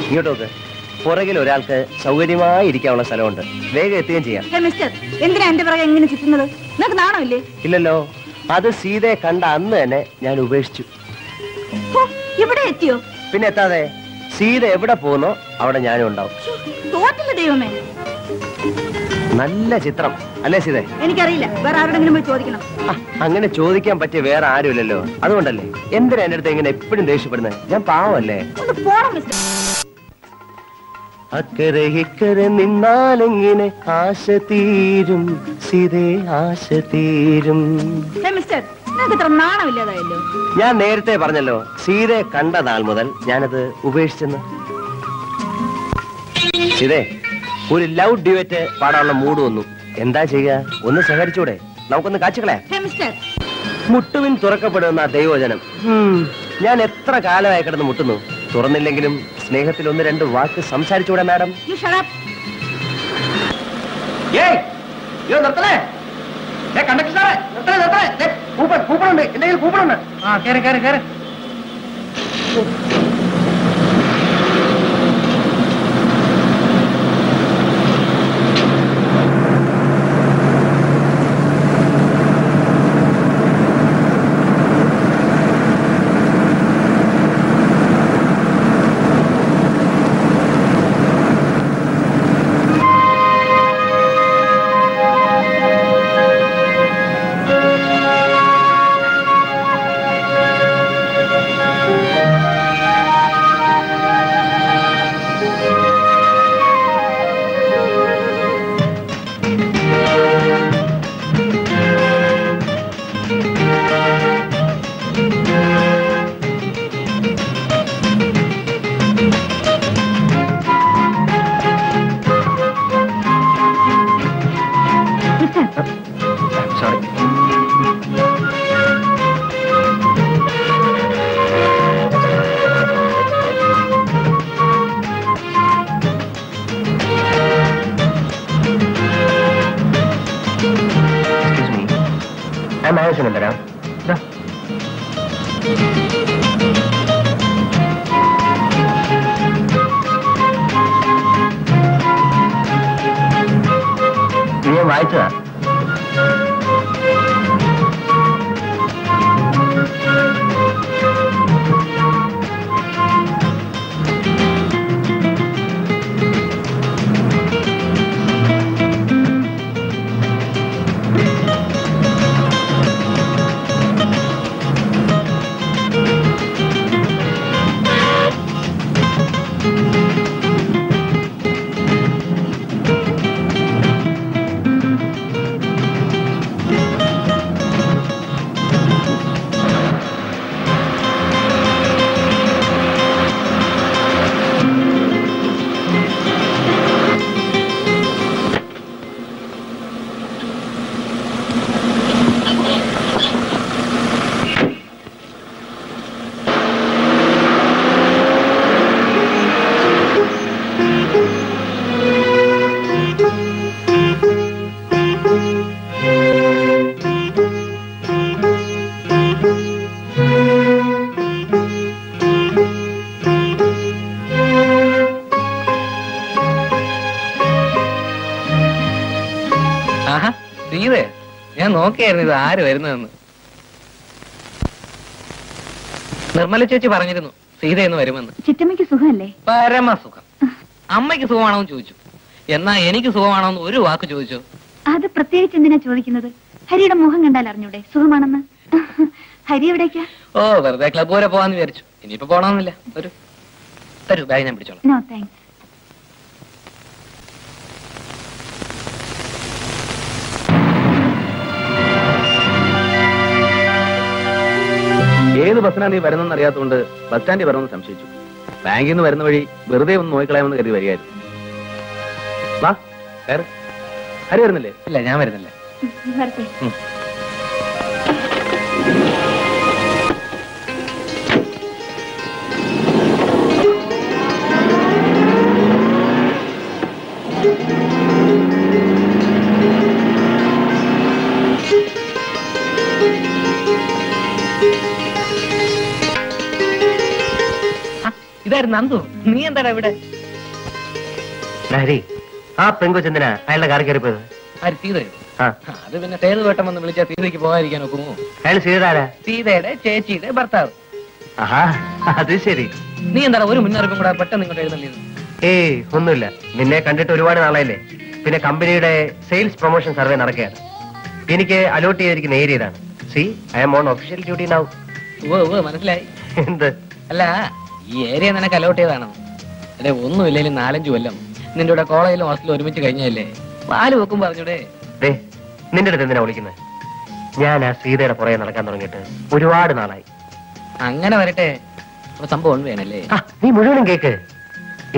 ഇങ്ങോട്ടോക്ക്. പുറകിൽ ഒരാൾക്ക് സൗകര്യമായി ഇരിക്കാനുള്ള സ്ഥലമുണ്ട്. വേഗം എത്തുകയും ചെയ്യാം. മിസ്റ്റർ, എന്തിനാ എന്റെ പുറകെ എങ്ങനെ ചുറ്റുന്നത്? നിങ്ങൾക്ക് നാണമില്ലേ? ഇല്ലല്ലോ. അത് സീതയെ കണ്ട അന്ന് തന്നെ ഞാൻ ഉപേക്ഷിച്ചു. ഇവിടെ എത്തിയോ? പിന്നെ എത്താതെ. സീത എവിടെ പോകുന്നോ അവിടെ ഞാനും ഉണ്ടാവും. തോറ്റില്ല ദൈവമേ. നല്ല ചിത്രം അല്ലേ സീത? എനിക്കറിയില്ല, വേറെ ആരോടെങ്കിലും പോയി ചോദിക്കണം. അങ്ങനെ ചോദിക്കാൻ പറ്റിയ വേറെ ആരുമില്ലല്ലോ. അതുകൊണ്ടല്ലേ എന്തിനാ എന്റെ അടുത്ത് ഇങ്ങനെ എപ്പോഴും ദേഷ്യപ്പെടുന്നത്? ഞാൻ പാവല്ലേ? അക്കരെ ഇക്കരെ നിന്നാലെങ്ങനെ ആശ തീരും സീതേ, ആശ തീരും. നാണമില്ലാതായല്ലോ. ഞാൻ നേരത്തെ പറഞ്ഞല്ലോ, സീതയെ കണ്ട നാൾ മുതൽ ഞാനത് ഉപേക്ഷിച്ചെന്ന്. സീതേ, ഒരു ലവ് ഡ്യുവറ്റ് പാടാനുള്ള മൂഡ് വന്നു. എന്താ ചെയ്യുക? ഒന്ന് സഹകരിച്ചൂടെ? നമുക്കൊന്ന് കാച്ചുകളെ. മുട്ടുവിൻ തുറക്കപ്പെടുന്ന ദൈവവചനം. ഞാൻ എത്ര കാലമായി കിടന്ന് മുട്ടുന്നു. തുറന്നില്ലെങ്കിലും സ്നേഹത്തിൽ ഒന്ന് രണ്ട് വാക്ക് സംസാരിച്ചൂടെ മാഡം? കൂപ്പണുണ്ട്, എന്റെ കയ്യിൽ കൂപ്പണുണ്ട്. വായിച്ചതാ. ഞാൻ നോക്കിയായിരുന്നു ഇത് ആര് വരുന്നതെന്ന്. നിർമ്മല ചേച്ചി പറഞ്ഞിരുന്നു സീത എന്ന് വരുമെന്ന്. ചിറ്റമ്മയ്ക്ക് സുഖമല്ലേ? പരമസുഖം. അമ്മയ്ക്ക് സുഖമാണോ ചോദിച്ചു. എന്നാ എനിക്ക് സുഖമാണോന്ന് ഒരു വാക്ക് ചോദിച്ചോ? അത് പ്രത്യേകിച്ച് എന്തിനാ ചോദിക്കുന്നത്? ഹരിയുടെ മുഖം കണ്ടാൽ അറിഞ്ഞൂടെ സുഖമാണെന്ന്? ഹരി എവിടേക്കാ? ഓ വെറുതെ ക്ലബ് വരെ പോവാന്ന് വിചാരിച്ചു. ഇനിയിപ്പോ പോണമെന്നില്ല. ഒരു തരൂ, ബാഗ് ഞാൻ പിടിച്ചോളാം. No thanks. ഏത് ബസ്സിനാണ് നീ വരുന്നെന്ന് അറിയാത്തതുകൊണ്ട് ബസ് സ്റ്റാൻഡിൽ വരണമെന്ന് സംശയിച്ചു. ബാങ്കിൽ നിന്ന് വരുന്ന വഴി വെറുതെ ഒന്ന് നോക്കിക്കളയാമെന്ന് കരുതി വരികയായിരുന്നു. വാ കയറ്. ഹരി വരുന്നില്ലേ? ഇല്ല, ഞാൻ വരുന്നില്ല. വരട്ടെ. ഇതായിരുന്നു നന്ദു. നീ എന്താടാ ഇവിടെ? ഹരി, ആ പെങ്കൊച്ചെന്തിനാ അയാളുടെ കാറി കയറിപ്പോയത്? ആര്? സീതയോ? അത് പിന്നെ സേതു വേട്ടം വന്ന് വിളിച്ചാൽ സീതയ്ക്ക് പോകാതിരിക്കാൻ ഒക്കുമോ? അയാൾ സീതാരാ? സീതയുടെ ചേച്ചിയുടെ ഭർത്താവ്. ആഹാ, അത് ശരി. നീ എന്താടാ ഒരു മുന്നറിയിപ്പും കൂടെ പെട്ടെന്ന് ഇങ്ങോട്ട് എഴുന്നള്ളിയത്? ഏയ് ഒന്നുമില്ല, നിന്നെ കണ്ടിട്ട് ഒരുപാട് നാളായില്ലേ. പിന്നെ കമ്പനിയുടെ സെയിൽസ് പ്രൊമോഷൻ സർവേ നടക്കുകയാണ്. എനിക്ക് അലോട്ട് ചെയ്തിരിക്കുന്ന ഏരിയ ഇതാണ്. See, I am on official duty now. മനസ്സിലായി. എന്ത്? അല്ല, ഈ ഏരിയ നിനക്ക് അലോട്ട് ചെയ്താണോ? അല്ലെ, ഒന്നുമില്ലെങ്കിലും 4-5 കൊല്ലം നിന്റെ കൂടെ കോളേജിലും ഹോസ്റ്റലും ഒരുമിച്ച് കഴിഞ്ഞല്ലേ? പാല് വെക്കും പറഞ്ഞൂടെ? നിന്റെ അടുത്ത് എന്തിനാ വിളിക്കുന്നത്? ഞാൻ ആ സീതയുടെ പുറകെ നടക്കാൻ തുടങ്ങിയിട്ട് ഒരുപാട് നാളായി. അങ്ങനെ വരട്ടെ. സംഭവം വേണല്ലേ? നീ മുഴുവനും കേക്ക്.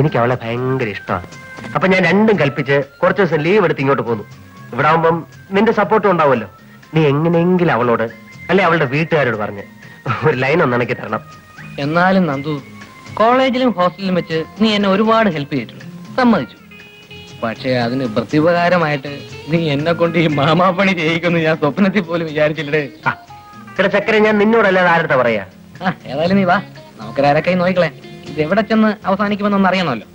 എനിക്ക് അവളെ ഭയങ്കര ഇഷ്ടമാണ്. അപ്പൊ ഞാൻ രണ്ടും കൽപ്പിച്ച് കുറച്ചു ദിവസം ലീവ് എടുത്ത് ഇങ്ങോട്ട് പോന്നു. ഇവിടെ ആവുമ്പം നിന്റെ സപ്പോർട്ടും ഉണ്ടാവുമല്ലോ. നീ എങ്ങനെയെങ്കിലും അവളോട് അല്ലെ അവളുടെ വീട്ടുകാരോട് പറഞ്ഞ് ഒരു ലൈൻ ഒന്ന് ഇണക്കി തരണം. എന്നാലും നന്ദു, കോളേജിലും ഹോസ്റ്റലിലും വെച്ച് നീ എന്നെ ഒരുപാട് ഹെൽപ്പ് ചെയ്തിട്ടുണ്ട്, സമ്മതിച്ചു. പക്ഷെ അതിന് പ്രത്യുപകാരമായിട്ട് നീ എന്നെ കൊണ്ട് ഈ മാമാപ്പണി ചെയ്യിക്കുന്നു ഞാൻ സ്വപ്നത്തിൽ പോലും വിചാരിച്ചില്ലേ. ചക്കര, ഞാൻ നിന്നോടല്ലാതെ ആരുടെ പറയാ? ഏതായാലും നീ വാ, നമുക്കൊരാരൊക്കെ നോക്കിക്കളെ. ഇത് എവിടെ ചെന്ന് അവസാനിക്കുമെന്നൊന്ന് അറിയണമല്ലോ.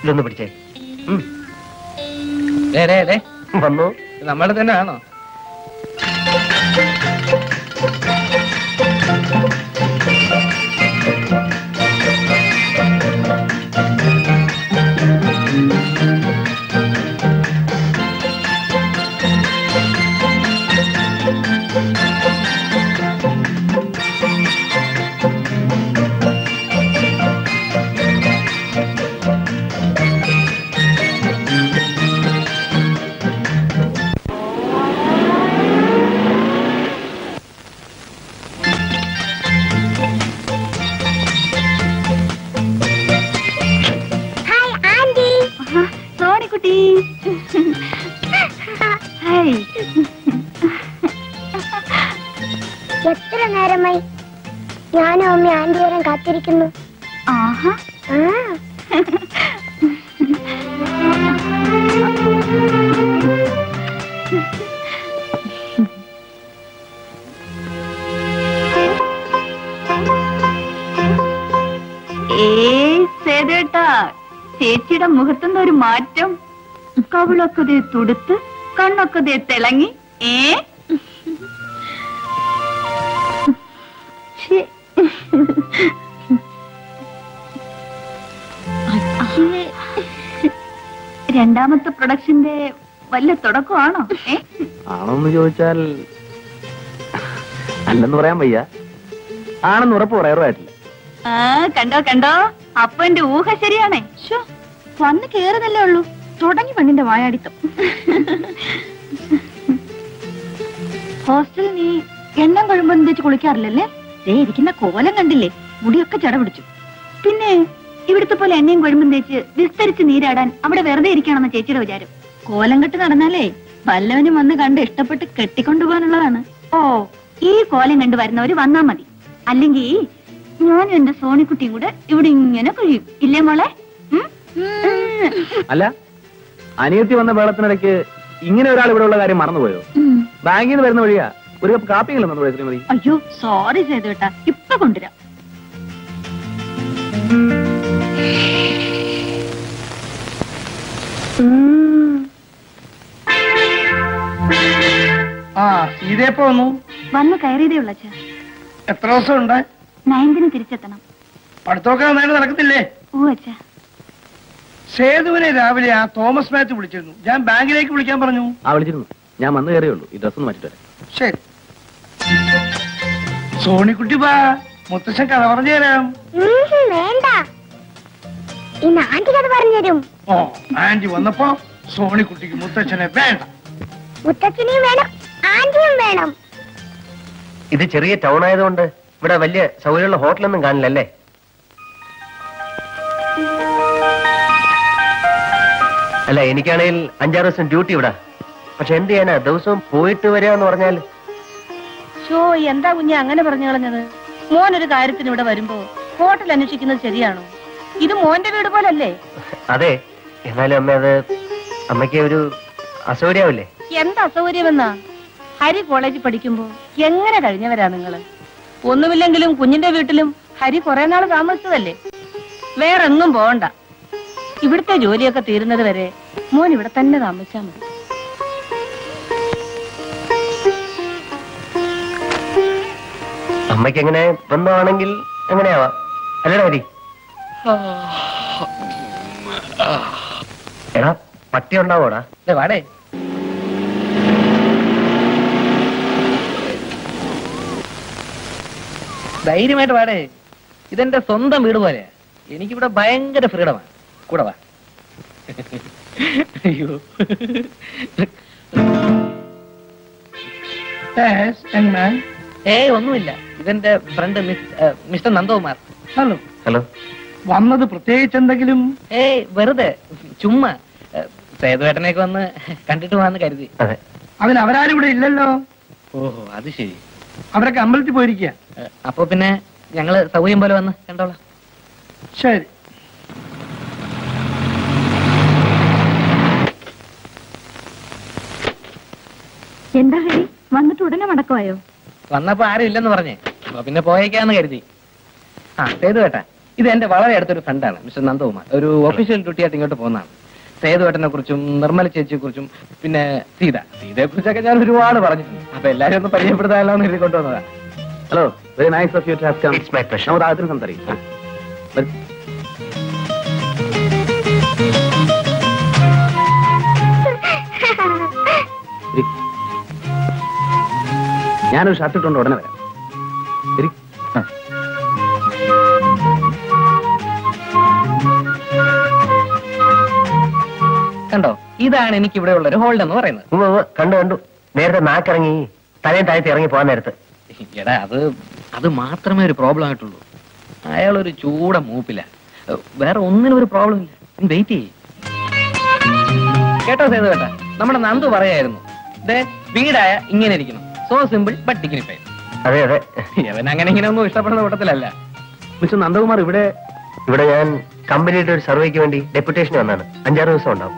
ഇതൊന്ന് പിടിച്ചേ. വന്നു. നമ്മുടെ തന്നെ ആണോ? എത്ര നേരമായി ഞാനും അമ്മ ആന്റി വരാൻ കാത്തിരിക്കുന്നു. ആഹാ, സേതേട്ടാ, ചേച്ചിയുടെ മുഖത്തുനിന്ന് ഒരു മാറ്റം. കവിളൊക്കെ ദേ തുടുത്ത്, കണ്ണൊക്കെ ദേ തിളങ്ങി. രണ്ടാമത്തെ പ്രൊഡക്ഷന്റെ വല്ല തുടക്കമാണോ? ആണോന്ന് ചോദിച്ചാൽ അല്ലെന്ന് പറയാൻ വയ്യ. ആണെന്ന് ഉറപ്പ് പറയാറുമായിട്ടില്ല. കണ്ടോ കണ്ടോ, അപ്പൊ എന്റെ ഊഹ ശരിയാണേ. വന്ന് കേറുന്നല്ലേ ഉള്ളൂ, തുടങ്ങി പെണ്ണിന്റെ വായാടിത്തം. ഹോസ്റ്റലിൽ നീ എണ്ണം കഴിയുമ്പോൾ തേച്ച് കുളിക്കാറില്ലല്ലേ? ഇരിക്കുന്ന കോലം കണ്ടില്ലേ, മുടിയൊക്കെ ചട പിടിച്ചു. പിന്നെ ഇവിടുത്തെ പോലെ എണ്ണയും കൊഴുമ്പും തേച്ച് വിസ്തരിച്ച് നീരാടാൻ അവിടെ വെറുതെ ഇരിക്കണമെന്ന ചേച്ചിയുടെ വിചാരം. കോലം കെട്ട് നടന്നാലേ വല്ലവനും വന്ന് കണ്ട് ഇഷ്ടപ്പെട്ട് കെട്ടിക്കൊണ്ടുപോകാനുള്ളതാണ്. ഓ, ഈ കോലം കണ്ടു വരുന്നവര് വന്നാ മതി. അല്ലെങ്കിൽ ഞാനും എന്റെ സോണിക്കുട്ടിയും കൂടെ ഇവിടെ ഇങ്ങനെ കഴിയും, ഇല്ലേ മോളെ? അല്ല, അനിയത്തി വന്ന വെള്ളത്തിനിടയ്ക്ക് ഇങ്ങനെ ഒരാൾ ഇവിടെ ഉള്ള കാര്യം മറന്നുപോയോ? ബാങ്കിൽ നിന്ന് വരുന്ന വഴിയാ. ഒരു കപ്പ് കാപ്പിയെങ്കിലും തന്നോളൂ ശ്രീമതി. അയ്യോ സോറി സേതുവേട്ടാ, ഇപ്പൊ കൊണ്ടുവരാം. ഇതേപ്പോ വന്ന് കയറിയതേ ഉള്ള അച്ഛാ. എത്ര ദിവസം ഉണ്ട്? 9ന് തിരിച്ചെത്തണം. പഠിത്തമൊക്കെ നന്നായിട്ട് നടക്കത്തില്ലേ? ഓ അച്ഛാ. സേതുവിനെ രാവിലെ ആ തോമസ് മാത്യു വിളിച്ചിരുന്നു. ഞാൻ ബാങ്കിലേക്ക് വിളിക്കാൻ പറഞ്ഞു. വിളിച്ചിരുന്നു. ഞാൻ വന്നു കയറിയുള്ളൂ. ഈ ഡ്രസ് ഒന്ന് മാറ്റിട്ട് വരാം. ശരി. സോണിക്കുട്ടി ബാ, മുത്തശ്ശൻ കഥ പറഞ്ഞു തരാം. വേണ്ട, ഇന്ന് ആന്റി കഥ പറഞ്ഞുതരും. ഓ, ആന്റി വന്നപ്പോ സോണിക്കുട്ടിക്ക് മുത്തച്ഛനെ വേണ്ട. മുത്തച്ഛനെയും വേണം, ആന്റിയും വേണം. ഇത് ചെറിയ ടൗൺ ആയതുകൊണ്ട് ഇവിടെ വലിയ സൗകര്യമുള്ള ഹോട്ടലൊന്നും കാണില്ലല്ലേ? അല്ല, എനിക്കാണെങ്കിൽ 5-6 ദിവസം ഡ്യൂട്ടി ഇവിടെ. പക്ഷെ എന്ത് ചെയ്യാനാ, ദിവസവും പോയിട്ട് വരികയെന്ന് പറഞ്ഞാൽ. എന്താ കുഞ്ഞെ അങ്ങനെ പറഞ്ഞു കളഞ്ഞത്? മോൻ ഒരു കാര്യത്തിന് ഇവിടെ വരുമ്പോ ഹോട്ടൽ അന്വേഷിക്കുന്നത് ശരിയാണോ? ഇത് മോന്റെ വീട് പോലല്ലേ? അതെ, എന്നാലും അമ്മ, അത് അമ്മയ്ക്ക് ഒരു അസൗകര്യാവില്ലേ? എന്താ അസൗകര്യമെന്നാ? ഹരി കോളേജിൽ പഠിക്കുമ്പോ എങ്ങനെ കഴിഞ്ഞവരാ നിങ്ങള്? ഒന്നുമില്ലെങ്കിലും കുഞ്ഞിന്റെ വീട്ടിലും ഹരി കുറെ നാൾ താമസിച്ചതല്ലേ. വേറെങ്ങും പോകണ്ട. ഇവിടുത്തെ ജോലിയൊക്കെ തീരുന്നത് വരെ മോൻ ഇവിടെ തന്നെ താമസിച്ചാ മതി. അമ്മയ്ക്ക് എങ്ങനെ ബന്ധമാണെങ്കിൽ എങ്ങനെയാവാം, അല്ലേടാ ഹരി? എടാ, പട്ടി ഉണ്ടാവോടാ? വാടേ, ധൈര്യമായിട്ട് വാടേ. ഇതെന്റെ സ്വന്തം വീട് പോലെയാ. എനിക്കിവിടെ ഭയങ്കര ഫ്രീഡമാണ്. കൂടെ വാ. അയ്യോ, ഒന്നുമില്ല. ഇതെന്റെ front mister Nandakumar. Hello. Hello. വന്നത് പ്രത്യേകിച്ച് എന്തെങ്കിലും? വെറുതെ ചുമ്മാ സേതുവേട്ടനെയൊക്കെ വന്ന് കണ്ടിട്ട് പോവാന്ന് കരുതി. അതിന് അവരാരും ഇവിടെ ഇല്ലല്ലോ. ഓഹോ, അത് ശരി. അവരൊക്കെ അമ്പലത്തിൽ പോയിരിക്കുക. അപ്പൊ പിന്നെ ഞങ്ങള് സൗകര്യം പോലെ വന്ന് കണ്ടോളാം. ശരി. എന്താ ഹരി, വന്നിട്ട് ഉടനെ മടക്കമായോ? വന്നപ്പോ ആരും ഇല്ലെന്ന് പറഞ്ഞേ. അപ്പൊ പിന്നെ പോയേക്കാന്ന് കരുതി. സേതുവേട്ട, ഇത് എന്റെ വളരെ അടുത്തൊരു ഫ്രണ്ടാണ്, മിസ്റ്റർ നന്ദകുമാർ. ഒരു ഒഫീഷ്യൽ ഡ്യൂട്ടി ആയിട്ട് ഇങ്ങോട്ട് പോകുന്നതാണ്. സേതുവേട്ടനെ കുറിച്ചും നിർമ്മല ചേച്ചിയെ കുറിച്ചും പിന്നെ സീതയെ കുറിച്ചൊക്കെ ഞാൻ ഒരുപാട് പറഞ്ഞിട്ടുണ്ട്. അപ്പൊ എല്ലാരും ഒന്ന് പരിചയപ്പെടുത്താമല്ലോ എന്ന് എഴുതി കൊണ്ടുവന്നതാ. Hello, very nice of you to have come. It's my pleasure. നമുക്ക് ആദ്യം സംസാരിക്കാം. ഞാനൊരു ഷർട്ട് ഇട്ടുകൊണ്ട് ഉടനെ വരാം. ശരി. കണ്ടോ, ഇതാണ് എനിക്ക് ഇവിടെ ഉള്ള ഒരു ഹോൾഡ് എന്ന് പറയുന്നത്. കണ്ടു. നേരത്തെ നാക്കിറങ്ങി തലയും താഴ്ത്തി ഇറങ്ങി പോകാൻ നേരത്ത്. എടാ, അത് മാത്രമേ ഒരു പ്രോബ്ലം ആയിട്ടുള്ളൂ. അയാളൊരു ചൂട മൂപ്പില്ല. വേറെ ഒന്നിനും ഒരു പ്രോബ്ലം ഇല്ല. വെയിറ്റ് ചെയ്യ്. കേട്ടോ സേതുവേട്ട, നമ്മുടെ നന്ദു പറയായിരുന്നു, വീടായ ഇങ്ങനെ ഇരിക്കണം. So simple but dignified. അതെ അതെ, അവൻ അങ്ങനെ ഇങ്ങനെ ഒന്നും ഇഷ്ടപ്പെടുന്ന കൂട്ടത്തിലല്ല. മിസ്റ്റർ നന്ദകുമാർ, ഇവിടെ ഞാൻ കമ്പനിയുടെ ഒരു സർവേക്ക് വേണ്ടി ഡെപ്യൂട്ടേഷൻ വന്നാണ്. 5-6 ദിവസം ഉണ്ടാവും.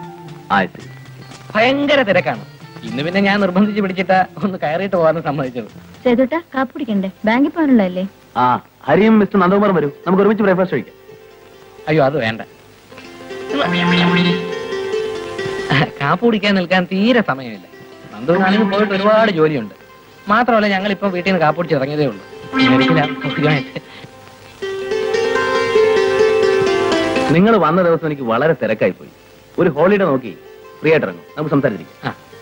ഭയങ്കര തിരക്കാണ്. ഇന്ന് പിന്നെ ഞാൻ നിർബന്ധിച്ച് പിടിച്ചിട്ടാ ഒന്ന് കയറിയിട്ട് പോകാന്ന് സമ്മതിച്ചത്. സേതുട്ടാ, കാപ്പ് കുടിക്കണ്ടേ? ബാങ്കിൽ പോകാനുള്ളതല്ലേ? ഹരിയും മിസ്റ്റർ നന്ദകുമാറും വരൂ, നമുക്ക് ഒരുമിച്ച് ബ്രേക്ക്ഫാസ്റ്റ് കഴിക്കാം. അയ്യോ, അത് വേണ്ട. കാപ്പ് കുടിക്കാൻ നിൽക്കാൻ തീരെ സമയമില്ല. നന്ദുവിനാണെങ്കിൽ പോയിട്ട് ഒരുപാട് ജോലിയുണ്ട്. മാത്രമല്ല, ഞങ്ങളിപ്പോ വീട്ടിൽ നിന്ന് കാപ്പ് കുടിച്ച് ഇറങ്ങിയതേ ഉള്ളൂ. നിങ്ങൾ വന്ന ദിവസം എനിക്ക് വളരെ തിരക്കായി പോയി. ഒരു ഹോളിഡേ നോക്കി ഫ്രീ ആയിട്ട് ഇറങ്ങും, നമുക്ക് സംസാരിച്ചിരിക്കും.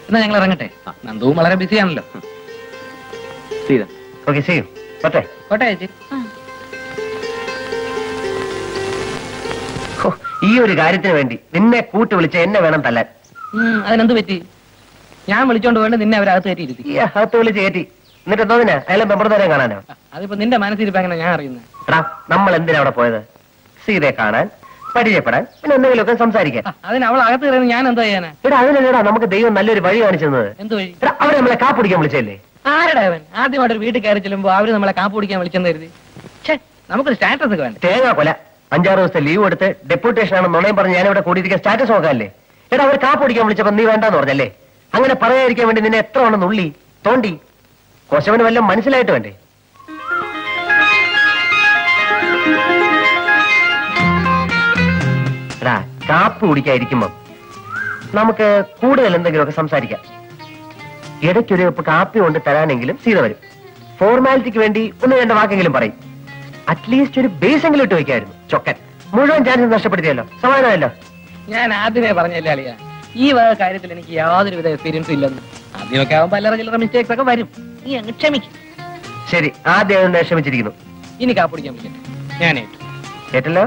എന്നാ ഞങ്ങൾ ഇറങ്ങട്ടെ. നന്ദുവും വളരെ ബിസിയാണല്ലോ. ഓക്കെ, ചെയ്യും. പറ്റേ കോട്ടെ ചേച്ചി. ഈ ഒരു കാര്യത്തിന് വേണ്ടി നിന്നെ കൂട്ടി വിളിച്ച എന്നെ വേണം തല്ലാൻ. അതിനെന്ത് പറ്റി? ഞാൻ വിളിച്ചോണ്ട് വേണ്ട നിന്നെ അവരകത്ത് കയറ്റിയിരുത്തി. അകത്ത് വിളിച്ച് കയറ്റി. എന്നിട്ട് എന്തോന്നിനാ അയാളെ മെമ്പർമാരെ കാണാനോ? അതിപ്പോ നിന്റെ മനസ്സിരിപ്പോ എങ്ങനെ ഞാൻ അറിയുന്നത്? എടാ, നമ്മൾ എന്തിനാ അവിടെ പോയത്? സീതയെ കാണാൻ, പരിചയപ്പെടാൻ, പിന്നെ എന്തെങ്കിലുമൊക്കെ സംസാരിക്കാൻ. അതിന് അവൾ അകത്ത് കയറുന്നത് ഞാൻ എന്തോ ചെയ്യാനാ? എടാ, അതിനല്ലേടാ നമുക്ക് ദൈവം നല്ലൊരു വഴി കാണിച്ചത്. എന്ത് വഴി? അവരെ നമ്മളെ കാപ്പിടിക്കാൻ വിളിച്ചല്ലേ? ആരുടെ അവൻ? ആദ്യമായിട്ട് ഒരു വീട്ടിൽ കയറി ചെല്ലുമ്പോ അവര് നമ്മളെ കാപ്പ് കുടിക്കാൻ വിളിച്ചെന്ന് കരുതി. നമുക്കൊരു സ്റ്റാറ്റസ് ഒക്കെ വേണ്ട. തേങ്ങാ കൊല. 5-6 ദിവസത്തെ ലീവ് എടുത്ത് ഡെപ്യൂട്ടേഷൻ ആണെന്ന് നുണയും പറഞ്ഞ് ഞാനിവിടെ കൂടിയിരിക്കാൻ സ്റ്റാറ്റസ് നോക്കാല്ലേ? എടാ, അവർ കാപ്പ് കുടിക്കാൻ വിളിച്ചപ്പോ നീ വേണ്ടെന്ന് പറഞ്ഞല്ലേ? അങ്ങനെ പറയാതിരിക്കാൻ വേണ്ടി നിന്നെ എത്ര വേണം നുള്ളി തോണ്ടി? കോശവന് വല്ലതും മനസ്സിലായിട്ട് വേണ്ടേ? എടാ, കാപ്പ് കുടിക്കാതിരിക്കുമ്പോ നമുക്ക് കൂടുതൽ എന്തെങ്കിലുമൊക്കെ സംസാരിക്കാം. ഇടയ്ക്കൊരു കാപ്പി കൊണ്ട് തരാനെങ്കിലും സീത വരും. ഫോർമാലിറ്റിക്ക് വേണ്ടി 1-2 വാക്കെങ്കിലും പറയും. അറ്റ്ലീസ്റ്റ് ഒരു ബേസ് എങ്കിലും ഇട്ട് വയ്ക്കായിരുന്നു. ചൊക്കൻ മുഴുവൻ ചാൻസ് നഷ്ടപ്പെടുത്തിയല്ലോ. സമാധാനമല്ലോ. ഞാൻ ആദ്യമേ പറഞ്ഞല്ലേ അളിയ, ഈ വക കാര്യത്തിൽ എനിക്ക് യാതൊരുവിധ എക്സ്പീരിയൻസും ഇല്ലെന്ന്. ആദ്യമൊക്കെ ആവുമ്പോ അല്ലറ ചില്ലറ മിസ്റ്റേക്സ് ഒക്കെ വരും. നീ അങ്ങ് ക്ഷമിക്കും. ശരി, ആദ്യം ക്ഷമിച്ചിരിക്കുന്നു. ഇനി കാപ്പിടിക്കാൻ പറ്റട്ടെ. ഞാൻ കേട്ടല്ലോ.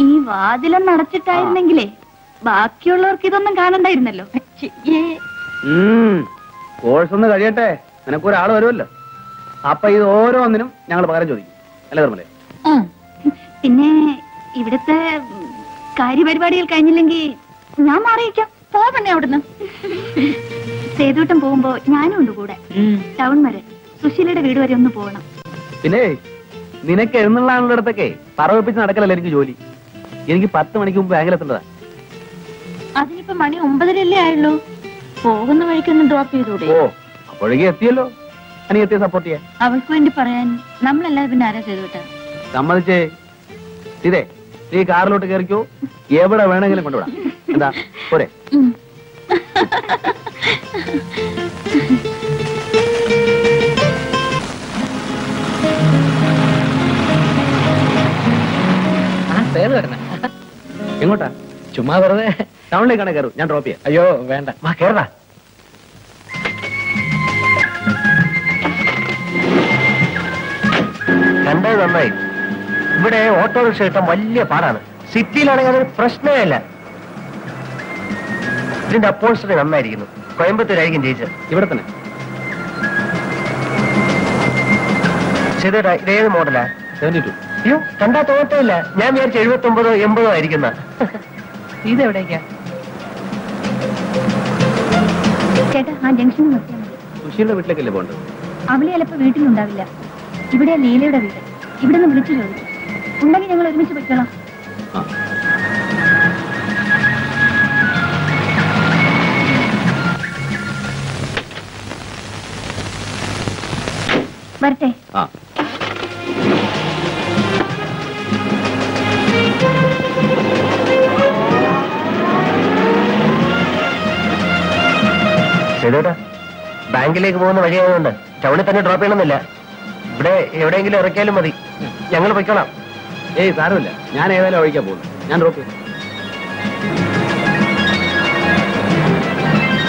ഈ വാതിലൊന്നും അടച്ചിട്ടായിരുന്നെങ്കിലേ ബാക്കിയുള്ളവർക്ക് ഇതൊന്നും കാണണ്ടായിരുന്നല്ലോ. കോഴ്സ് ഒന്ന് കഴിയട്ടെ, നിനക്കൊരാള് വരുമല്ലോ. അപ്പൊ ഇത് ഓരോന്നിനും ഞങ്ങൾ പകരം ചോദിക്കും അല്ലേ നിർമ്മലേ? പിന്നെ ഇവിടുത്തെ കാര്യപരിപാടികൾ കഴിഞ്ഞില്ലെങ്കിൽ ഞാൻ മാറിയിക്കാം. പോവണേ അവിടുന്ന്. സേതുവട്ടം പോകുമ്പോ ഞാനും ഉണ്ട് കൂടെ. ടൗൺ വരെ സുശീലയുടെ വീട് വരെ ഒന്ന് പോകണം. പിന്നെ നിനക്ക് എഴുന്നുള്ള ആളുടെ പറവപ്പിച്ച് നടക്കലല്ല എനിക്ക് ജോലി. എനിക്ക് 10 മണിക്ക് മുമ്പ് ബാങ്കിലെത്തേണ്ടതാ. അതിനിപ്പോ മണി 9:30 ആയുള്ളൂ. പോകുന്ന വഴിക്കൊന്ന് ഡ്രോപ്പ് ചെയ്തൂടെ? ഓ, അപ്പോഴേക്കും എത്തിയല്ലോ. അനിയത്തെ സപ്പോർട്ട് ചെയ്യാൻ അവൾക്ക് വേണ്ടി പറയാൻ നമ്മളല്ലാതെ പിന്നെ ആരാ ചെയ്തുവിട്ടാ? സമ്മതിച്ചേ. ഇതേ നീ കാറിലോട്ട് കയറിക്കോ, എവിടെ വേണമെങ്കിലും കൊണ്ടുവിടാം. എന്താ പോരെ? എങ്ങോട്ടാ? ചുമ്മാ വെറുതെ ടൗണിലേക്കാണ് കയറും, ഞാൻ ഡ്രോപ്പ് ചെയ്യാം. അയ്യോ വേണ്ട, കേരള കണ്ടത് നന്നായി. ഇവിടെ ഓട്ടോറിക്ഷ കിട്ടാൻ വലിയ പാടാണ്. സിറ്റിയിലാണെങ്കിൽ അതൊരു പ്രശ്നമേ അല്ല. ഇതിന്റെ അപ്പോൾസ്റ്ററി നന്നായിരിക്കുന്നു. കോയമ്പത്തൂരായിരിക്കും ജയിച്ചത്. ഇവിടെ തന്നെ ചെയ്തേട്ടാ. ഇതേത് മോഡലാ? 72. അയ്യോ, കണ്ടാ തോന്നത്തില്ല. ഞാൻ വിചാരിച്ച 79 80 ആയിരിക്കുന്ന. ഇതെവിടേക്കാ? ചേട്ടാ, ആ ജംഗ്ഷനിൽ നിർത്തിയാൽ മതി. സുശീലിന്റെ വീട്ടിലേക്കല്ലേ പോകേണ്ടത്? അവളെ ചിലപ്പോ വീട്ടിലുണ്ടാവില്ല. ഇവിടെ ലീലയുടെ വീട്. ഇവിടെ നിന്ന് വിളിച്ചു ചോദിച്ചു. ഉണ്ടെങ്കിൽ ഞങ്ങൾ ഒരുമിച്ച് പൊയ്ക്കോളാം. വരട്ടെ. ചെയ്തോട്ടാ, ബാങ്കിലേക്ക് പോകുന്ന വഴിയായതുകൊണ്ട് ടൗണിൽ തന്നെ ഡ്രോപ്പ് ചെയ്യണമെന്നില്ല. ഇവിടെ എവിടെയെങ്കിലും ഇറക്കിയാലും മതി. ഞങ്ങൾ പൊയ്ക്കോളാം. ഏയ് സാരമില്ല, ഞാൻ ഏതായാലും ഒഴിക്കാൻ പോകുന്നു. ഞാൻ ഡ്രോപ്പ് ചെയ്യും.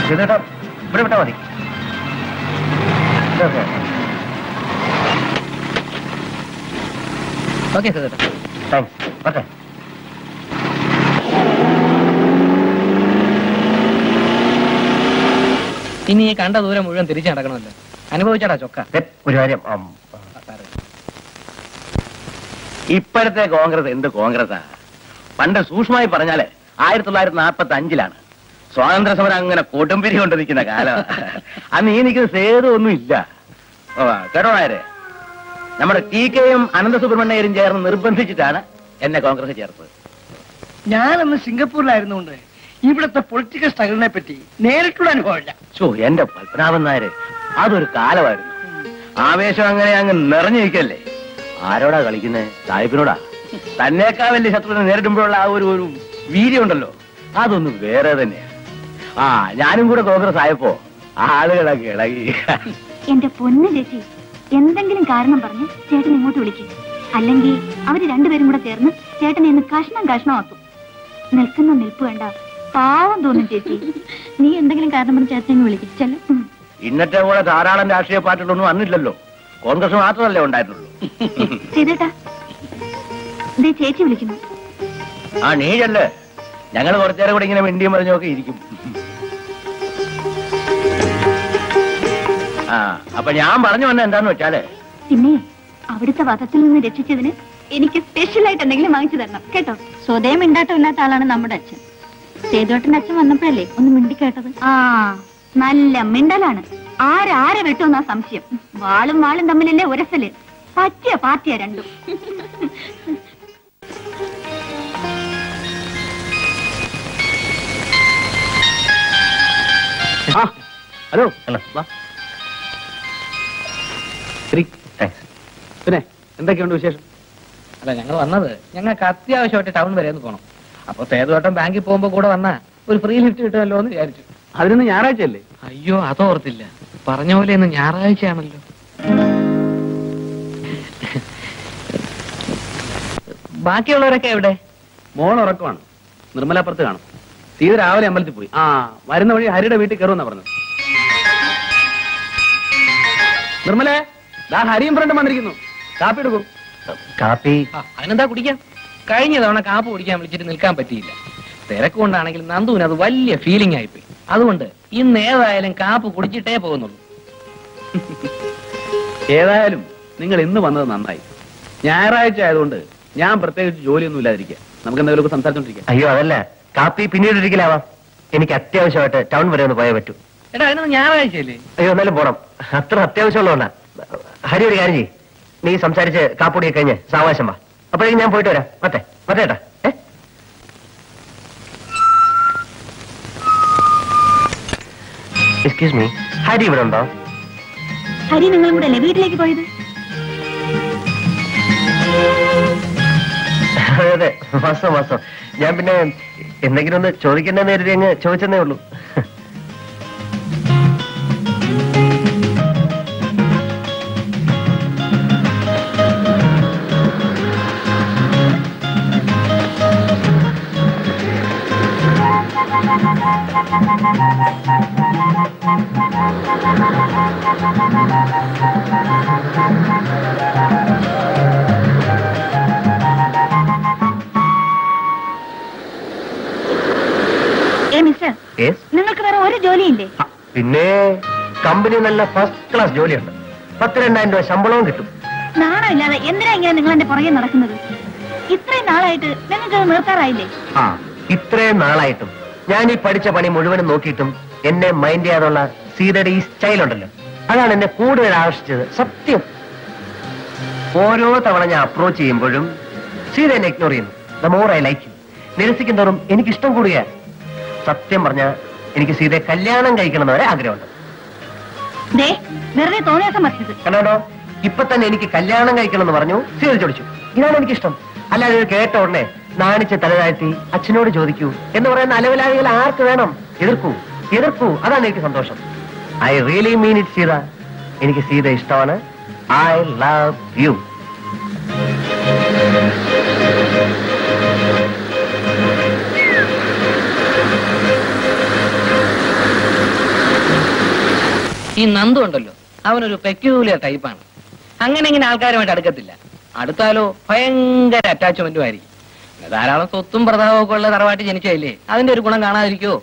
ചെയ്തോട്ടാ, ഇവിടെ വിട്ടാ മതി. Okay sir, thanks. ഓക്കെ. ഇനി ഈ കണ്ട ദൂരം മുഴുവൻ തിരിച്ചു നടക്കണമല്ലോ. അനുഭവിച്ചാടാ ചൊക്ക. ഒരു കാര്യം, ഇപ്പോഴത്തെ കോൺഗ്രസ് എന്ത് കോൺഗ്രസാ? പണ്ട് സൂക്ഷ്മമായി പറഞ്ഞാല് 1945 സ്വാതന്ത്ര്യ സമരം അങ്ങനെ കൊടുമ്പിരി കൊണ്ട് നിൽക്കുന്ന കാലം. അന്ന് ഈ നിൽക്കുന്ന സേതു ഒന്നും ഇല്ല. കേട്ടോ നേരെ, നമ്മുടെ TKയും അനന്തസുബ്രഹ്മണ്യരും ചേർന്ന് നിർബന്ധിച്ചിട്ടാണ് എന്നെ കോൺഗ്രസ് ചേർത്തത്. ഞാനന്ന് സിംഗപ്പൂരിലായിരുന്നുകൊണ്ട് ഇവിടുത്തെ പൊളിറ്റിക്കൽ സ്ട്രഗിളിനെ പറ്റി നേരിട്ടുള്ള അനുഭവമില്ല. എന്റെ പത്മനാഭൻ നായര്, അതൊരു കാലമായിരുന്നു. ആവേശം അങ്ങനെ അങ്ങ് നിറഞ്ഞിരിക്കല്ലേ. ആരോടാ കളിക്കുന്നേ? സാഹിബിനോടാ. തന്നേക്കാ വലിയ ശത്രുവിനെ നേരിടുമ്പോഴുള്ള ആ ഒരു വീര്യം ഉണ്ടല്ലോ, അതൊന്നും വേറെ തന്നെയാ. ഞാനും കൂടെ കോൺഗ്രസ് ആയപ്പോ ആളുകളൊക്കെ ഇളകി. എന്റെ പൊന്നു ചേച്ചി, എന്തെങ്കിലും കാരണം പറഞ്ഞ് ചേട്ടൻ ഇങ്ങോട്ട് വിളിക്കും. അല്ലെങ്കിൽ അവര് രണ്ടുപേരും കൂടെ ചേർന്ന് ചേട്ടനെ ഇന്ന് കഷ്ണമാക്കും. നിൽക്കുന്ന നിൽപ്പ് വേണ്ട, പാവം തോന്നും ചേച്ചി. നീ എന്തെങ്കിലും കാരണം പറഞ്ഞ് ചേട്ടനെ വിളിക്കിച്ചല്ലോ. ഇന്നത്തെ പോലെ ധാരാളം രാഷ്ട്രീയ പാർട്ടികളൊന്നും അന്നില്ലല്ലോ. കോൺഗ്രസ് മാത്രമല്ലേ ഉണ്ടായിട്ടുള്ളൂ. ചെയ്തേട്ടാ, ചേച്ചി വിളിക്കുന്നു. നീയല്ലേ? ഞങ്ങൾ കുറച്ചേരം കൂടെ ഇങ്ങനെ മിണ്ടിയും പറഞ്ഞൊക്കെ ഇരിക്കും. അപ്പൊ ഞാൻ പറഞ്ഞു വന്ന എന്താന്ന് വെച്ചാല്, പിന്നെ അവിടുത്തെ വധത്തിൽ നിന്ന് രക്ഷിച്ചതിന് എനിക്ക് സ്പെഷ്യൽ ആയിട്ട് എന്തെങ്കിലും വാങ്ങിച്ചു തരണം കേട്ടോ. സ്വതയം മിണ്ടാട്ടം ഇല്ലാത്ത ആളാണ് നമ്മുടെ അച്ഛൻ. സേതുവേട്ടന്റെ അച്ഛൻ വന്നപ്പോഴല്ലേ ഒന്ന് മിണ്ടി കേട്ടത്. നല്ല മിണ്ടലാണ്. ആരെ വെട്ടുമെന്നാ സംശയം. വാളും തമ്മിലല്ലേ ഉരസല്. പറ്റിയ പാർട്ടിയാ രണ്ടും. ഹലോ. പിന്നെ എന്തൊക്കെയുണ്ട് വിശേഷം? അല്ല, ഞങ്ങൾ വന്നത് ഞങ്ങൾക്ക് അത്യാവശ്യമായിട്ട് ടൗൺ വരെ ഒന്ന് പോകണം. അപ്പൊ സേതുവേട്ടൻ ബാങ്കിൽ പോകുമ്പോ കൂടെ വന്നാ ഒരു ഫ്രീ ലിഫ്റ്റ് കിട്ടുമല്ലോ എന്ന് വിചാരിച്ചു. അതിനൊന്ന് ഞായറാഴ്ച അല്ലേ? അയ്യോ, അതോർത്തില്ല. പറഞ്ഞ പോലെ ഇന്ന് ഞായറാഴ്ചയാണല്ലോ. ബാക്കിയുള്ളവരൊക്കെ എവിടെ? മോൾ ഉറക്കമാണ്. നിർമ്മലാപ്പുറത്ത് കാണും. സീത രാവിലെ അമ്പലത്തിൽ പോയി. വരുന്ന വഴി ഹരിയുടെ വീട്ടിൽ കയറുമെന്നാ പറഞ്ഞത്. നിർമ്മലേ, ഹരിയും ഫ്രണ്ടും വന്നിരിക്കുന്നു. കാപ്പി എടുക്കൂ. കാപ്പി അതിനെന്താ കുടിക്കാം? കഴിഞ്ഞ തവണ കാപ്പ് കുടിക്കാൻ വിളിച്ചിട്ട് നിൽക്കാൻ പറ്റിയില്ല. തിരക്ക് കൊണ്ടാണെങ്കിൽ നന്ദുവിന് അത് വലിയ ഫീലിംഗ് ആയിപ്പോയി. അതുകൊണ്ട് ഇന്ന് ഏതായാലും കാപ്പ് കുടിച്ചിട്ടേ പോകുന്നുള്ളൂ. ഏതായാലും നിങ്ങൾ ഇന്ന് വന്നത് നന്നായി. ഞായറാഴ്ച ആയതുകൊണ്ട് ഞാൻ പ്രത്യേകിച്ച് ജോലിയൊന്നും ഇല്ലാതിരിക്കുക. നമുക്ക് എന്തെങ്കിലുമൊക്കെ സംസാരിച്ചോണ്ടിരിക്കാം. അയ്യോ അതല്ല, കാപ്പി പിന്നീട് ഒരിക്കലാവാം. എനിക്ക് അത്യാവശ്യമായിട്ട് ടൗൺ വരെ ഒന്ന് പോയേ പറ്റൂ. എടാ അതിനത് ഞായറാഴ്ചയല്ലേ? അയ്യോ എന്നാലും പോണം. അത്ര അത്യാവശ്യമുള്ളതുകൊണ്ടാ. ഹരി ഒരു കാര്യം ചെയ്യ്, നീ സംസാരിച്ച് കാപ്പുടിയൊക്കെ കഴിഞ്ഞ് സാവകാശം വാ. അപ്പോഴേക്കും ഞാൻ പോയിട്ട് വരാം. മറ്റേട്ടാ എക്സ്ക്യൂസ് മീ, ഹരി ഇവിടെ ഉണ്ടോ? ഹരി നിങ്ങളും കൂടെ അല്ലേ വീട്ടിലേക്ക് പോയത്? അതെ, മാസം ഞാൻ പിന്നെ എന്തെങ്കിലും ഒന്ന് ചോദിക്കണ്ടെന്ന് കരുതി അങ്ങ് ചോദിച്ചെന്നേ ഉള്ളൂ. നിങ്ങൾക്ക് വേറെ ഒരു ജോലിയില്ലേ? പിന്നെ കമ്പനി നല്ല ഫസ്റ്റ് ക്ലാസ് ജോലിയുണ്ട്. 10,000-2,000 രൂപ ശമ്പളവും കിട്ടും. നാണമില്ലാതെ എന്തിനാ ഇങ്ങനെ നിങ്ങൾ എന്റെ പുറകെ നടക്കുന്നത്? ഇത്രയും നാളായിട്ട് നിങ്ങൾക്ക് നിർത്താറായില്ലേ? ഇത്രയും നാളായിട്ടും ഞാൻ ഈ പഠിച്ച പണി മുഴുവനും നോക്കിയിട്ടും എന്നെ മൈൻഡ് ചെയ്യാനുള്ള സീതയുടെ ഈ സ്റ്റൈൽ ഉണ്ടല്ലോ, അതാണ് എന്നെ കൂടുതൽ ആകർഷിച്ചത്. സത്യം, ഓരോ തവണ ഞാൻ അപ്രോച്ച് ചെയ്യുമ്പോഴും സീത എന്നെ ഇഗ്നോർ ചെയ്യുന്നു. The more I like you. നിരസിക്കും തോറും എനിക്കിഷ്ടം കൂടുകയാണ്. സത്യം പറഞ്ഞ എനിക്ക് സീതയെ കല്യാണം കഴിക്കണമെന്നവരെ ആഗ്രഹമുണ്ട്. വെറുതെ തോന്നിയാസം മറിച്ചത് കണ്ടോ, ഇപ്പൊ തന്നെ എനിക്ക് കല്യാണം കഴിക്കണം എന്ന് പറഞ്ഞു സീത ചോദിച്ചു. ഇതാണ് എനിക്കിഷ്ടം. അല്ലാതെ ഇത് കേട്ട ഉടനെ നാണിച്ച് തലതാഴ്ത്തി അച്ഛനോട് ചോദിക്കൂ എന്ന് പറയുന്ന അലവലാദികൾ ആർക്ക് വേണം? എതിർക്കൂ, അതാണ് എനിക്ക് സന്തോഷം. I really mean it Sita. എനിക്ക് സീത ഇഷ്ടമാണ്. I love you. ഈ നന്ദു ഉണ്ടല്ലോ, അവനൊരു പെക്യൂലിയർ ടൈപ്പാണ്. അങ്ങനെ ഇങ്ങനെ ആൾക്കാരുമായിട്ട് അടുക്കത്തില്ല. അടുത്താലോ ഭയങ്കര അറ്റാച്ച്മെന്റും ആയിരിക്കും. ധാരാളം സ്വത്തും പ്രതാപവും ഒക്കെ ഉള്ള തറവാട്ടി ജനിച്ചല്ലേ, അതിന്റെ ഒരു ഗുണം കാണാതിരിക്കോ?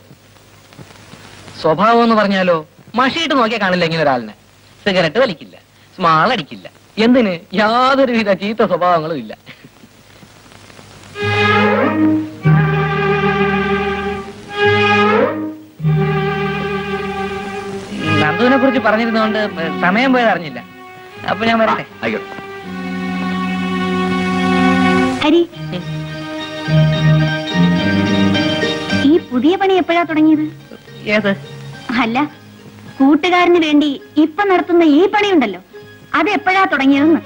സ്വഭാവം എന്ന് പറഞ്ഞാലോ മഷിയിട്ട് നോക്കിയാൽ കാണില്ല ഇങ്ങനെ ഒരാളിനെ. സിഗരറ്റ് വലിക്കില്ല, സ്മാൾ അടിക്കില്ല, എന്തിന് യാതൊരുവിധ ചീത്ത സ്വഭാവങ്ങളും ഇല്ല. നന്ദുവിനെ കുറിച്ച് പറഞ്ഞിരുന്നോണ്ട് സമയം പോയത് അറിഞ്ഞില്ല. അപ്പൊ ഞാൻ വരട്ടെ. ഹരി, ഈ പുതിയ പണി എപ്പോഴാ തുടങ്ങിയത്? ഏത്? അല്ല, കൂട്ടുകാരന് വേണ്ടി ഇപ്പൊ നടത്തുന്ന ഈ പണിയുണ്ടല്ലോ, അത് എപ്പോഴാ തുടങ്ങിയതെന്ന്.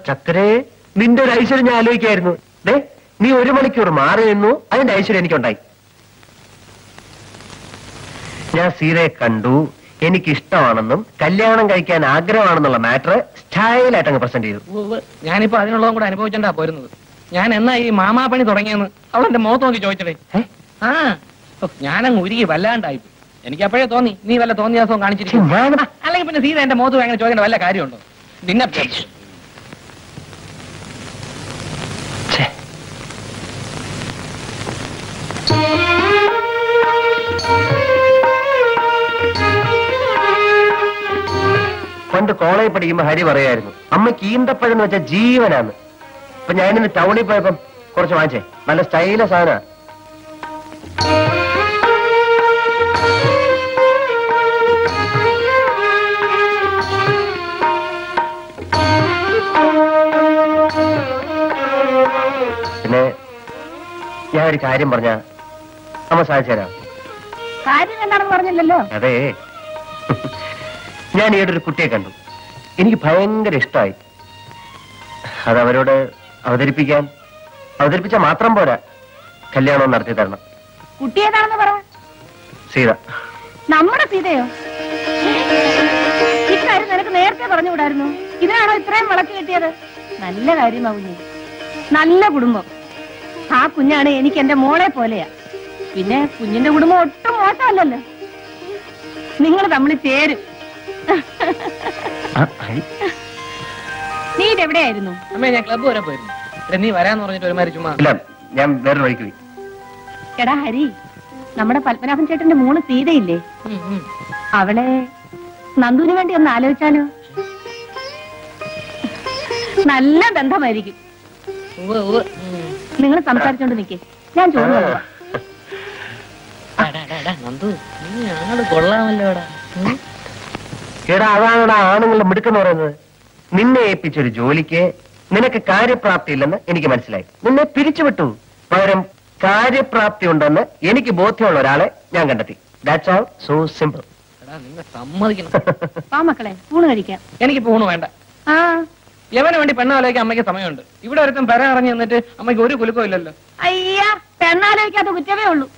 ചക്കരേ, നിന്റെ ഒരു ഐശ്വര്യം ഞാൻ ആലോചിക്കായിരുന്നു. നീ 1 മണിക്കൂർ മാറി നിന്നു, അതിന്റെ ഐശ്വര്യം എനിക്കുണ്ടായി. ഞാൻ സീതയെ കണ്ടു, എനിക്കിഷ്ടമാണെന്നും കല്യാണം കഴിക്കാൻ ആഗ്രഹമാണെന്നുള്ള മാറ്റർ സ്റ്റൈലായിട്ട് അങ്ങ് പ്രസന്റ് ചെയ്തു. ഞാനിപ്പോ അതിനുള്ളതും കൂടെ അനുഭവിച്ചോണ്ടാ പോരുന്നത്. ഞാൻ എന്നാ ഈ മാമാപ്പണി തുടങ്ങിയെന്ന് അവളെന്റെ മുഖത്ത് നോക്കി ചോദിച്ചടേ. ഞാനങ്ങ് ഉരുകി വല്ലാണ്ടായി. എനിക്ക് അപ്പോഴേ തോന്നി നീ വല്ല തോന്നിയാസവും കാണിച്ചിരിക്കും. അല്ലെങ്കിൽ പിന്നെ സീത എന്റെ മുഖത്ത് അങ്ങനെ ചോദിക്കേണ്ട വല്ല കാര്യമുണ്ടോ? നിന്നെ പണ്ട് കോളേജിൽ പഠിക്കുമ്പോ ഹരി പറയായിരുന്നു, അമ്മയ്ക്ക് ഈന്തപ്പഴം എന്ന് വെച്ചാൽ ജീവനാണ്. അപ്പൊ ഞാനിന്ന് ടൗണിൽ പോയപ്പം കുറച്ച് വാങ്ങിച്ചേ, നല്ല സ്റ്റൈല സാധന. പിന്നെ ഞാൻ ഒരു കാര്യം പറഞ്ഞ അമ്മ സാധിച്ചു തരാം. കാര്യം എന്താണെന്ന് പറഞ്ഞില്ലല്ലോ. അതെ, ഞാൻ ഈയിടെ ഒരു കുട്ടിയെ കണ്ടു, എനിക്ക് ഭയങ്കര ഇഷ്ടമായി. അത് അവരോട് അവതരിപ്പിച്ച മാത്രം പോരാ, കല്യാണം നടത്തി തരണം. കുട്ടി ഏതാണെന്ന് പറ. സീത. നമ്മുടെ സീതയോ? ഇക്കാര്യം നിനക്ക് നേരത്തെ പറഞ്ഞുകൂടായിരുന്നു. ഇതിനാണോ ഇത്രയും വിളക്ക് കിട്ടിയത്? നല്ല കാര്യമാവുന്നേ. നല്ല കുടുംബം. ആ കുഞ്ഞാണ് എനിക്ക് എന്റെ മോളെ പോലെയാ. പിന്നെ കുഞ്ഞിന്റെ കുടുംബം ഒട്ടും മോശമല്ലല്ലോ. നിങ്ങൾ തമ്മിൽ ചേരും. നീ ഇതെവിടെയായിരുന്നു? അമ്മേ, ഞാൻ ക്ലബ്ബ് വരെ പോയിരുന്നു. നീ വരാന്ന് പറഞ്ഞിട്ട് ഒരുമാതിരി ചുമ്മാ. ഞാൻ വേറെ വഴിക്ക് പോയി. എടാ ഹരി, നമ്മുടെ പത്മനാഭൻ ചേട്ടന്റെ മോള് സീതയില്ലേ, അവളെ നന്ദുവിന് വേണ്ടി ഒന്ന് ആലോചിച്ചാലോ? നല്ല ബന്ധമായിരിക്കും. നിങ്ങൾ സംസാരിച്ചോണ്ട് നിക്കേ, ഞാൻ ചോറ് കൊണ്ടുവാ. നന്ദു, നീ ആള് കൊള്ളാമല്ലോടാ. എടാ, അതാണടാ ആണുങ്ങളുടെ മിടുക്കെന്ന് പറയുന്നത്. നിന്നെ ഏൽപ്പിച്ചൊരു ജോലിക്ക് നിനക്ക് കാര്യപ്രാപ്തി ഇല്ലെന്ന് എനിക്ക് മനസ്സിലായി. നിന്നെ പിരിച്ചുവിട്ടു. പകരം കാര്യപ്രാപ്തി ഉണ്ടെന്ന് എനിക്ക് ബോധ്യമുള്ള ഒരാളെ ഞാൻ കണ്ടെത്തി. That's all. So simple. സമ്മതിക്കണം. ആ മക്കളെ, ഊണ് കഴിക്കാം. എനിക്ക് പൂണ് വേണ്ട. ആ, യവന് വേണ്ടി പെണ്ണാലോചിക്കാൻ അമ്മയ്ക്ക് സമയമുണ്ട്. ഇവിടെ ഒരുത്തും പെര ഇറങ്ങി എന്നിട്ട് അമ്മയ്ക്ക് ഒരു കുലുക്കവും ഇല്ലല്ലോ. അയ്യാ, പെണ്ണാലോചിക്കാത്ത കുറ്റമേ ഉള്ളൂ.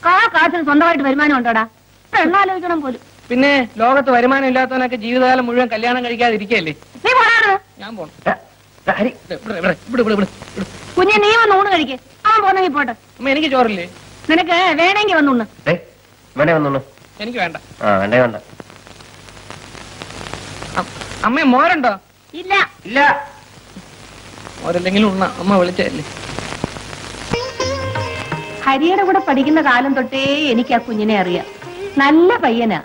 കാശിന് സ്വന്തമായിട്ട് വരുമാനം ഉണ്ടോടാ? പെണ്ണാലോചിക്കണം പോലും. പിന്നെ ലോകത്ത് വരുമാനം ഇല്ലാത്തവനൊക്കെ ജീവിതകാലം മുഴുവൻ കല്യാണം കഴിക്കാതിരിക്കല്ലേ? നീ പോടാണ്. ഞാൻ പോണം. കുഞ്ഞെ, നീ വന്ന് ഊണ് കഴിക്കേ. അവൻ പോന്നെങ്കിൽ പോട്ടെ. അമ്മ, എനിക്ക് ചോറില്ലേ? നിനക്ക് വേണമെങ്കിൽ വന്നുണ്ട്. വേണേ വന്നോളൂ. എനിക്ക് വേണ്ട. വേണ്ടേ വേണ്ട. അമ്മ, മോരുണ്ടോ? ഇല്ല ഇല്ല. മോരല്ലെങ്കിലും ഉണ്ണ. അമ്മ വിളിച്ചല്ലേ. ഹരിയുടെ കൂടെ പഠിക്കുന്ന കാലം തൊട്ടേ എനിക്ക് ആ കുഞ്ഞിനെ അറിയാം. നല്ല പയ്യനാ.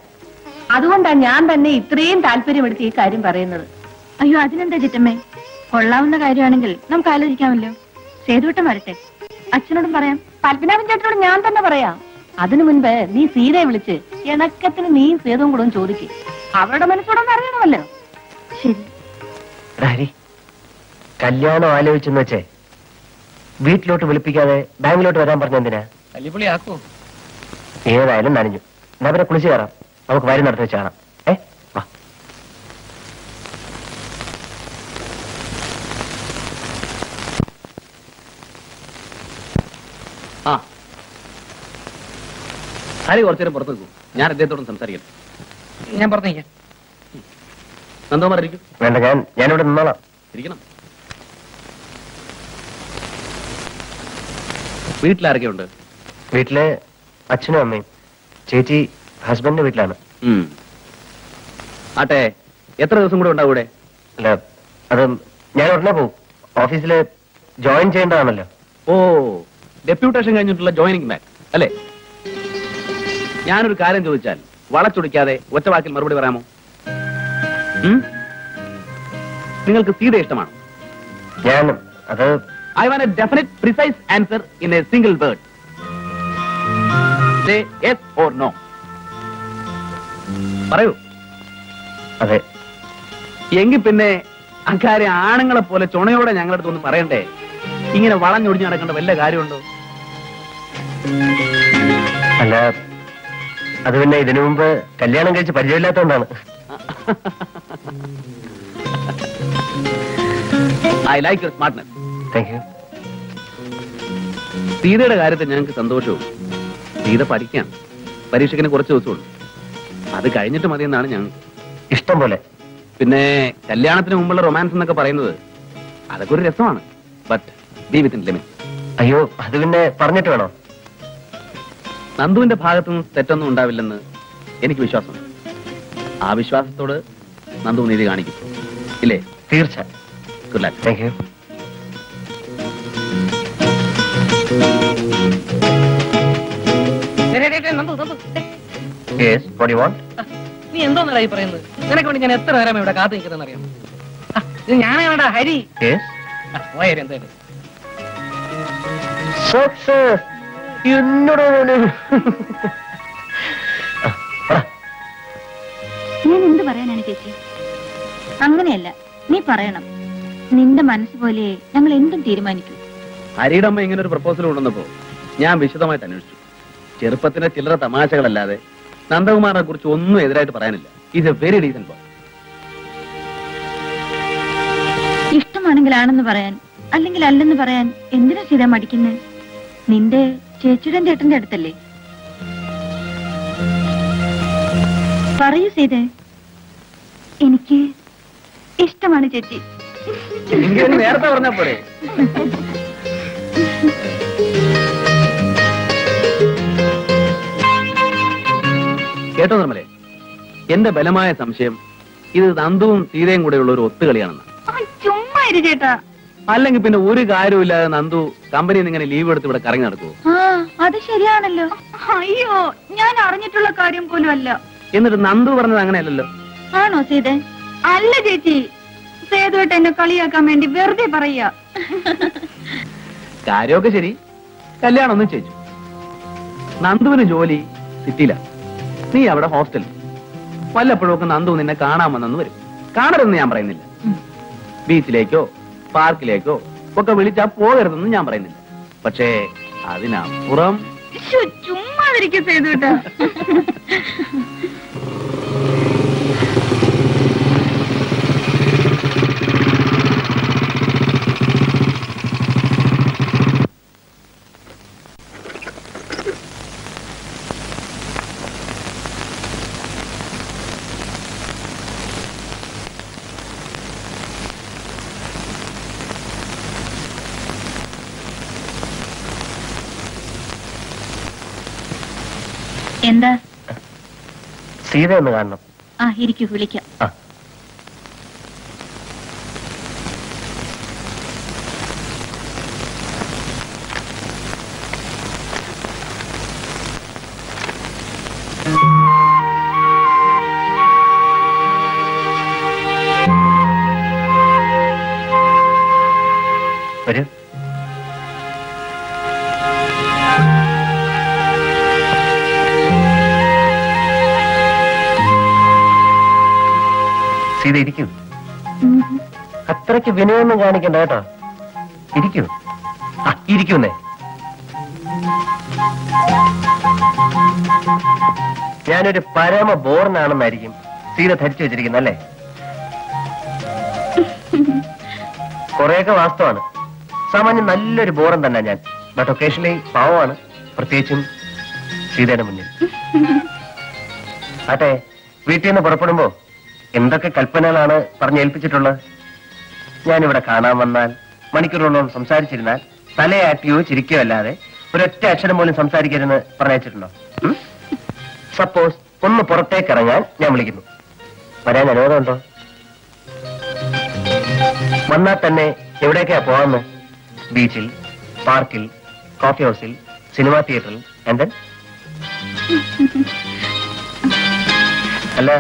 അതുകൊണ്ടാ ഞാൻ തന്നെ ഇത്രയും താല്പര്യമെടുത്ത് ഈ കാര്യം പറയുന്നത്. അയ്യോ, അതിനെന്താ ചിറ്റമ്മേ, കൊള്ളാവുന്ന കാര്യമാണെങ്കിൽ നമുക്ക് ആലോചിക്കാമല്ലോ. സേതുവട്ടം വരട്ടെ, അച്ഛനോടും പറയാം, പത്മനാഭൻ ചേട്ടനോട് ഞാൻ തന്നെ പറയാം. അതിനു മുൻപ് നീ സീതയെ വിളിച്ച് ഇണക്കത്തിന് നീ സേതുവും കൂടെ ചോദിക്കും. അവരുടെ മനസ്സോടൊന്നും അറിയണമല്ലോ. ശരി. ഹരി, കല്യാണം ആലോചിച്ചെന്ന് വെച്ചേ വീട്ടിലോട്ട് വിളിപ്പിക്കാതെ ബാങ്കിലോട്ട് വരാൻ പറഞ്ഞ എന്തിനാ? തല്ലിപ്പൊളി ആക്കൂ. ഏതായാലും നനഞ്ഞു. അവരെ കുളിച്ച് കയറാം. നമുക്ക് വരി നടത്തി വെച്ച് കാണാം. വാ. ആ, ഹരി കുറച്ചേരം പുറത്ത് നിൽക്കും. ഞാൻ അദ്ദേഹത്തോടും സംസാരിക്കണം. ഞാൻ പുറത്തേക്കാം. നന്ദകുമാർ ഇരിക്കും. വേണ്ട, ഞാനിവിടെ നിന്നോളാം. ഇരിക്കണം. വീട്ടിലാരൊക്കെ ഉണ്ട്? വീട്ടിലെ അച്ഛനും അമ്മയും. ചേച്ചി ഹസ്ബൻഡിന്റെ വീട്ടിലാണ്. ആട്ടെ, എത്ര ദിവസം കൂടെ ഉണ്ടാവും ഇവിടെ? അല്ല, അത് ഞാൻ ഉടനെ പോകും. ഓഫീസിൽ ജോയിൻ ചെയ്യേണ്ടതാണല്ലോ. ഓ, ഡെപ്യൂട്ടേഷൻ കഴിഞ്ഞിട്ടുള്ള ജോയിനിങ് ബാക്ക് അല്ലേ? ഞാനൊരു കാര്യം ചോദിച്ചാൽ വളച്ചൊടിക്കാതെ ഒറ്റ വാക്കിൽ മറുപടി പറയാമോ? നിങ്ങൾക്ക് സീത ഇഷ്ടമാണോ? I want a definite, precise answer in a single word. Say yes or no. പറയൂ. അതെ. എങ്കിൽ പിന്നെ അക്കാര്യം ആണുങ്ങളെ പോലെ ചുണയോടെ ഞങ്ങളുടെ അടുത്തൊന്നും പറയണ്ടേ? ഇങ്ങനെ വളഞ്ഞൊടിഞ്ഞു നടക്കേണ്ട വല്ല കാര്യമുണ്ടോ? അല്ല, അത് പിന്നെ ഇതിനു മുമ്പ് കല്യാണം കഴിച്ച് പരിചയമില്ലാത്തതുകൊണ്ടാണ്. I like your smartness. Thank you. സീതയുടെ കാര്യത്തിൽ ഞങ്ങൾക്ക് സന്തോഷവും. സീത പഠിക്കാൻ പരീക്ഷയ്ക്കിന് കുറച്ച് ദിവസമുള്ളൂ. അത് കഴിഞ്ഞിട്ട് മതിയെന്നാണ് ഞങ്ങൾക്ക് ഇഷ്ടം പോലെ. പിന്നെ കല്യാണത്തിന് മുമ്പുള്ള റൊമാൻസ് എന്നൊക്കെ പറയുന്നത് അതൊക്കെ ഒരു രസമാണ്. But B within limit. അയ്യോ, അത് പിന്നെ പറഞ്ഞിട്ട് വേണോ? നന്ദുവിന്റെ ഭാഗത്തുനിന്ന് തെറ്റൊന്നും ഉണ്ടാവില്ലെന്ന് എനിക്ക് വിശ്വാസമുണ്ട്. ആ വിശ്വാസത്തോട് നന്ദു നീതി കാണിക്കും, ഇല്ലേ? തീർച്ച. Good luck. Thank you. Yes, what do you want? നീ എന്തോന്നടാ ഈ പറയുന്നത്? നിനക്ക് വേണ്ടി ഞാൻ എത്ര നേരം ഇവിടെ കാത്തു നിൽക്കുന്നതെന്ന് അറിയാം. ഇത് ഞാനാണടാ ഹരി. Yes. വയറ് എന്തായാലും ഞാൻ എന്ത് പറയാനാണ് ചേച്ചി? അങ്ങനെയല്ല, നീ പറയണം. നിന്റെ മനസ്സ് പോലെ ഞങ്ങൾ എന്തും തീരുമാനിക്കൂ. ഹരിയുടെ അമ്മ ഇങ്ങനെ ഒരു പ്രപ്പോസൽ കൊണ്ടുവന്നപ്പോ ഞാൻ വിശദമായിട്ട് അന്വേഷിച്ചു. ചെറുപ്പത്തിന്റെ ചില്ലറ തമാശകളല്ലാതെ നന്ദകുമാറിനെ കുറിച്ച് ഒന്നും എതിരായിട്ട് പറയാനില്ല. Is A very decent boy. ഇഷ്ടമാണെങ്കിൽ ആണെങ്കിൽ ആണെന്ന് പറയാൻ, അല്ലെങ്കിൽ അല്ലെന്ന് പറയാൻ എന്തിനാ സീത മടിക്കുന്നേ? നിന്റെ ചേച്ചിയുടെ ചേട്ടന്റെ അടുത്തല്ലേ? പറയൂ സീതേ. എനിക്ക് ഇഷ്ടമാണ് ചേച്ചി. നേരത്തെ പറഞ്ഞ പോലെ കേട്ടോ നിർമ്മലേ, എന്റെ ബലമായ സംശയം ഇത് നന്ദുവും സീതയും കൂടെയുള്ള ഒരു ഒത്തുകളിയാണെന്ന്. ചുമ്മാ ഇരു ചേട്ടാ. അല്ലെങ്കിൽ പിന്നെ ഒരു കാര്യമില്ലാതെ നന്ദു കമ്പനിയിൽ നിന്ന് ഇങ്ങനെ ലീവ് എടുത്ത് ഇവിടെ കറങ്ങി നടക്കുമോ? അത് ശരിയാണല്ലോ. അയ്യോ, ഞാൻ അറിഞ്ഞിട്ടുള്ള കാര്യം പോലും അല്ല. എന്നിട്ട് നന്ദു പറഞ്ഞത് അങ്ങനെയല്ലല്ലോ. ആണോ സീത? അല്ല ചേച്ചി, സേതുവായിട്ട് എന്നെ കളിയാക്കാൻ വേണ്ടി വെറുതെ പറയാ. കാര്യമൊക്കെ ശരി, കല്യാണം ഒന്നും ചെയ്തു. നന്ദുവിന് ജോലി സിറ്റിയില, നീ അവിടെ ഹോസ്റ്റൽ. വല്ലപ്പോഴും ഒക്കെ നന്ദു നിന്നെ കാണാമെന്നു വരും. കാണരുതെന്ന് ഞാൻ പറയുന്നില്ല. ബീച്ചിലേക്കോ പാർക്കിലേക്കോ ഒക്കെ വിളിച്ചാ പോകരുതെന്ന് ഞാൻ പറയുന്നില്ല. പക്ഷേ അതിനപ്പുറം ചുമ്മാതിരിക്കും സേതുട്ടാ. എന്താ? സീത ഒന്ന് കാണണം. ഇരിക്കൂ, വിളിക്കാം. വരൂ. സീത ഇരിക്കൂ. അത്രയ്ക്ക് വിനയൊന്നും കാണിക്കണ്ട കേട്ടോ. ഇരിക്കൂ. ഇരിക്കുന്നേ. ഞാനൊരു പരമ ബോറിനാണെന്നായിരിക്കും സീത ധരിച്ചു വെച്ചിരിക്കുന്നല്ലേ? കുറെയൊക്കെ വാസ്തവാണ്. സാമാന്യം നല്ലൊരു ബോറൻ തന്നെ ഞാൻ. ബട്ട് ഒക്കേഷണലി പാവമാണ്, പ്രത്യേകിച്ചും സീതയുടെ മുന്നിൽ. ആട്ടെ, വീട്ടിൽ നിന്ന് പുറപ്പെടുമ്പോ എന്തൊക്കെ കൽപ്പനകളാണ് പറഞ്ഞേൽപ്പിച്ചിട്ടുള്ളത്? ഞാനിവിടെ കാണാൻ വന്നാൽ മണിക്കൂറുകളോളം സംസാരിച്ചിരുന്നാൽ തലയാട്ടിയോ ചിരിക്കോ അല്ലാതെ ഒരൊറ്റ അക്ഷരം പോലും സംസാരിക്കരുതെന്ന് പറഞ്ഞയച്ചിട്ടുണ്ടോ? സപ്പോസ് ഒന്ന് പുറത്തേക്ക് ഇറങ്ങാൻ ഞാൻ വിളിക്കുന്നു, വരാൻ അനുവാദമുണ്ടോ? വന്നാൽ തന്നെ എവിടേക്കാ പോവാന്ന്? ബീച്ചിൽ, പാർക്കിൽ, കോഫി ഹൗസിൽ, സിനിമാ തിയേറ്ററിൽ, എന്തെൻ? അല്ല,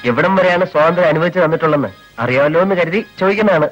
എവിടം വരെയാണ് സ്വാതന്ത്ര്യം അനുഭവിച്ചു തന്നിട്ടുള്ളതെന്ന് അറിയാമല്ലോ എന്ന് കരുതി ചോദിക്കുന്നതാണ്.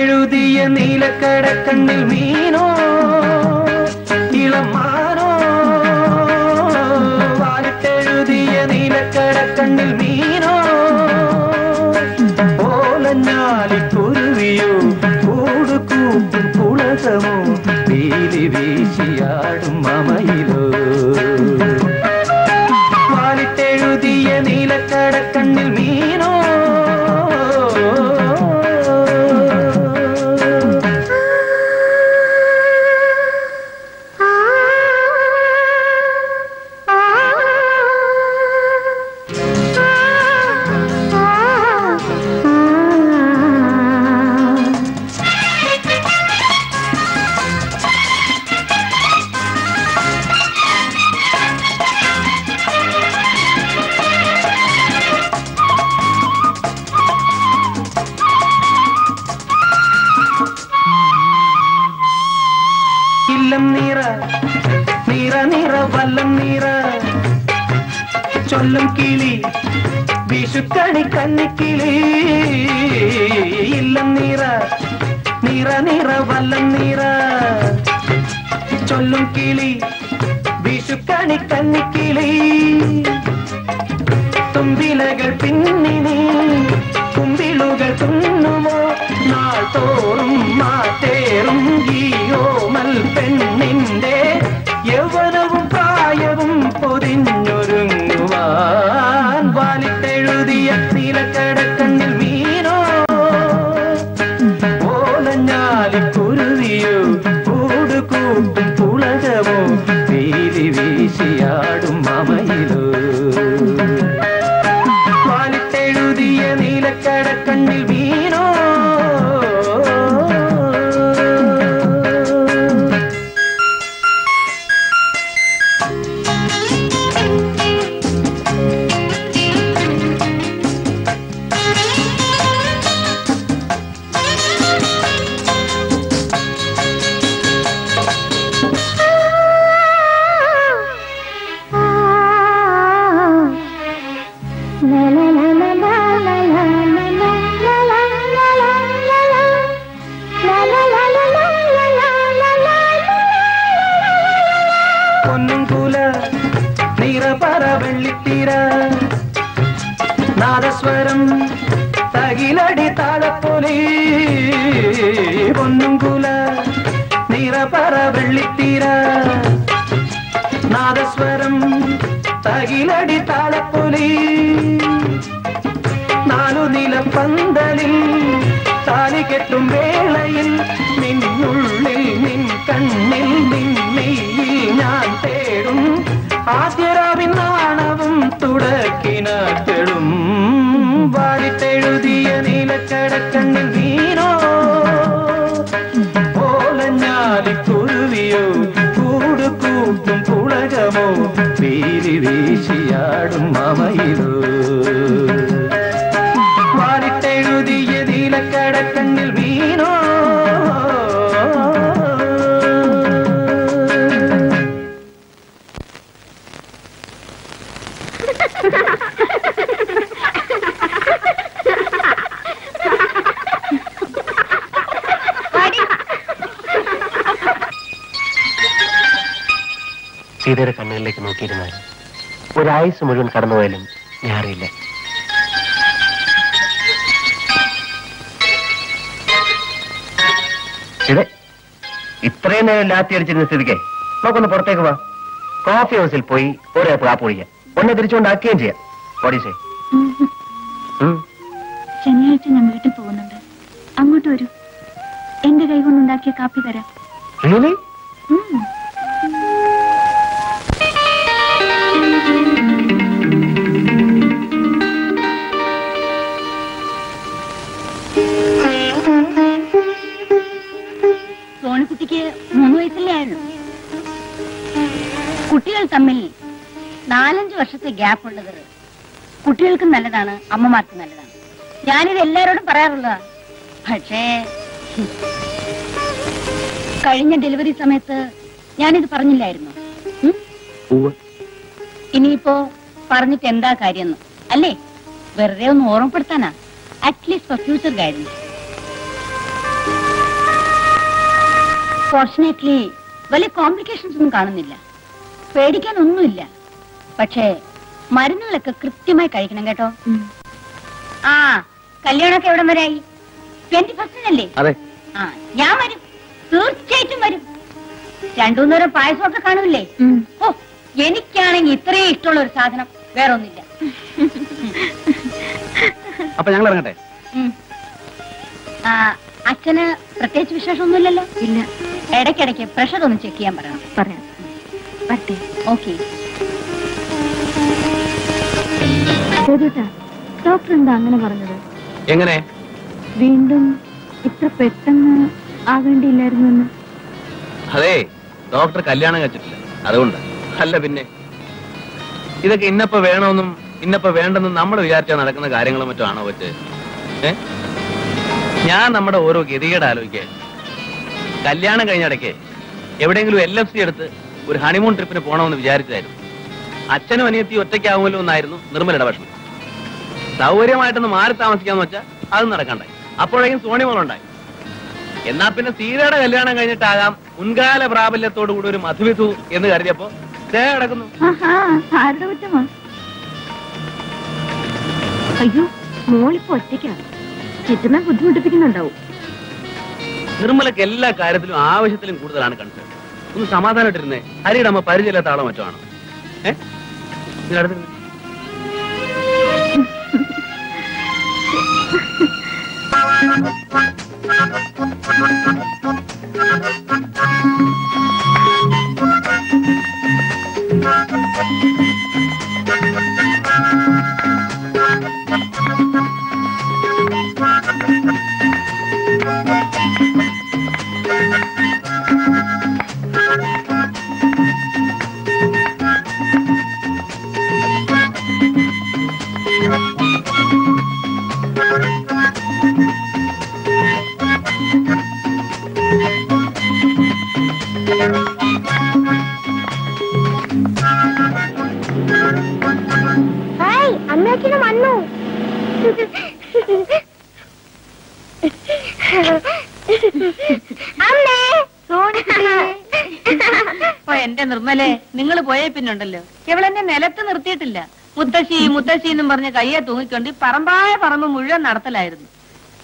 എഴുതിയ നീലക്കടക്കണ്ണിൽ മീനോ ഇളമാനോ, വാലിട്ടെഴുതിയ നീലക്കടക്കണ്ണിൽ മീനോ, ഓലഞ്ഞാലിക്കുരുവിയോ കൂടുകൂട്ടും കുളസമോ, വീലി വീശിയാടും മമയിലോ. വാലിട്ടെഴുതിയ നീലക്കടക്കണ്ണിൽ മീനോ, വിഷുക്കണി കന്നിക്കിളി ഇല്ലം നിറ നിറ നിറ വല്ലം നിറ ചൊല്ലും കിളി വിഷുക്കണി കന്നിക്കിളി തുമ്പിലകൾ പിന്നിനി കുമ്പിളുകൾ തുന്നുമോ നാൾ തോറും മാറ്റേറും ഈയോമൽ പെണ്ണിന്റെ യൗവനവും പ്രായവും പൊതിഞ്ഞൊരുങ്ങുവാൻ വാലിട്ടെഴുതിയ നീലക്കടക്കണ്ണിൽ മീനോ ഓലഞ്ഞാലിക്കുരുവിയോ കൂട് കൂട്ടും പുളകമോ വീതി വീശിയാടും മമയിലോ വാലിട്ടെഴുതിയ നീലക്കടക്കണ്ണിൽ മീനോ നാദസ്വരം തകിലടി താളപ്പൊലി പൊന്നുംകുല നിറപറ വെള്ളിത്തീര നാദസ്വരം തകിലടി താളപ്പൊലി നാലു നിലപ്പന്തലിൽ താലി കെട്ടും വേളയിൽ നിന്നുള്ളിൽ നിൻ കണ്ണിൽ നിന്നെയിൽ ഞാൻ തേടും ആദ്യരാവിൻ നാണവും തുടക്കിനാക്കളും വാലിട്ടെഴുതിയ നീലക്കടക്കണ്ണിൽ വീണോ ഓലഞ്ഞാലിക്കുരുവിയോ കൂട് കൂട്ടും പുളകമോ വീരി വീശിയാടും മമയിലോ വാലിട്ടെഴുതിയ നീലക്കടക്കണ്ണിൽ വീണോ സീതയുടെ കണ്ണുകളിലേക്ക് നോക്കിയിരുന്നാൽ ഒരായുസ് മുഴുവൻ കടന്നുപോയാലും ഞാൻ അറിയില്ല. ഇവിടെ ഇത്രയും നേരം ലാത്തി അടിച്ചിരുന്ന സ്ഥിതിക്ക് നമുക്കൊന്ന് പുറത്തേക്ക് പോവാം. കോഫി ഹൗസിൽ പോയി ഒരു കാപ്പ് കുടിക്കാം, ഒന്നെ തിരിച്ചുകൊണ്ടാക്കുകയും ചെയ്യാം. ഓടീസേ ശനിയാഴ്ച ഞാൻ വീട്ടിൽ പോകുന്നുണ്ട്, അങ്ങോട്ട് വരൂ. എന്റെ കൈ കൊണ്ടുണ്ടാക്കിയ കാപ്പി തരാം. സോണിക്കുട്ടിക്ക് 3 വയസ്സല്ലേ ആയുള്ളൂ. കുട്ടികൾ തമ്മിൽ 4-5 വർഷത്തെ ഗ്യാപ്പ് ഉള്ളത് കുട്ടികൾക്കും നല്ലതാണ്, അമ്മമാർക്കും നല്ലതാണ്. ഞാനിത് എല്ലാരോടും പറയാറുള്ളതാ. പക്ഷേ കഴിഞ്ഞ ഡെലിവറി സമയത്ത് ഞാനിത് പറഞ്ഞില്ലായിരുന്നു. ഇനിയിപ്പോ പറഞ്ഞിട്ട് എന്താ കാര്യം അല്ലേ? വെറുതെ ഒന്ന് ഓർമ്മപ്പെടുത്താനാ, at least for future guidance. Fortunately വലിയ കോംപ്ലിക്കേഷൻസ് ഒന്നും കാണുന്നില്ല, പേടിക്കാനൊന്നുമില്ല. പക്ഷേ മരുന്നുകളൊക്കെ കൃത്യമായി കഴിക്കണം കേട്ടോ. ആ കല്യാണമൊക്കെ എവിടം വരെ ആയി? 21-നല്ലേ? ആ ഞാൻ വരും, തീർച്ചയായിട്ടും വരും. 2-3 നേരം പായസമൊക്കെ കാണൂല്ലേ? ഓ എനിക്കാണെങ്കിൽ ഇത്രയും ഇഷ്ടമുള്ള ഒരു സാധനം വേറെ ഒന്നില്ല. അപ്പൊ ഞങ്ങൾ ഇറങ്ങട്ടെ. അച്ഛന് പ്രത്യേകിച്ച് വിശേഷമൊന്നുമില്ലല്ലോ? ഇല്ല. ഇടയ്ക്കിടയ്ക്ക് പ്രഷർ ഒന്ന് ചെക്ക് ചെയ്യാൻ പറയാം. വരട്ടെ. ഓക്കെ. ഡോക്ടർ എന്താ അങ്ങനെ പറഞ്ഞത്? എങ്ങനെ വീണ്ടും ഇത്ര പെട്ടെന്ന് ആകേണ്ടിയില്ലായിരുന്നു? അതെ, ഡോക്ടർ കല്യാണം കഴിച്ചിട്ടില്ല, അതുകൊണ്ട്. അല്ല പിന്നെ ഇതൊക്കെ ഇന്നപ്പോ വേണമെന്നും ഇന്നപ്പോ വേണ്ടെന്നും നമ്മൾ വിചാരിച്ചാൽ നടക്കുന്ന കാര്യങ്ങളും മറ്റും ആണോ പറ്റ്? ഞാൻ നമ്മുടെ ഓരോ ഗതികേട് ആലോചിക്കുക. കല്യാണം കഴിഞ്ഞിടയ്ക്ക് എവിടെയെങ്കിലും LFC എടുത്ത് ഒരു ഹണിമൂൺ ട്രിപ്പിന് പോകണമെന്ന് വിചാരിച്ചതായിരുന്നു. അച്ഛനും അനിയത്തിയും ഒറ്റയ്ക്കാവുമല്ലോ എന്നായിരുന്നു നിർമ്മലയുടെ ഭക്ഷണം. സൗകര്യമായിട്ടൊന്ന് മാറി താമസിക്കാന്ന് വെച്ചാൽ അത് നടക്കണ്ടായി. അപ്പോഴേക്കും സോണിമോളുണ്ടായി. എന്നാ പിന്നെ സീതയുടെ കല്യാണം കഴിഞ്ഞിട്ടാകാം മുൻകാല പ്രാബല്യത്തോടു കൂടി ഒരു മധുവിധു എന്ന് കരുതിയപ്പോ കിടക്കുന്നു. ആരുടെ കുറ്റമാ? അയ്യോ, മോളിപ്പോ ഒറ്റയ്ക്കാണ്. ചിറ്റമ്മ ബുദ്ധിമുട്ടിപ്പിക്കുന്നുണ്ടാവും. നിർമ്മലക്ക് എല്ലാ കാര്യത്തിലും ആവശ്യത്തിലും കൂടുതലാണ് കൺസേൺ. ഒന്ന് സമാധാനമായിട്ടിരുന്നേ. ഹരിയുടെ അമ്മ പരിചയമില്ലാത്ത ആളോ മറ്റോ ആണ്. അടുത്തിരുന്നേ. അമ്മയച്ഛനും വന്നു. എന്റെ നിർമ്മലേ, നിങ്ങൾ പോയേ പിന്നുണ്ടല്ലോ ഇവളെന്നെ നിലത്ത് നിർത്തിയിട്ടില്ല. മുത്തശ്ശി മുത്തശ്ശി എന്നും പറഞ്ഞ് കയ്യെ തൂങ്ങിക്കൊണ്ട് പറമ്പായ പറമ്പ് മുഴുവൻ നടത്തലായിരുന്നു.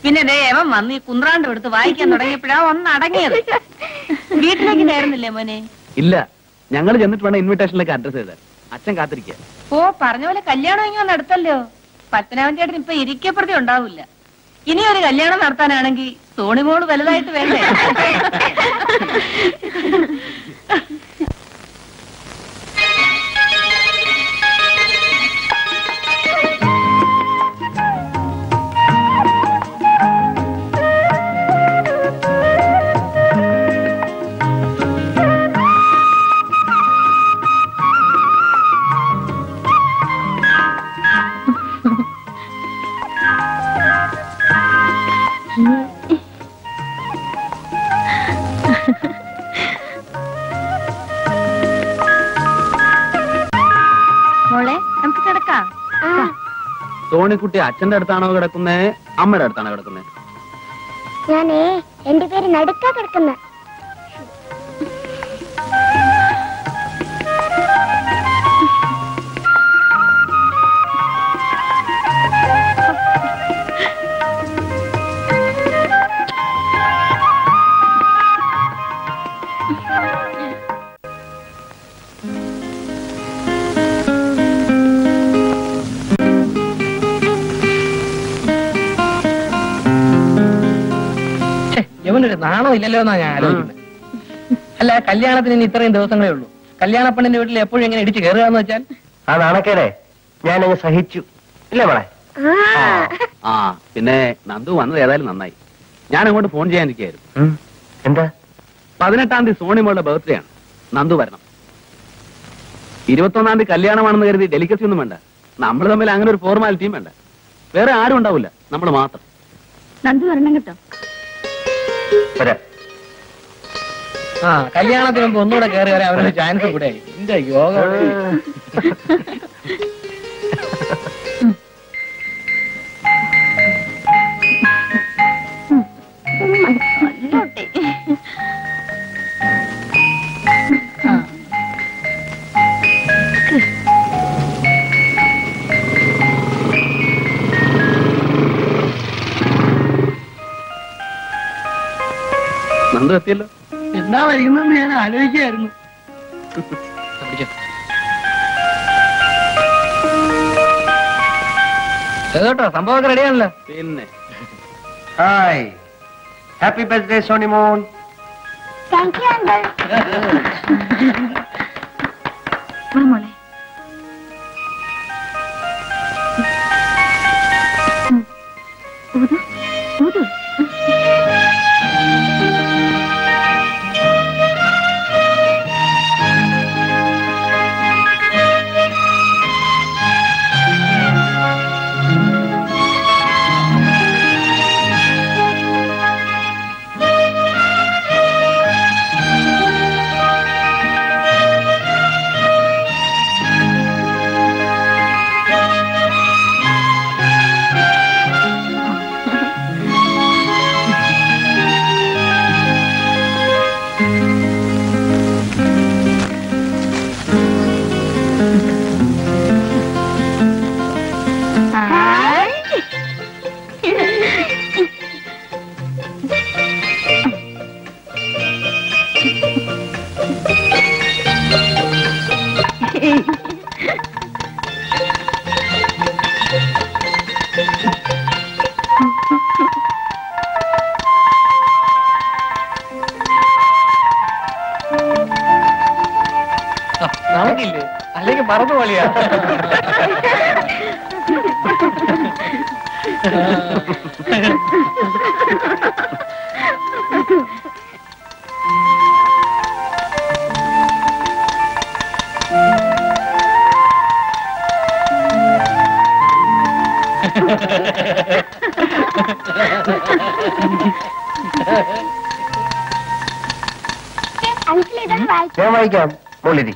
പിന്നെ ദേ ഏവൻ വന്ന് ഈ കുന്ത്രാണ്ട് എടുത്ത് വായിക്കാൻ തുടങ്ങിയപ്പോഴാ ഒന്ന് അടങ്ങിയത്. വീട്ടിലേക്ക് കയറുന്നില്ലേ മോനെ? ഇല്ല, ഞങ്ങൾ ചെന്നിട്ട് വേണം ഇൻവിറ്റേഷനിലേക്ക് അഡ്രസ് ചെയ്താൽ. അച്ഛൻ കാത്തിരിക്കുക. ഓ, പറഞ്ഞ പോലെ കല്യാണം ഇങ്ങനെ നടത്തല്ലോ. പത്മനാഭൻ ചേട്ടൻ ഇപ്പൊ ഇരിക്കപ്രതി ഉണ്ടാവില്ല. ഇനി ഒരു കല്യാണം നടത്താനാണെങ്കിൽ സോണിമോള് വലുതായിട്ട് വേണ്ടേ? സോണിക്കുട്ടി അച്ഛന്റെ അടുത്താണോ കിടക്കുന്നേ, അമ്മയുടെ അടുത്താണോ കിടക്കുന്നേ? ഞാനേ എന്റെ പേര് നടുക്കാ കിടക്കുന്ന. ഇവനൊരു നാണോ ഇല്ലല്ലോ എന്നാ ഞാൻ ആലോചിക്കുന്നത്. അല്ല, കല്യാണത്തിന് ഇനി ഇത്രയും ദിവസങ്ങളേ ഉള്ളൂ. കല്യാണ പെണ്ണിന്റെ വീട്ടിൽ എപ്പോഴും എങ്ങനെ ഇടിച്ച് കയറുകയെന്ന് വെച്ചാൽ ആ നാണക്കേടെ ഞാനങ്ങ് സഹിച്ചു. ഇല്ലേ മോളെ? ആ പിന്നെ നന്ദു വന്നത് ഏതായാലും നന്നായി. ഞാൻ അങ്ങോട്ട് ഫോൺ ചെയ്യാനിരിക്കായിരുന്നു. എന്താ? 18-ാം തീയതി സോണിമോളുടെ ബർത്ത്ഡേ ആണ്. നന്ദു വരണം. 21-ാം തീയതി കല്യാണമാണെന്ന് കരുതി ഡെലിക്കസി ഒന്നും വേണ്ട. നമ്മൾ തമ്മിൽ അങ്ങനെ ഒരു ഫോർമാലിറ്റിയും വേണ്ട. വേറെ ആരും ഉണ്ടാവില്ല, നമ്മൾ മാത്രം. നന്ദു വരണം കേട്ടോ. ആ, കല്യാണത്തിന് മുമ്പ് ഒന്നുകൂടെ കയറി വരാൻ അവനൊരു ചാൻസ് കൂടെ. എന്റെ യോഗ. നന്ദു എത്തിയല്ലോ. എന്നാ വൈകുന്നെന്ന് ഞാൻ ആലോചിക്കായിരുന്നു. കേട്ടോ, സംഭവമൊക്കെ റെഡിയാണല്ലോ. പിന്നെ hi, happy birthday Sonimol. Thank you uncle. മോളെ ഊതു ഊതു. അങ്ങ് പറന്നു പോലെയാ. അങ്കിൾ ഇതൊന്ന് വായിച്ചു. ഞാൻ വായിക്കാം, മോളിരി.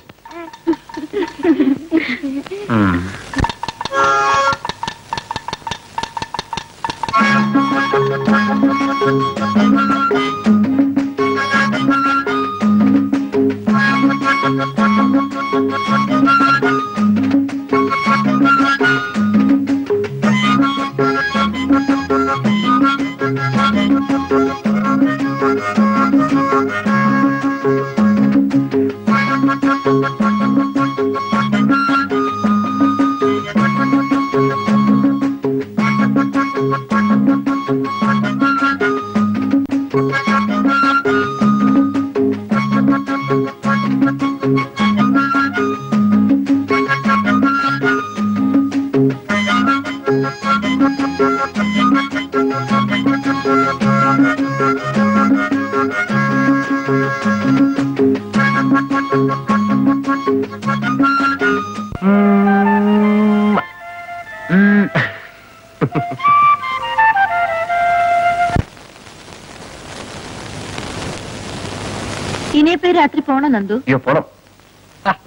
ഇനിയിപ്പോ രാത്രി പോണോ നന്ദു? അയ്യോ, പോണം.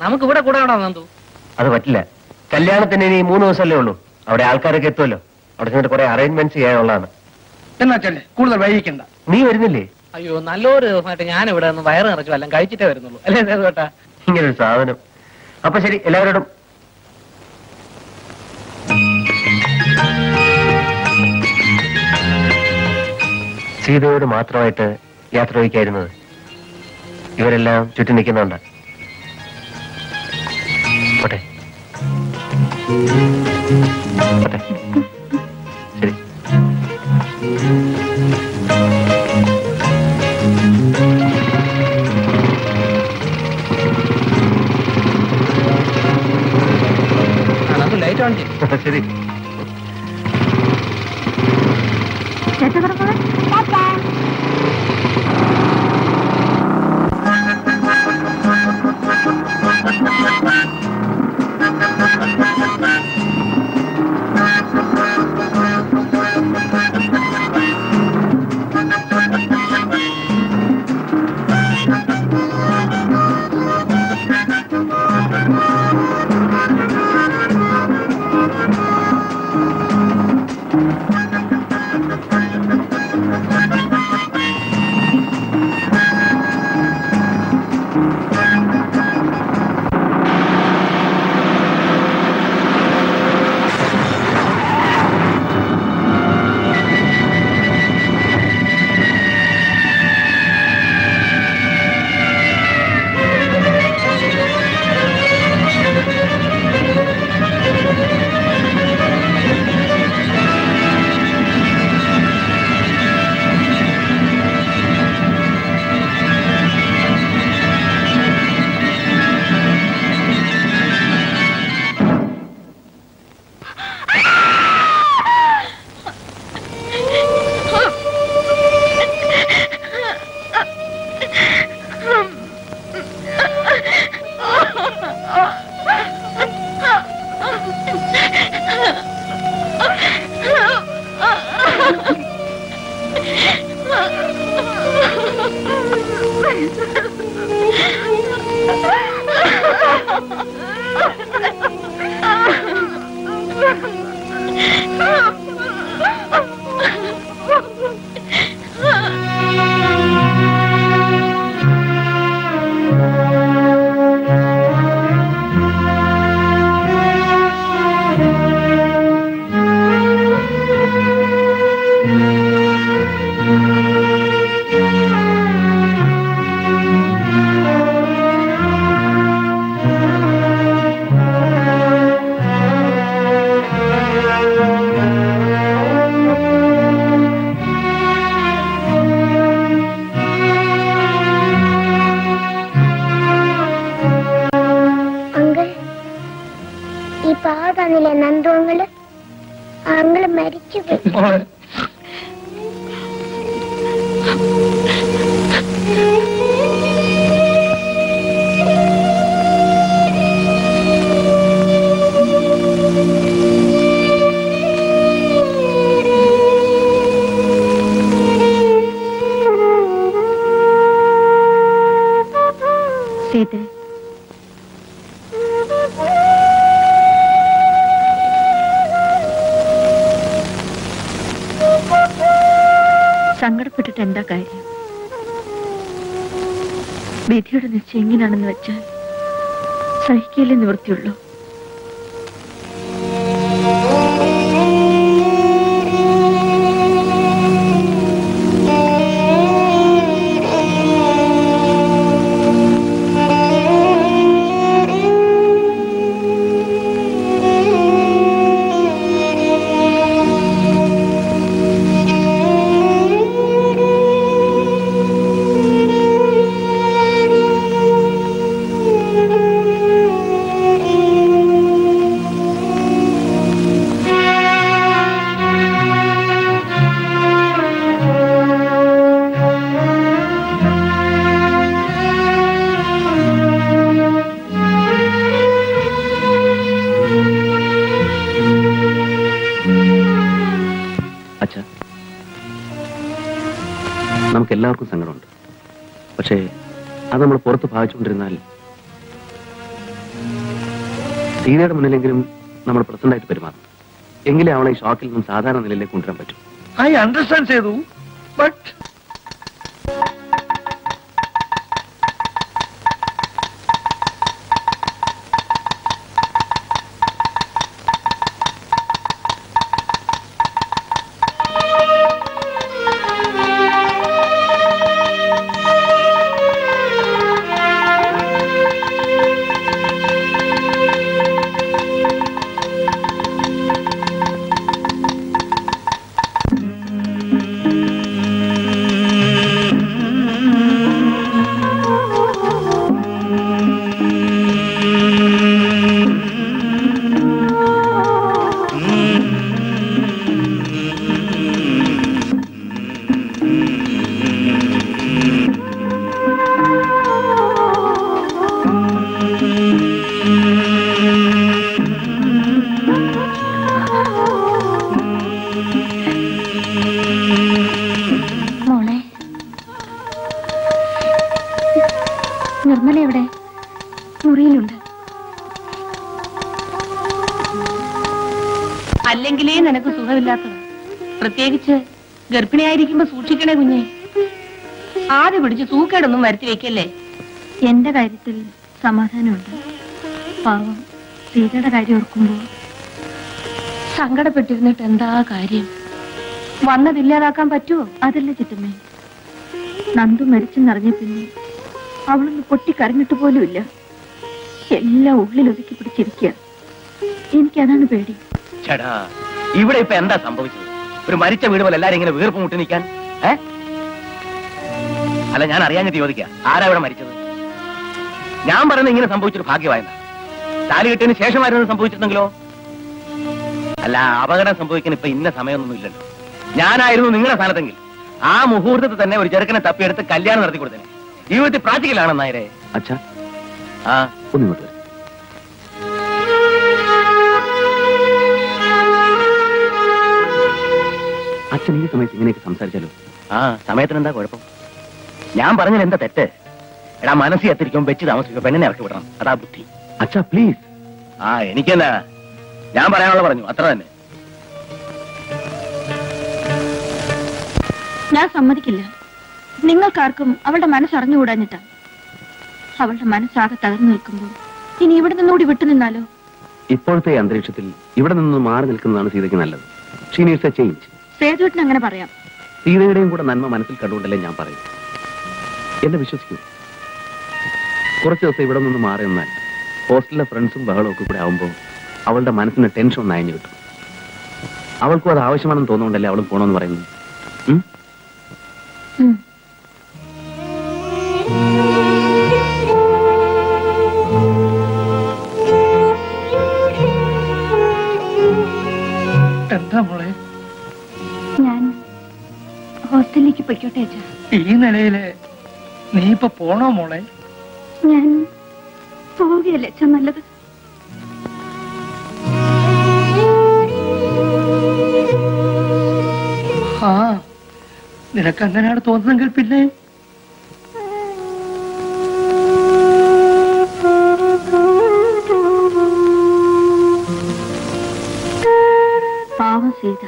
നമുക്ക് ഇവിടെ കൂടെ വേണോ നന്ദു? അത് പറ്റില്ല. കല്യാണത്തിന് ഇനി 3 ദിവസമല്ലേ ഉള്ളൂ. അവിടെ ആൾക്കാരൊക്കെ എത്തുമല്ലോ. അവിടെ ചെന്നിട്ട് കുറെ അറേഞ്ച്മെന്റ്സ് ചെയ്യാനുള്ളതാണ്. എന്നാ ചെല്ലേ, കൂടുതൽ വൈകിക്കണ്ട. നീ വരുന്നില്ലേ? അയ്യോ, നല്ലൊരു ദിവസമായിട്ട് ഞാൻ ഇവിടെ നിന്ന് വയറ് നിറച്ചു എല്ലാം കഴിച്ചിട്ടേ വരുന്നുള്ളൂ അല്ലേ കേട്ടാ? ഇങ്ങനൊരു സാധനം. അപ്പൊ ശരി, എല്ലാവരോടും സീതയോട് മാത്രമായിട്ട് യാത്ര ചോദിക്കായിരുന്നത്. ഇവരെല്ലാം ചുറ്റി നിൽക്കുന്നുണ്ട്. പോട്ടെ പോട്ടെ, ശരി. ലൈറ്റ് ഓൺ ചെയ്യും. ശരി. ഞങ്ങൾ മരിച്ചുപോയി. സീത, സങ്കടപ്പെട്ടിട്ട് എന്താ കാര്യം? വിധിയുടെ നിശ്ചയം എങ്ങനെയാണെന്ന് വെച്ചാൽ സഹിക്കലേ നിവൃത്തിയുള്ളൂ. നമുക്ക് എല്ലാവർക്കും സങ്കടമുണ്ട്. പക്ഷേ അത് നമ്മൾ പുറത്ത് ഭാവിച്ചുകൊണ്ടിരുന്നാൽ സീതയുടെ മുന്നിലെങ്കിലും നമ്മൾ പ്രസന്റ് ആയിട്ട് പെരുമാറും. എങ്കിലേ അവളെ ഈ ഷോക്കിൽ നിന്നും സാധാരണ നിലയിലേക്ക് കൊണ്ടുവരാൻ പറ്റും. ഐ അണ്ടർസ്റ്റാൻഡ് ചെയ്തു. ബട്ട് നിർമ്മല എവിടെ? മുറിയിലുണ്ട്. അല്ലെങ്കിലേ നിനക്ക് സുഖമില്ലാത്തത്. പ്രത്യേകിച്ച് ഗർഭിണിയായിരിക്കുമ്പോ സൂക്ഷിക്കണേ കുഞ്ഞെ. ആദ്യം പിടിച്ച് സൂക്കേടൊന്നും വരുത്തി വെക്കല്ലേ. എന്റെ കാര്യത്തിൽ സമാധാനമുണ്ട്. പാവം സീതയുടെ കാര്യം ഓർക്കുമ്പോ സങ്കടപ്പെട്ടിരുന്നിട്ട് എന്താ കാര്യം? വന്നതില്ലാതാക്കാൻ പറ്റുമോ? അതല്ല ചിറ്റമ്മേ, നന്ദു മരിച്ചെന്നറിഞ്ഞ പിന്നെ അവളൊന്ന് പൊട്ടിക്കരഞ്ഞിട്ട് പോലുമില്ല. എല്ലാം ഉള്ളിൽ ഒതുക്കി പിടിച്ചിരിക്കുക. എനിക്കതാണ് പേടി. ചേടാ, ഇവിടെ ഇപ്പൊ എന്താ സംഭവിച്ചത്? ഒരു മരിച്ച വീട് പോലെ എല്ലാരും ഇങ്ങനെ വീർപ്പ് മുട്ടി നിൽക്കാൻ? അല്ല, ഞാൻ അറിയാഞ്ഞിട്ട് ചോദിക്കുക, ആരാ ഇവിടെ മരിച്ചത്? ഞാൻ പറയുന്നത് ഇങ്ങനെ സംഭവിച്ചൊരു ഭാഗ്യമായെന്നാ. താലി കെട്ടിയതിന് ശേഷമായിരുന്നു സംഭവിച്ചിരുന്നെങ്കിലോ? അല്ല, അപകടം സംഭവിക്കാൻ ഇപ്പൊ ഇന്ന സമയമൊന്നും ഇല്ലല്ലോ. ഞാനായിരുന്നു നിങ്ങളുടെ സ്ഥാനത്തെങ്കിൽ ആ മുഹൂർത്തത്തിൽ തന്നെ ഒരു ചെറുക്കനെ തപ്പിയെടുത്ത് കല്യാണം നടത്തി കൊടുത്തേ. ജീവിതത്തിൽ പ്രാക്ടിക്കലാണ് നായരെ. അച്ഛാ, ഒന്നിങ്ങോട്ട് വരും. അച്ഛൻ ഈ സമയത്ത് ഇങ്ങനെയൊക്കെ സംസാരിച്ചാലോ? സമയത്തിന് എന്താ കുഴപ്പം? ഞാൻ പറഞ്ഞാൽ എന്താ തെറ്റ്? എടാ, മനസ്സിൽ എത്തിരിക്കും വെച്ച് താമസിക്കും, പെണ്ണിനെ ഇറക്കി വിടണം. അതാ ബുദ്ധി. അച്ഛാ പ്ലീസ്. എനിക്കെന്നാ, ഞാൻ പറയാനുള്ള പറഞ്ഞു, അത്ര തന്നെ. ഞാൻ സമ്മതിക്കില്ല. നിങ്ങൾക്കാർക്കും അവളുടെ മനസ്സറിഞ്ഞുകൂടാഞ്ഞിട്ടാ. അവളുടെ മനസ്സാകെ തകർന്നു നിൽക്കുമ്പോൾ ഇനി ഇവിടെ നിന്നുകൂടി വിട്ടുനിന്നാലോ? ഇപ്പോഴത്തെ അന്തരീക്ഷത്തിൽ ഇവിടെ നിന്ന് മാറി നിൽക്കുന്നതാണ് സീതയ്ക്ക് നല്ലത്. She needs a change. സേതുവേട്ടൻ അങ്ങനെ പറയാം. സീതയുടെയും കൂടെ നന്മ മനസ്സിൽ കണ്ടുകൊണ്ടല്ലേ ഞാൻ പറയും. എന്നെ വിശ്വസിക്കൂ. കുറച്ച് ദിവസം ഇവിടെ നിന്ന് മാറി നിന്നാൽ ഹോസ്റ്റലിലെ ഫ്രണ്ട്സും ബഹളവും ഒക്കെ കൂടെ ആവുമ്പോൾ അവളുടെ മനസ്സിന് ടെൻഷൻ ഒന്ന് അയഞ്ഞു കിട്ടും. അവൾക്കും അത് ആവശ്യമാണെന്ന് തോന്നുന്നുണ്ടല്ലേ അവളും പോണമെന്ന് പറയുന്നത്. എന്താ മോളെ? ഞാൻ ഹോസ്റ്റലിലേക്ക് പൊയ്ക്കോട്ടെ അച്ഛാ. ഈ നിലയില് നീ ഇപ്പൊ പോണോ മോളെ? ഞാൻ പോവുകയല്ലേ അച്ഛാ നല്ലത്. ആ നിനക്ക് അങ്ങനെയാണ് തോന്നുന്നെങ്കിൽ പിന്നെ പാവം സീത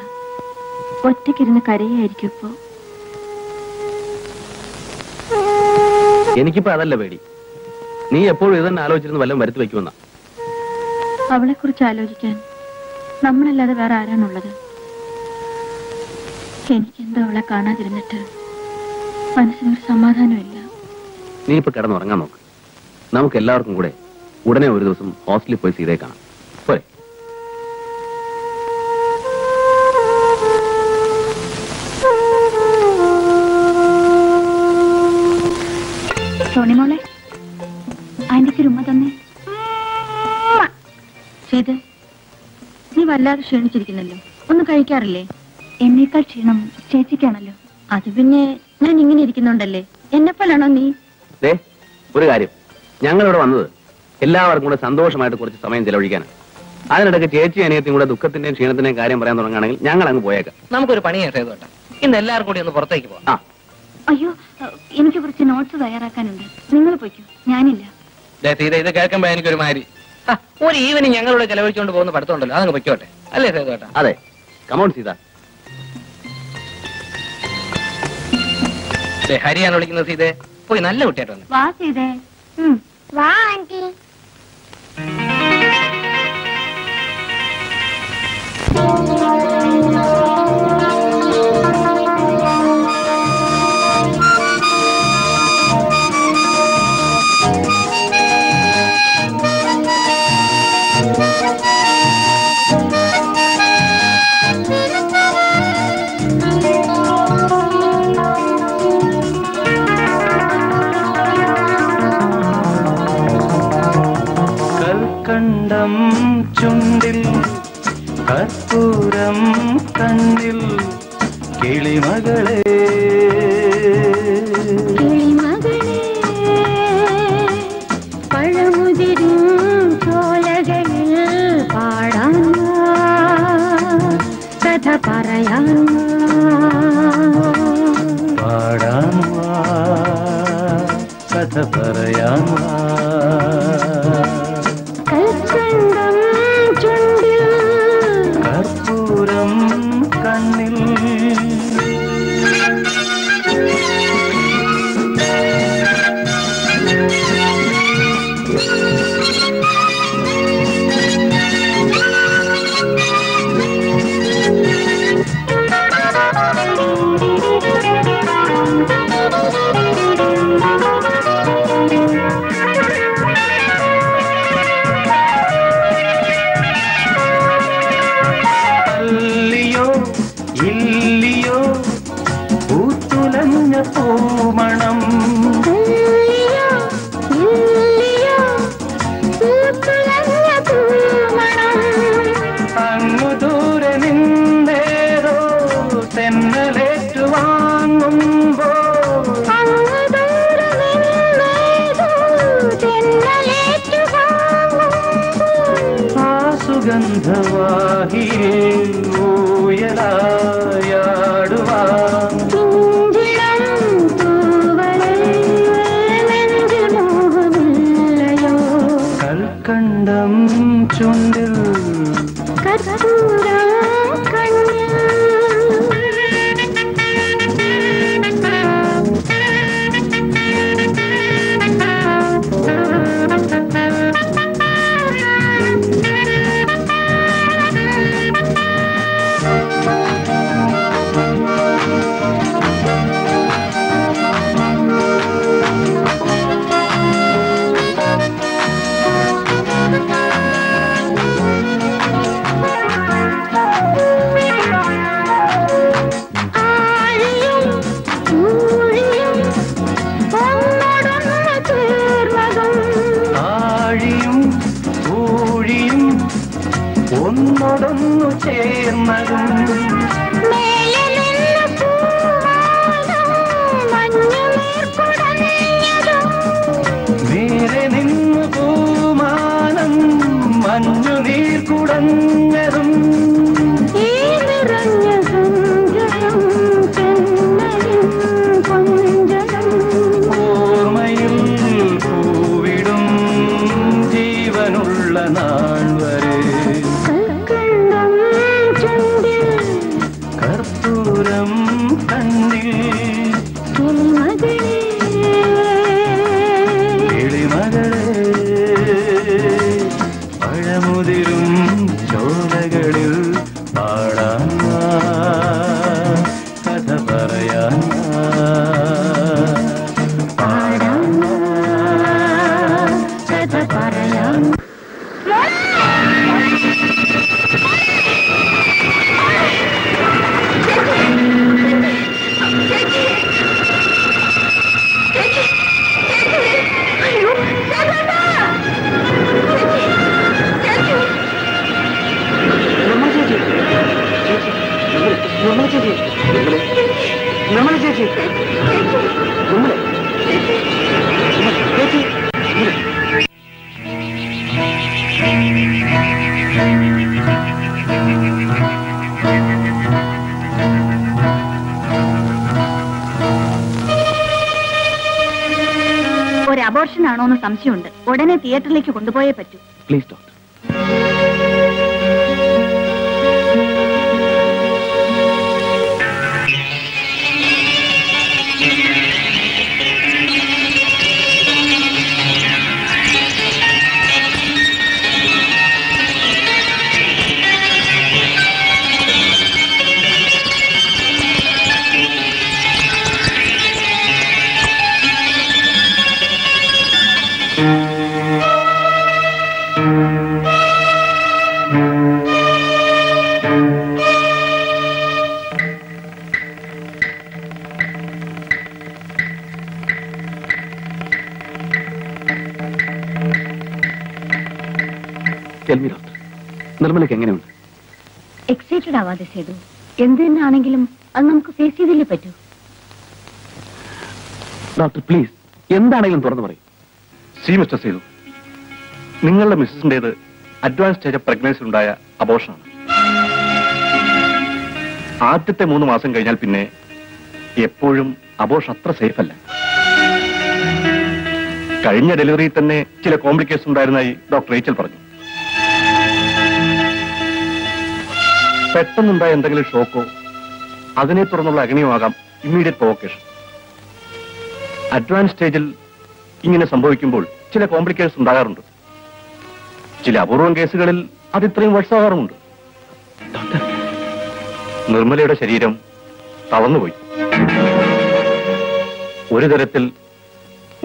ഒറ്റയ്ക്കിരുന്ന് കരയായിരിക്കും ഇപ്പോ. എനിക്കിപ്പോ അതല്ല പേടി. നീ എപ്പോഴും ഇതന്നെ ആലോചിച്ചിരുന്ന് വല്ലതും വരുത്തി വെക്കുമെന്ന. അവളെ കുറിച്ച് ആലോചിക്കാൻ നമ്മളല്ലാതെ വേറെ ആരാണുള്ളത്? എനിക്കെന്തോ അവളെ കാണാതിരുന്നിട്ട് മനസ്സിനൊരു സമാധാനമില്ല. നീ ഇപ്പൊ കിടന്നുറങ്ങാൻ നോക്ക്. നമുക്ക് എല്ലാവർക്കും കൂടെ ഉടനെ ഒരു ദിവസം ഹോസ്റ്റലിൽ പോയി സീതയെ കാണാം. പോരെ? സോണിമോളെ, ആന്റിക്ക് ഒരു ഉമ്മ തന്നെ. ചെയ്ത് നീ വല്ലാതെ ക്ഷീണിച്ചിരിക്കുന്നല്ലോ, ഒന്നും കഴിക്കാറില്ലേ? എന്നേക്കാൾ ക്ഷീണം ചേച്ചിക്കാണല്ലോ. അത് പിന്നെ ഞാൻ ഇങ്ങനെ ഇരിക്കുന്നുണ്ടല്ലേ, എന്നെപ്പോലാണോ നീ? ഒരു കാര്യം, ഞങ്ങളിവിടെ വന്നത് എല്ലാവർക്കും കൂടെ സന്തോഷമായിട്ട് കുറച്ച് സമയം ചെലവഴിക്കാനാണ്. അതിനിടയ്ക്ക് ചേച്ചി അനിയത്തിയും കൂടെ ദുഃഖത്തിന്റെയും ക്ഷീണത്തിന്റെയും കാര്യം പറയാൻ തുടങ്ങുകയാണെങ്കിൽ ഞങ്ങൾ അങ്ങ് പോയേക്കാം. നമുക്കൊരു പണി ചെയ്തോട്ടെ, ഇന്ന് എല്ലാവർക്കും കൂടി ഒന്ന് പുറത്തേക്ക് പോവാം. അയ്യോ, എനിക്ക് കുറച്ച് നോട്ട്സ് തയ്യാറാക്കാനുണ്ട്. നിങ്ങൾ പോയിക്കോ, ഞാനില്ല. സീത, ഇത് കേൾക്കുമ്പോ എനിക്കൊരു മാതിരി. ഒരു ഈവനിങ് ഞങ്ങളിവിടെ ചെലവഴിച്ചുകൊണ്ട് പോകുന്ന പഠിത്തമുണ്ടല്ലോ, അതങ്ങ് പൊയ്ക്കോട്ടെ. അല്ലേ സേതോട്ടാ? അതെ, കമോൺ സീത. ഹരിയാണ് വിളിക്കുന്നത്. സീതേ, പോയി നല്ല കുട്ടിയായിട്ട് വന്നു. വാ സീതേ. വാ ആന്റി. കൽക്കണ്ടം ചുണ്ടിൽ കർപ്പൂരം കണ്ണിൽ കിളിമകളെ പഴമുതിരും ചോലകളിൽ പാടാൻ കഥ പറയാൻ പാടാൻ കഥ പറയാൻ കൽക്കണ്ടം ചുണ്ടിൽ കർപ്പൂരം കണ്ണിൽ ഇല്ലിയോ പൂത്തുലഞ്ഞ പൂമണം അങ്ങു ദൂരെ നിന്നേരോ തെന്നലേറ്റു വാങ്ങുമ്പോ ആ സുഗന്ധവാഹിയിൽ ൂയലായാടുവാൻ കൽക്കണ്ടം ചുണ്ടിൽ കർപ്പൂരം കണ്ണിൽ കർപ്പൂരം കണ്ണിൽ കിളിമകളെ പഴമുതിരും ചോലകളിൽ പാടാൻ കഥ പറയാൻ കഥ പറയാൻ ഒരു അബോർഷൻ ആണോ എന്ന് സംശയമുണ്ട്. ഉടനെ തിയേറ്ററിലേക്ക് കൊണ്ടുപോയേ പറ്റൂ. Please doctor. നിർമ്മലക്ക് എങ്ങനെയുണ്ട്? എക്സൈറ്റഡ് ആവാതെ ചെയ്തു. എന്ത് തന്നെ ആണെങ്കിലും അത് നമുക്ക് ഫേസ് ചെയ്തില്ലേ പറ്റൂ. ഡോക്ടർ പ്ലീസ്, എന്താണെങ്കിലും തുറന്നു പറയും. സി മിസ്റ്റർ സേതു, നിങ്ങളുടെ മിസ്സസിന്റേത് അഡ്വാൻസ് സ്റ്റേജ് ഓഫ് പ്രഗ്നൻസി ഉണ്ടായ അബോർഷനാണ്. ആദ്യത്തെ 3 മാസം കഴിഞ്ഞാൽ പിന്നെ എപ്പോഴും അബോർഷൻ അത്ര സേഫ് അല്ല. കഴിഞ്ഞ ഡെലിവറിയിൽ തന്നെ ചില കോംപ്ലിക്കേഷൻ ഉണ്ടായിരുന്നതായി ഡോക്ടർ റേച്ചൽ പറഞ്ഞു. പെട്ടെന്നുണ്ടായ എന്തെങ്കിലും ഷോക്കോ അതിനെ തുടർന്നുള്ള അഗ്നിയുമാകാം ഇമ്മീഡിയറ്റ് പ്രൊവോക്കേഷൻ. അഡ്വാൻസ് സ്റ്റേജിൽ ഇങ്ങനെ സംഭവിക്കുമ്പോൾ ചില കോംപ്ലിക്കേഷൻസ് ഉണ്ടാകാറുണ്ട്. ചില അപൂർവം കേസുകളിൽ അത് ഇത്രയും വർഷമാകാറുമുണ്ട്. നിർമ്മലയുടെ ശരീരം തളർന്നുപോയി. ഒരു തരത്തിൽ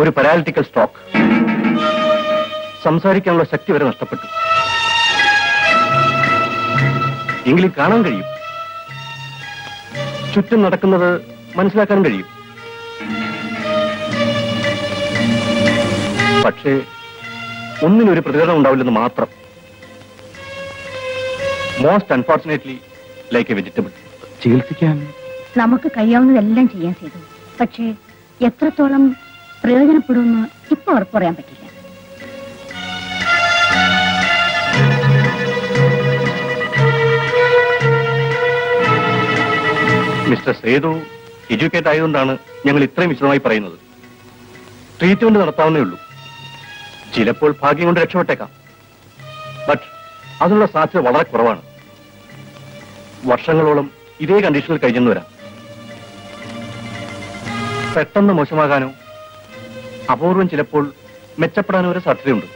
ഒരു പാരാലിറ്റിക്കൽ സ്ട്രോക്ക്. സംസാരിക്കാനുള്ള ശക്തി വരെ നഷ്ടപ്പെട്ടു. എങ്കിലും കാണാൻ കഴിയും, ചുറ്റും നടക്കുന്നത് മനസ്സിലാക്കാൻ കഴിയും. പക്ഷേ ഒന്നിനൊരു പ്രതികരണം ഉണ്ടാവില്ലെന്ന് മാത്രം. Most unfortunately like A vegetable. ചികിത്സിക്കാൻ നമുക്ക് കഴിയാവുന്നതെല്ലാം ചെയ്യാൻ ചെയ്തു. പക്ഷേ എത്രത്തോളം പ്രയോജനപ്പെടുമെന്ന് ഇപ്പൊ ഉറപ്പ് പറയാൻ പറ്റില്ല. മിസ്റ്റർ സേതു എഡ്യൂക്കേറ്റ് ആയതുകൊണ്ടാണ് ഞങ്ങൾ ഇത്രയും വിശദമായി പറയുന്നത്. ട്രീറ്റ്മെന്റ് നടത്താവുന്നേ ഉള്ളൂ. ചിലപ്പോൾ ഭാഗ്യം കൊണ്ട് രക്ഷപ്പെട്ടേക്കാം. ബട്ട് അതിനുള്ള സാധ്യത വളരെ കുറവാണ്. വർഷങ്ങളോളം ഇതേ കണ്ടീഷനിൽ കഴിഞ്ഞെന്ന് വരാം. പെട്ടെന്ന് മോശമാകാനോ അപൂർവം ചിലപ്പോൾ മെച്ചപ്പെടാനോ ഒരു സാധ്യതയുണ്ട്.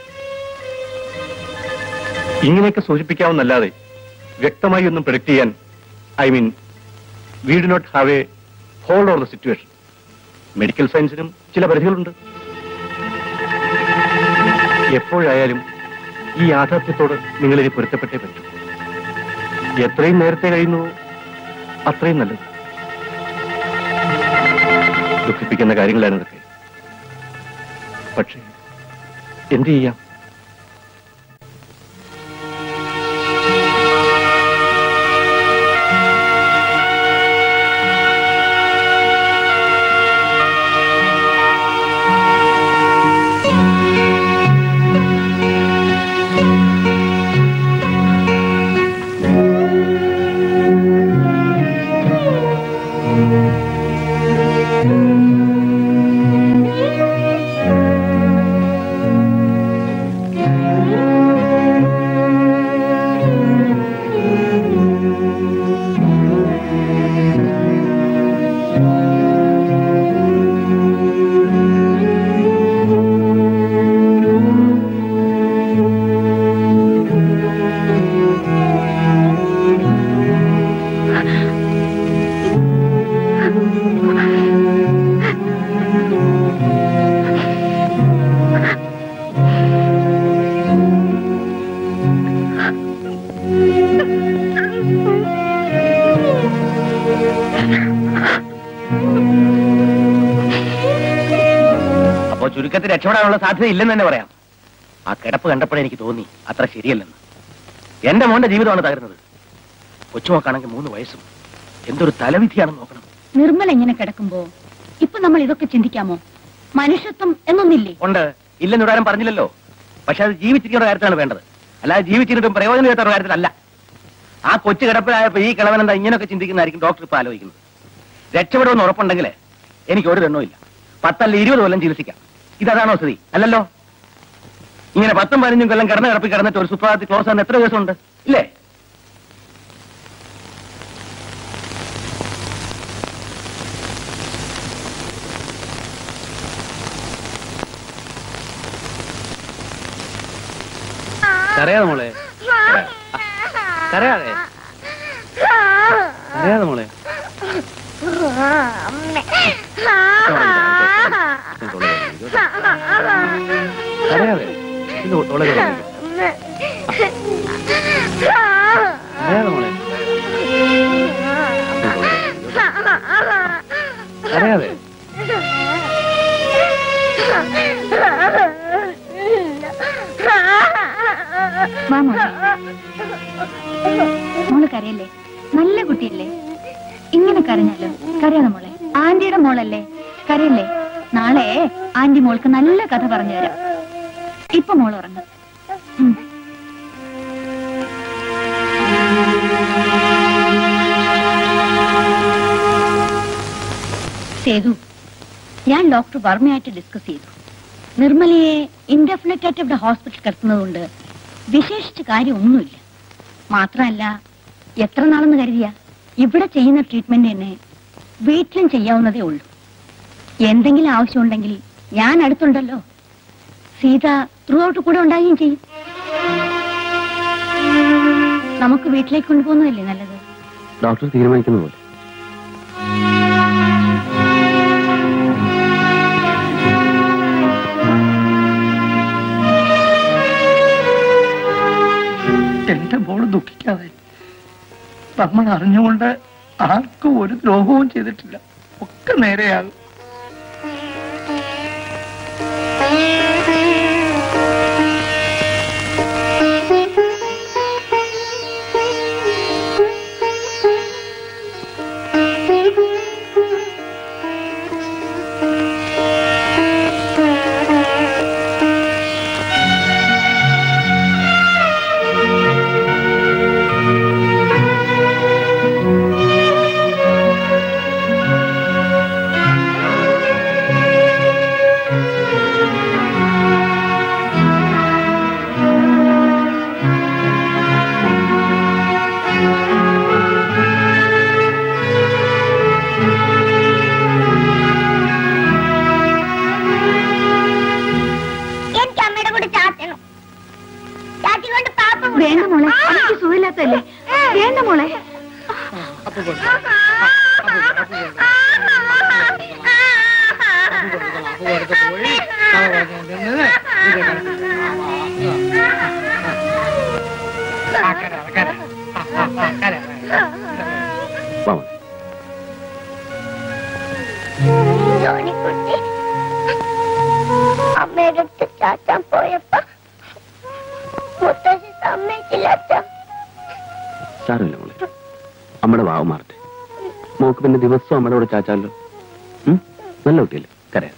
ഇങ്ങനെയൊക്കെ സൂചിപ്പിക്കാവുന്നല്ലാതെ വ്യക്തമായി ഒന്നും പ്രെഡിക്റ്റ് ചെയ്യാൻ we do not have a hold over the situation. Medical സയൻസിനും ചില പരിധികളുണ്ട്. എപ്പോഴായാലും ഈ യാഥാർത്ഥ്യത്തോട് നിങ്ങളിനി പൊരുത്തപ്പെട്ടേ പറ്റൂ. എത്രയും നേരത്തെ കഴിയുന്നുവോ അത്രയും നല്ലത്. ദുഃഖിപ്പിക്കുന്ന കാര്യങ്ങളാണ് ഇതൊക്കെ. പക്ഷേ എന്ത് ചെയ്യാം? അപ്പോ ചുരുക്കത്തിൽ രക്ഷപ്പെടാനുള്ള സാധ്യത ഇല്ലെന്ന് തന്നെ പറയാം. ആ കിടപ്പ് കണ്ടപ്പോഴേ എനിക്ക് തോന്നി അത്ര ശരിയല്ലെന്ന്. എന്റെ മോന്റെ ജീവിതമാണ് തകരുന്നത്. കൊച്ചുമോക്കാണെങ്കിൽ 3 വയസ്സും. എന്തൊരു തലവിധിയാണെന്ന് നോക്കണം. നിർമ്മല ഇങ്ങനെ കിടക്കുമ്പോ ഇപ്പൊ നമ്മൾ ഇതൊക്കെ ചിന്തിക്കാമോ? മനുഷ്യത്വം എന്നൊന്നില്ലേ? ഉണ്ട്, ഇല്ലെന്ന് ഇവിടെ ആരും പറഞ്ഞില്ലല്ലോ. പക്ഷെ അത് ജീവിച്ചിരിക്കുന്ന കാര്യത്തിലാണ് വേണ്ടത്, അല്ലാതെ ജീവിച്ചിരുന്നിട്ടും പ്രയോജനം ചെയ്യാത്ത കാര്യത്തിലല്ല. ആ കൊച്ചു കിടപ്പിലായപ്പോ ഈ കിളവനെന്താ ഇങ്ങനെയൊക്കെ ചിന്തിക്കുന്നതായിരിക്കും ഡോക്ടർ ഇപ്പൊ ആലോചിക്കുന്നത്. രക്ഷപ്പെടുമെന്ന് ഉറപ്പുണ്ടെങ്കിൽ എനിക്ക് ഒരു ദണ്ണവും 10 അല്ല 20 കൊല്ലം ചികിത്സിക്കാം. ഇതാണോ സ്ഥിതി? അല്ലല്ലോ. ഇങ്ങനെ 10ഉം 15ഉം കൊല്ലം കിടപ്പിൽ കിടന്നിട്ട് ഒരു സുപ്രഭാതത്തിൽ ക്ലോസ് ആകുന്ന എത്ര ദിവസമുണ്ട് ഇല്ലേ? കരയാതെ മോളെ, കരയാതെ കരയാതെ മോളെ. കരയാതെ കരയാതെ മോളെ, കരയാതെ. മോള് കരയല്ലേ? നല്ല കുട്ടിയല്ലേ? ഇങ്ങനെ കരഞ്ഞാലോ? കരയാതെ മോളെ, ആന്റിയുടെ മോളല്ലേ, കരയല്ലേ? നാളെ ആന്റി മോൾക്ക് നല്ല കഥ പറഞ്ഞു തരാം. ഇപ്പൊ മോൾ ഉറങ്ങും. സേതു, ഞാൻ ഡോക്ടർ വർമ്മയായിട്ട് ഡിസ്കസ് ചെയ്തു. നിർമ്മലയെ ഇൻഡെഫിനിറ്റ് ആയിട്ട് ഇവിടെ ഹോസ്പിറ്റലിൽ കിടത്തുന്നതുകൊണ്ട് വിശേഷിച്ച് കാര്യമൊന്നുമില്ല. മാത്രമല്ല, എത്ര നാളെന്ന് കരുതിയ ഇവിടെ ചെയ്യുന്ന ട്രീറ്റ്മെന്റ് തന്നെ വീട്ടിലും ചെയ്യാവുന്നതേ ഉള്ളൂ. എന്തെങ്കിലും ആവശ്യമുണ്ടെങ്കിൽ ഞാൻ അടുത്തുണ്ടല്ലോ. സീത ത്രൂ ഔട്ട് കൂടെ ഉണ്ടാകുകയും ചെയ്യും. നമുക്ക് വീട്ടിലേക്ക് കൊണ്ടുപോകുന്നതല്ലേ നല്ലത്? ഡോക്ടർ തീരുമാനിക്കുന്ന പോലെ. എന്റെ മോള് ദുഃഖിക്കാതെ. നമ്മൾ അറിഞ്ഞുകൊണ്ട് ആർക്കും ഒരു ദ്രോഹവും ചെയ്തിട്ടില്ല. ഒക്കെ നേരെയാകും. വേണ്ട മോളെ, എനിക്ക് സുഖമില്ലാത്തല്ലേ. വേണ്ട മോളെ. അമ്മയുടെ അടുത്ത് ചാച്ചാൻ പോയപ്പോ മുത്തശ്ശി സമ്മതിച്ചില്ല. സാരമില്ല മോളെ, അമ്മയുടെ വാവ് മാറട്ടെ. മോക്ക് പിന്നെ ദിവസവും അമ്മയുടെ കൂടെ ചാച്ചാലോ. നല്ല കുട്ടിയല്ലേ, കരയാ.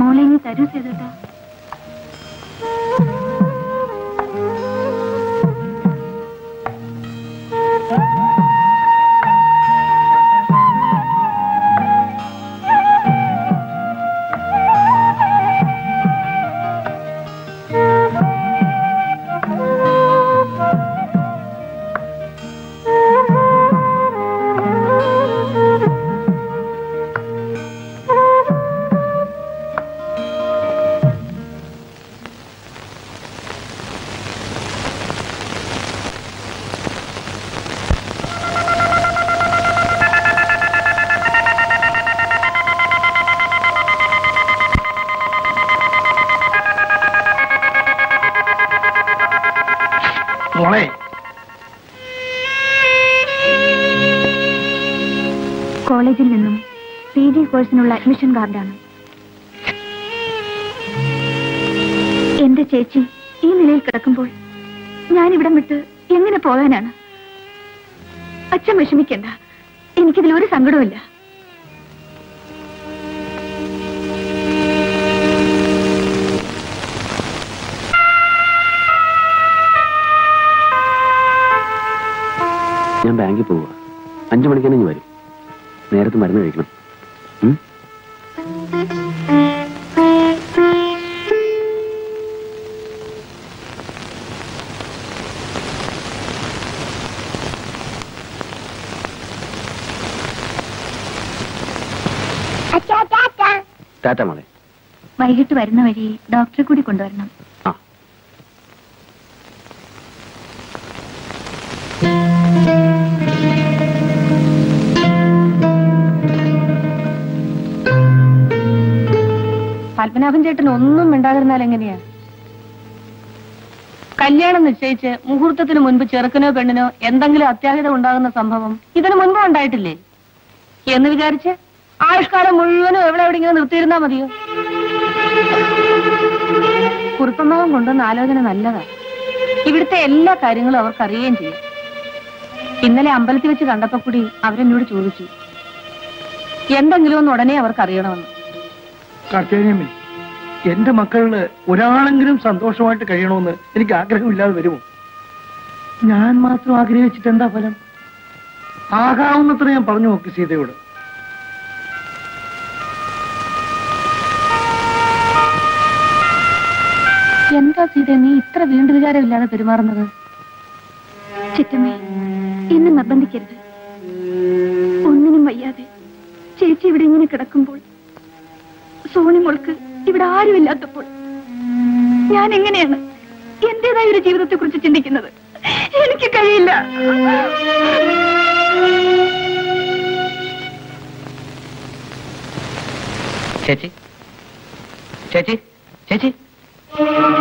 മോളെ ഇനി തരൂ ചെയ്തോട്ടാ. കോളേജിൽ നിന്നും PG കോഴ്സിനുള്ള അഡ്മിഷൻ കാർഡാണ്. എന്റെ ചേച്ചി ഈ നിലയിൽ കിടക്കുമ്പോൾ ഞാൻ ഇവിടം വിട്ട് എങ്ങനെ പോകാനാണ്? അച്ഛൻ വിഷമിക്കണ്ട, എനിക്കിതിൽ ഒരു സങ്കടവുമില്ല. ഞാൻ ബാങ്കിൽ പോവുക. 5 മണിക്ക് തന്നെ വരും. നേരത്തെ മരുന്ന് കഴിക്കണം. ടാറ്റ മോളെ. വൈകിട്ട് വരുന്ന വഴി ഡോക്ടറെ കൂടി കൊണ്ടുവരണം. പത്മനാഭൻ ചേട്ടൻ ഒന്നും മിണ്ടാതിരുന്നാൽ എങ്ങനെയാ? കല്യാണം നിശ്ചയിച്ച് മുഹൂർത്തത്തിന് മുൻപ് ചെറുക്കനോ പെണ്ണിനോ എന്തെങ്കിലും അത്യാഹിതം ഉണ്ടാകുന്ന സംഭവം ഇതിനു മുൻപ് ഉണ്ടായിട്ടില്ലേ എന്ന് വിചാരിച്ച് ആയുഷ്കാലം മുഴുവനും എവിടെയെങ്കിലും നിർത്തിയിരുന്നാ മതിയോ? കുറുപ്പമാവൻ കൊണ്ടുവന്ന ആലോചന നല്ലതാ. ഇവിടുത്തെ എല്ലാ കാര്യങ്ങളും അവർക്ക് അറിയുകയും ചെയ്യും. ഇന്നലെ അമ്പലത്തിൽ വെച്ച് കണ്ടപ്പോ കൂടി അവരെന്നോട് ചോദിച്ചു എന്തെങ്കിലും ഒന്ന് ഉടനെ അവർക്ക് അറിയണമെന്ന്. കാർത്തികേയമ്മേ, എന്റെ മക്കളില് ഒരാളെങ്കിലും സന്തോഷമായിട്ട് കഴിയണമെന്ന് എനിക്ക് ആഗ്രഹമില്ലാതെ വരുമോ? ഞാൻ മാത്രം ആഗ്രഹിച്ചിട്ട് എന്താ ഫലം? ആകാവുന്നത്ര ഞാൻ പറഞ്ഞു നോക്കി സീതയോട്. എന്താ സീത നീ ഇത്ര വീണ്ടു വിചാരമില്ലാതെ പെരുമാറുന്നത്? ചിറ്റമ്മേ, എന്നെ നിർബന്ധിക്കരുത്. ഒന്നിനും വയ്യാതെ ചേച്ചി ഇവിടെ ഇങ്ങനെ കിടക്കുമ്പോൾ, സോണി മോൾക്ക് ഇവിടെ ആരുമില്ലാത്തപ്പോൾ ഞാൻ എങ്ങനെയാണ് എന്റേതായ ഒരു ജീവിതത്തെ കുറിച്ച് ചിന്തിക്കുന്നത്? എനിക്ക് കഴിയില്ല. ചേച്ചി ചേച്ചി ചേച്ചി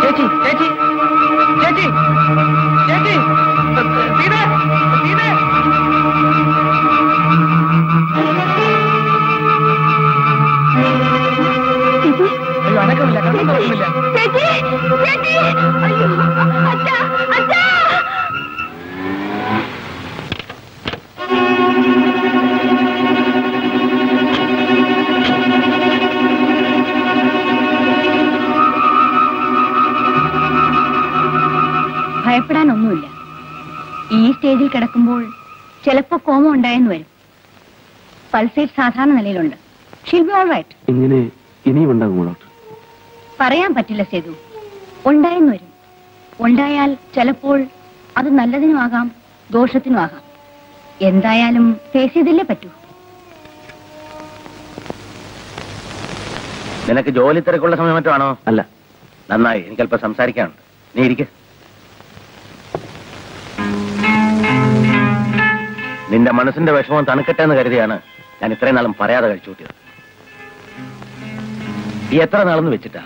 ചേച്ചി ചേച്ചി ചേച്ചി ചേച്ചി സീത സീത അയ്യോ അനക്കമില്ല, കണ്ണു തുറക്കുന്നില്ല. ഭയപ്പെടാനൊന്നുമില്ല. ഈ സ്റ്റേജിൽ കിടക്കുമ്പോൾ ചിലപ്പോ കോമ ഉണ്ടായെന്ന് വരും. പൾസേറ്റ് സാധാരണ നിലയിലുണ്ട്. She'll be all right. ഇങ്ങനെ ഇനിയും ഉണ്ടാകുമോ ഡോക്ടർ? പറയാൻ പറ്റില്ല സേതു. ഉണ്ടായെന്ന് വരും. ഉണ്ടായാൽ ചിലപ്പോൾ അത് നല്ലതിനുമാകാം, ദോഷത്തിനുമാകാം. എന്തായാലും ഫേസ് ചെയ്തില്ലേ പറ്റൂ. നിനക്ക് ജോലി തിരക്കുള്ള സമയം മറ്റാണോ? അല്ല. നന്നായി, എനിക്കല്പം സംസാരിക്കാനുണ്ട്. നീ ഇരിക്ക. നിന്റെ മനസ്സിന്റെ വിഷമം തണുക്കട്ടെ എന്ന് കരുതിയാണ് ഞാൻ ഇത്രയും നാളും പറയാതെ കഴിച്ചു കൂട്ടിയത്. ഈ എത്ര നാളെന്ന് വെച്ചിട്ടാ,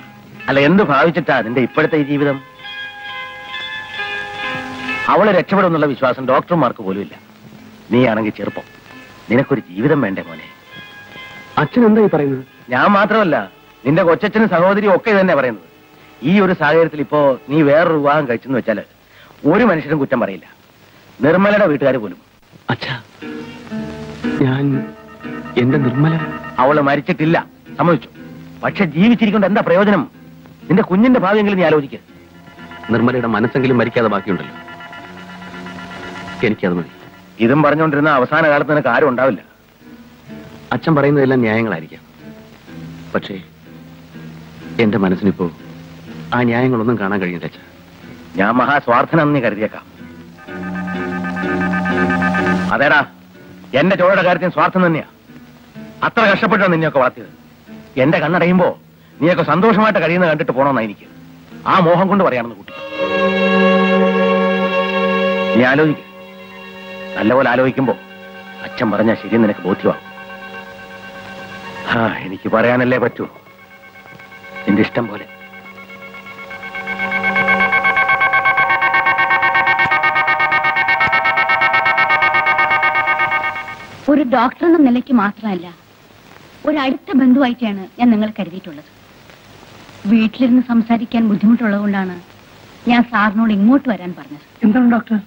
അല്ല എന്ത് ഭാവിച്ചിട്ടാ നിന്റെ ഇപ്പോഴത്തെ ഈ ജീവിതം? അവളെ രക്ഷപ്പെടുമെന്നുള്ള വിശ്വാസം ഡോക്ടർമാർക്ക് പോലും ഇല്ല. നീയാണെങ്കിൽ ചെറുപ്പം, നിനക്കൊരു ജീവിതം വേണ്ടേ മോനെ? അച്ഛൻ എന്താ ഈ പറയുന്നത്? ഞാൻ മാത്രമല്ല, നിന്റെ കൊച്ചച്ഛനും സഹോദരിയും ഒക്കെ ഇത് തന്നെ പറയുന്നത്. ഈ ഒരു സാഹചര്യത്തിൽ ഇപ്പോ നീ വേറൊരു വിവാഹം കഴിച്ചെന്ന് വെച്ചാല് ഒരു മനുഷ്യരും കുറ്റം പറയില്ല, നിർമ്മലയുടെ വീട്ടുകാർ പോലും. അച്ഛാ, ഞാൻ എന്റെ നിർമ്മല, അവള് മരിച്ചിട്ടില്ല, സമ്മതിച്ചു. പക്ഷെ ജീവിച്ചിരിക്കൊണ്ട് എന്താ പ്രയോജനം? നിന്റെ കുഞ്ഞിന്റെ ഭാവിയെങ്കിലും നീ ആലോചിക്കുക. നിർമ്മലയുടെ മനസ്സെങ്കിലും മരിക്കാതെ ബാക്കിയുണ്ടല്ലോ. എനിക്കത് മതി. ഇതും പറഞ്ഞുകൊണ്ടിരുന്ന അവസാന കാലത്ത് നിനക്ക് ആരും ഉണ്ടാവില്ല. അച്ഛൻ പറയുന്നതെല്ലാം ന്യായങ്ങളായിരിക്കാം. പക്ഷേ എന്റെ മനസ്സിനിപ്പോ ആ ന്യായങ്ങളൊന്നും കാണാൻ കഴിയില്ല അച്ഛാ. ഞാൻ മഹാസ്വാർത്ഥനാണെന്ന് നീ കരുതിയേക്കാം. അതേടാ, എന്റെ ചോഴയുടെ കാര്യത്തിന് സ്വാർത്ഥം തന്നെയാ. അത്ര കഷ്ടപ്പെട്ടാണ് നിന്നെയൊക്കെ വളർത്തിയത്. എന്റെ കണ്ണടയുമ്പോ നീയൊക്കെ സന്തോഷമായിട്ട് കഴിയുന്ന കണ്ടിട്ട് പോണമെന്നാ എനിക്ക്. ആ മോഹം കൊണ്ട് പറയാണെന്ന് കുട്ടി. നീ ആലോചിക്ക. നല്ലപോലെ ആലോചിക്കുമ്പോ അച്ഛൻ പറഞ്ഞാൽ ശരി നിനക്ക് ബോധ്യമാകും. എനിക്ക് പറയാനല്ലേ പറ്റൂ. നിന്റെ ഇഷ്ടം പോലെ. ഒരു ഡോക്ടർ എന്ന നിലയ്ക്ക് മാത്രമല്ല, ഒരു അടുത്ത ബന്ധുവായിട്ടാണ് ഞാൻ നിങ്ങളെ കരുതിയിട്ടുള്ളത്. വീട്ടിലിരുന്ന് സംസാരിക്കാൻ ബുദ്ധിമുട്ടുള്ളത് കൊണ്ടാണ് ഞാൻ സാറിനോട് ഇങ്ങോട്ട് വരാൻ പറഞ്ഞത്. എന്താണ് ഡോക്ടർ?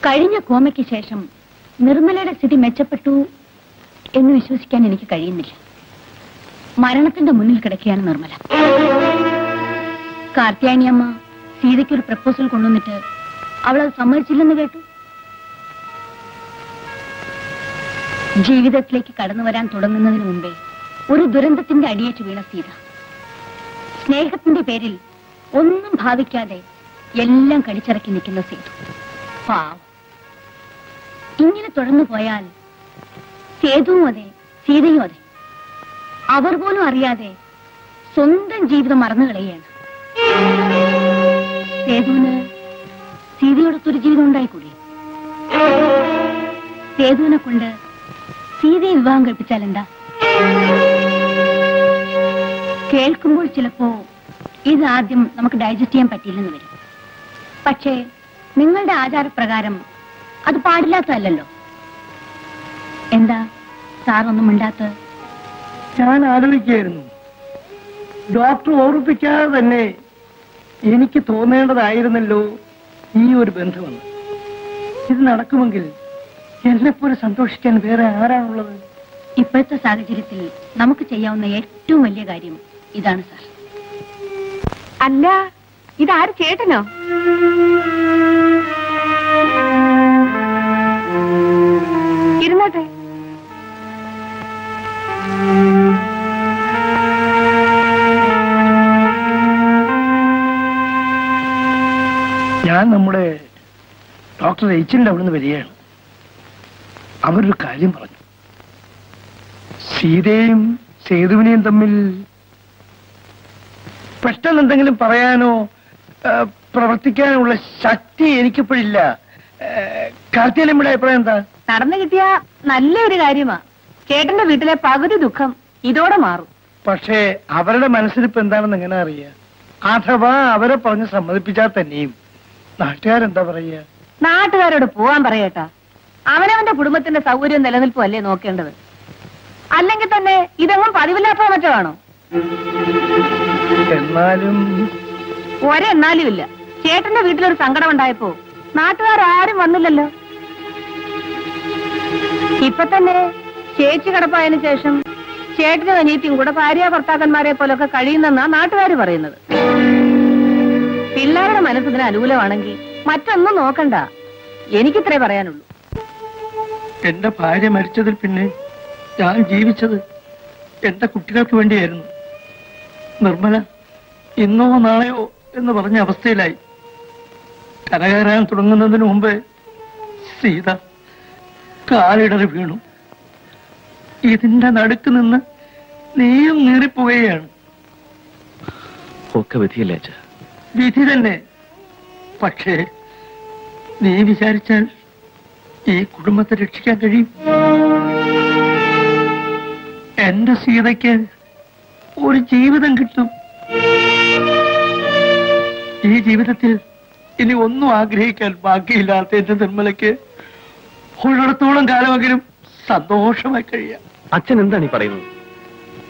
കഴിഞ്ഞ കോമയ്ക്ക് ശേഷം നിർമ്മലയുടെ സ്ഥിതി മെച്ചപ്പെട്ടു എന്ന് വിശ്വസിക്കാൻ എനിക്ക് കഴിയുന്നില്ല. മരണത്തിന്റെ മുന്നിൽ കിടക്കുകയാണ് നിർമ്മല. കാർത്യായനിയമ്മ സീതയ്ക്ക് ഒരു പ്രപ്പോസൽ കൊണ്ടുവന്നിട്ട് അവളത് സമ്മതിച്ചില്ലെന്ന് കേട്ടു. ജീവിതത്തിലേക്ക് കടന്നു വരാൻ തുടങ്ങുന്നതിന് മുമ്പേ ഒരു ദുരന്തത്തിന്റെ അടിയേറ്റ് വീണ സീത. സ്നേഹത്തിന്റെ പേരിൽ ഒന്നും ഭാവിക്കാതെ എല്ലാം കടിച്ചിറക്കി നിൽക്കുന്ന സീതു. പാവം. ഇങ്ങനെ തുടർന്നു പോയാൽ സേതുവും അതെ, സീതയും അതെ. അവർ പോലും അറിയാതെ സ്വന്തം ജീവിതം മറന്നു കളയുകയാണ്. സേതുവിന് സീതയോടൊത്തൊരു ജീവിതം ഉണ്ടായിക്കൂടി? സേതുവിനെ കൊണ്ട് സീതയെ വിവാഹം കഴിപ്പിച്ചാൽ എന്താ? കേൾക്കുമ്പോൾ ചിലപ്പോ ഇത് ആദ്യം നമുക്ക് ഡൈജസ്റ്റ് ചെയ്യാൻ പറ്റിയില്ലെന്ന് വരും. പക്ഷേ നിങ്ങളുടെ ആചാരപ്രകാരം അത് പാടില്ലാത്തതല്ലോ. എന്താ സാറൊന്നും മിണ്ടാത്തത്? ഞാൻ ആലോചിക്കുകയായിരുന്നു. ഡോക്ടർ ഓർമ്മിപ്പിക്കാതെ തന്നെ എനിക്ക് തോന്നേണ്ടതായിരുന്നല്ലോ ഈ ഒരു ബന്ധമെന്ന്. ഇത് നടക്കുമെങ്കിൽ എന്നെപ്പോലെ സന്തോഷിക്കാൻ വേറെ ആരാണുള്ളത്? ഇപ്പോഴത്തെ സാഹചര്യത്തിൽ നമുക്ക് ചെയ്യാവുന്ന ഏറ്റവും വലിയ കാര്യം ഇതാണ് സാർ. അല്ല, ഇതാര് ചേട്ടനോ? ഇരുന്നോട്ടെ. ഞാൻ നമ്മുടെ ഡോക്ടർ എച്ചിന്റെ അവിടുന്ന് വരികയാണ്. അവരൊരു കാര്യം പറഞ്ഞു. സീതയും സേതുവിനെയും തമ്മിൽ പെട്ടെന്ന് എന്തെങ്കിലും പറയാനോ പ്രവർത്തിക്കാനുള്ള ശക്തി എനിക്കിപ്പോഴില്ല. കാർത്തികലമ്മയുടെ അഭിപ്രായം എന്താ? നടന്നു കിട്ടിയ നല്ലൊരു കാര്യമാ. ചേട്ടന്റെ വീട്ടിലെ പകുതി ദുഃഖം ഇതോടെ മാറും. പക്ഷേ അവരുടെ മനസ്സിലിപ്പോ എന്താണെന്ന് എങ്ങനെ അറിയാ? അഥവാ അവരെ പറഞ്ഞ് സമ്മതിപ്പിച്ചാൽ തന്നെയും നാട്ടുകാരെന്താ പറയുക? നാട്ടുകാരോട് പോവാൻ പറയട്ടാ. അവനവന്റെ കുടുംബത്തിന്റെ സൗകര്യം നിലനിൽപ്പും അല്ലേ നോക്കേണ്ടത്. അല്ലെങ്കിൽ തന്നെ ഇതെങ്ങും പതിവില്ലാത്ത മറ്റോ ആണോ? എന്നാലും ഒരെന്നാലും ഇല്ല. ചേട്ടന്റെ വീട്ടിലൊരു സങ്കടം ഉണ്ടായപ്പോ നാട്ടുകാരും വന്നില്ലല്ലോ. ഇപ്പൊ തന്നെ ചേച്ചി കിടപ്പായതിനു ശേഷം ചേട്ടനും അനിയത്തിയും കൂടെ ഭാര്യ ഭർത്താക്കന്മാരെ പോലൊക്കെ കഴിയുന്നെന്നാ നാട്ടുകാർ പറയുന്നത്. പിള്ളേരുടെ മനസ്സിന് അനുകൂലമാണെങ്കിൽ മറ്റൊന്നും നോക്കണ്ട. എനിക്കിത്രേ പറയാനുള്ളൂ. എന്റെ ഭാര്യ മരിച്ചതിൽ പിന്നെ ഞാൻ ജീവിച്ചത് എന്റെ കുട്ടികൾക്ക് വേണ്ടിയായിരുന്നു. നിർമ്മല ഇന്നോ നാളെയോ എന്ന് പറഞ്ഞ അവസ്ഥയിലായി. കരകയറാൻ തുടങ്ങുന്നതിന് മുമ്പ് സീത കാലിടറി വീണു. ഇതിന്റെ നടുക്ക് നിന്ന് നീയും നീറിപ്പോവുകയാണ്. ഒക്കെ വിധിയല്ലേ അച്ഛാ? വിധി തന്നെ. പക്ഷേ നീ വിചാരിച്ചാൽ ഈ കുടുംബത്തെ രക്ഷിക്കാൻ കഴിയും. എന്റെ സീതയ്ക്ക് ഒരു ജീവിതം കിട്ടും. ഈ ജീവിതത്തിൽ ഇനി ഒന്നും ആഗ്രഹിക്കാൻ ബാക്കിയില്ലാത്ത എന്റെ നിർമ്മലയ്ക്ക് ഉള്ളിടത്തോളം കാലമെങ്കിലും സന്തോഷമായി കഴിയാം. അച്ഛൻ എന്താണ് ഈ പറയുന്നത്?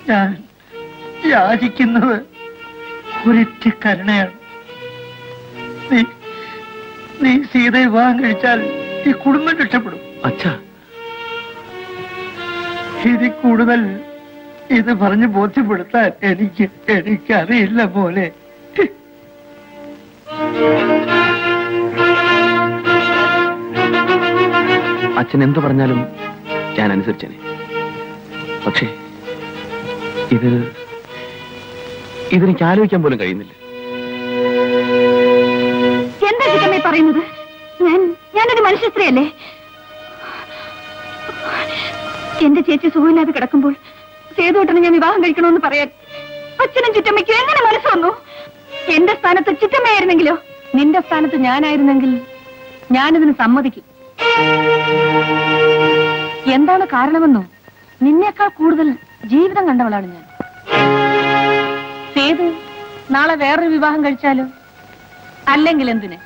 ഞാൻ യാചിക്കുന്നത് ഒരിറ്റ കരുണയാണ്. നീ സീതയെ വിവാഹം കഴിച്ചാൽ ഈ കുടുംബം രക്ഷപ്പെടും. അച്ഛാ, ഇതിൽ കൂടുതൽ ഇത് പറഞ്ഞ് ബോധ്യപ്പെടുത്താൻ എനിക്കറിയില്ല പോലെ. അച്ഛൻ എന്തു പറഞ്ഞാലും ഞാൻ അനുസരിച്ചേനെ. പക്ഷേ ഇതെനിക്ക് ആലോചിക്കാൻ പോലും കഴിയുന്നില്ല. എന്താ ചിറ്റമ്മേ പറയുന്നത്? ഞാനൊരു മനുഷ്യ സ്ത്രീയല്ലേ? എന്റെ ചേച്ചി സുഖമില്ലാതെ കിടക്കുമ്പോൾ സേതുവേട്ടനെ ഞാൻ വിവാഹം കഴിക്കണമെന്ന് പറയാൻ അച്ഛനും ചിറ്റമ്മയ്ക്കും എങ്ങനെ മനസ്സ് വന്നു? എന്റെ സ്ഥാനത്ത് ചിറ്റമ്മയായിരുന്നെങ്കിലോ? നിന്റെ സ്ഥാനത്ത് ഞാനായിരുന്നെങ്കിൽ ഞാനിതിന് സമ്മതിക്കും. എന്താണ് കാരണമെന്നോ? നിന്നേക്കാൾ കൂടുതൽ ജീവിതം കണ്ടവളാണ് ഞാൻ. സേതു നാളെ വേറൊരു വിവാഹം കഴിച്ചാലോ? അല്ലെങ്കിൽ എന്തിന്?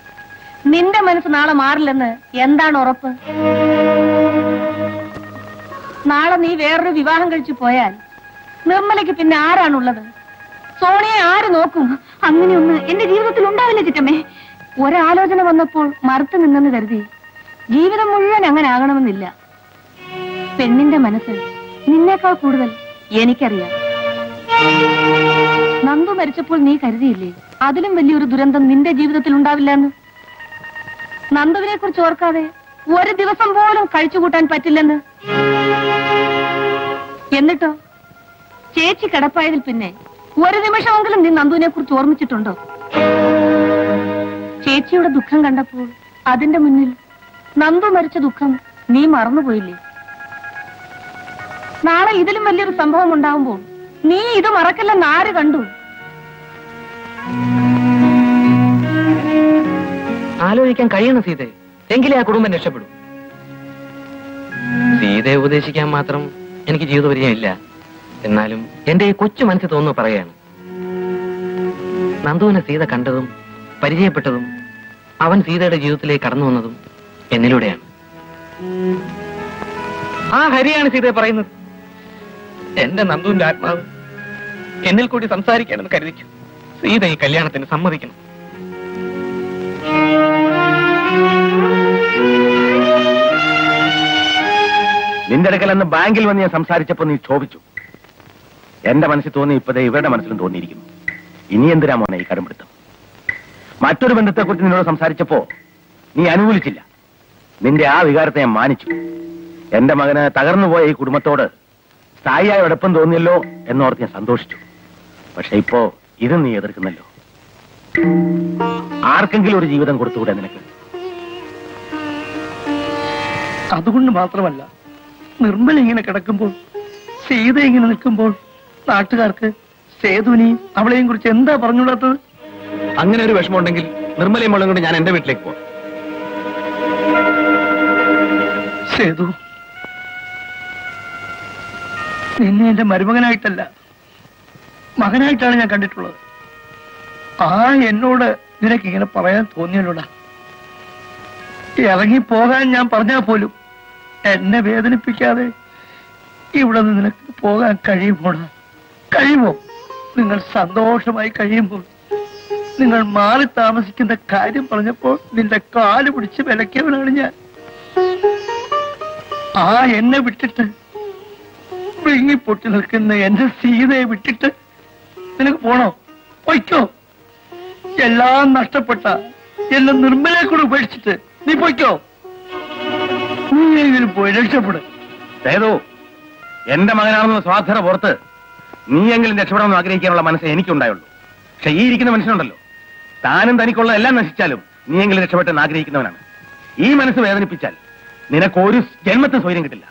നിന്റെ മനസ്സ് നാളെ മാറില്ലെന്ന് എന്താണ് ഉറപ്പ്? നാളെ നീ വേറൊരു വിവാഹം കഴിച്ചു പോയാൽ നിർമ്മലയ്ക്ക് പിന്നെ ആരാണുള്ളത്? സോണിയെ ആര് നോക്കും? അങ്ങനെയൊന്ന് എന്റെ ജീവിതത്തിൽ ഉണ്ടാവില്ല ചിറ്റമ്മേ. ഒരാലോചന വന്നപ്പോൾ മറുത്തു നിന്നെന്ന് കരുതി ജീവിതം മുഴുവൻ അങ്ങനെ ആകണമെന്നില്ല. പെണ്ണിന്റെ മനസ്സ് നിന്നേക്കാൾ കൂടുതൽ എനിക്കറിയാം. നന്ദു മരിച്ചപ്പോൾ നീ കരുതിയില്ലേ അതിലും വലിയൊരു ദുരന്തം നിന്റെ ജീവിതത്തിൽ ഉണ്ടാവില്ല എന്ന്? നന്ദുവിനെ കുറിച്ച് ഓർക്കാതെ ഒരു ദിവസം പോലും കഴിച്ചുകൂട്ടാൻ പറ്റില്ലെന്ന്. എന്നിട്ടോ ചേച്ചി കിടപ്പായതിൽ പിന്നെ ഒരു നിമിഷമെങ്കിലും നീ നന്ദുവിനെ കുറിച്ച് ഓർമ്മിച്ചിട്ടുണ്ടോ? ചേച്ചിയുടെ ദുഃഖം കണ്ടപ്പോൾ അതിന്റെ മുന്നിൽ നന്ദു മരിച്ച ദുഃഖം നീ മറന്നുപോയില്ലേ? നാളെ ഇതിലും വലിയൊരു സംഭവം ഉണ്ടാവുമ്പോൾ നീ ഇത് മറക്കില്ലെന്ന് ആര് കണ്ടു? ആലോചിക്കാൻ കഴിയണം സീതയെ, എങ്കിലേ ആ കുടുംബം രക്ഷപ്പെടും. സീതയെ ഉപദേശിക്കാൻ മാത്രം എനിക്ക് ജീവിതപരിചയമില്ല. എന്നാലും എന്റെ ഈ കൊച്ചു മനസ്സിൽ തോന്നുന്നു പറയാണ്. നന്ദുവിനെ സീത കണ്ടതും പരിചയപ്പെട്ടതും അവൻ സീതയുടെ ജീവിതത്തിലേക്ക് കടന്നു വന്നതും എന്നിലൂടെയാണ്. ആ ഹരിയാണ് സീതയെ പറയുന്നത്. എന്റെ നന്ദുവിന്റെ ആത്മാവ് എന്നിൽ കൂടി സംസാരിക്കാനെന്ന് കരുതിക്കും. സീത ഈ കല്യാണത്തിന് സമ്മതിക്കണം. നിന്റെ അടുക്കൽ അന്ന് ബാങ്കിൽ വന്ന് ഞാൻ സംസാരിച്ചപ്പോ നീ ക്ഷോഭിച്ചു. എന്റെ മനസ്സിൽ തോന്നി, ഇപ്പതേ ഇവരുടെ മനസ്സിലും തോന്നിയിരിക്കുന്നു. ഇനി എന്തിനാ മോനെ ഈ കടുംപിടുത്തം? മറ്റൊരു ബന്ധത്തെക്കുറിച്ച് നിന്നോട് സംസാരിച്ചപ്പോ നീ അനുകൂലിച്ചില്ല. നിന്റെ ആ വികാരത്തെ ഞാൻ മാനിച്ചു. എന്റെ മകന് തകർന്നുപോയ ഈ കുടുംബത്തോട് സ്ഥായിയായ അടുപ്പം തോന്നിയല്ലോ എന്നോർത്ത് ഞാൻ സന്തോഷിച്ചു. പക്ഷെ ഇപ്പോ ഇത് നീ എതിർക്കുന്നല്ലോ. ആർക്കെങ്കിലും ഒരു ജീവിതം കൊടുത്തുകൂടെ നിനക്ക്? അതുകൊണ്ട് മാത്രമല്ല, നിർമ്മല ഇങ്ങനെ കിടക്കുമ്പോൾ, സീത ഇങ്ങനെ നിൽക്കുമ്പോൾ നാട്ടുകാർക്ക് സേതുവിനെയും അവളെയും കുറിച്ച് എന്താ പറഞ്ഞുകൂടാത്തത്? അങ്ങനെ ഒരു വിഷമമുണ്ടെങ്കിൽ നിർമ്മലയും മോളും കൊണ്ട് ഞാൻ എന്റെ വീട്ടിലേക്ക് പോവാം. സേതു, നിന്നെ എന്റെ മരുമകനായിട്ടല്ല മകനായിട്ടാണ് ഞാൻ കണ്ടിട്ടുള്ളത്. എന്നോട് നിനക്ക് ഇങ്ങനെ പറയാൻ തോന്നിയല്ലോടാ. ഇറങ്ങിപ്പോകാൻ ഞാൻ പറഞ്ഞാൽ പോലും എന്നെ വേദനിപ്പിക്കാതെ ഇവിടെ നിന്ന് നിനക്ക് പോകാൻ കഴിയുമോടാ? കഴിയുമോ? നിങ്ങൾ സന്തോഷമായി കഴിയുമ്പോൾ നിങ്ങൾ മാറി താമസിക്കുന്ന കാര്യം പറഞ്ഞപ്പോൾ നിന്റെ കാല് പിടിച്ച് വിലക്കിയവനാണ് ഞാൻ. എന്നെ വിട്ടിട്ട് വിങ്ങിപ്പൊട്ടി നിൽക്കുന്ന എന്റെ സീതയെ വിട്ടിട്ട് നിനക്ക് പോണോ? പൊയ്ക്കോ. എല്ലാം നഷ്ടപ്പെട്ട എന്നെ നിർമ്മലയെ കൂടെ ഉപേക്ഷിച്ചിട്ട് നീ പൊയ്ക്കോ. നീ എങ്കിലും പോയി രക്ഷപ്പെടും. സേതു, എന്റെ മകനാണെന്ന് സ്വാധീന പുറത്ത് നീയെങ്കിലും രക്ഷപ്പെടാമെന്ന് ആഗ്രഹിക്കാനുള്ള മനസ്സേ എനിക്കുണ്ടായുള്ളൂ. പക്ഷെ ഈ ഇരിക്കുന്ന മനുഷ്യനുണ്ടല്ലോ, താനും തനിക്കുള്ള എല്ലാം നശിച്ചാലും നീയെങ്കിലും രക്ഷപ്പെട്ടെന്ന് ആഗ്രഹിക്കുന്നവനാണ്. ഈ മനസ്സ് വേദനിപ്പിച്ചാൽ നിനക്കൊരു ജന്മത്തിന് സ്വൈര്യം കിട്ടില്ല.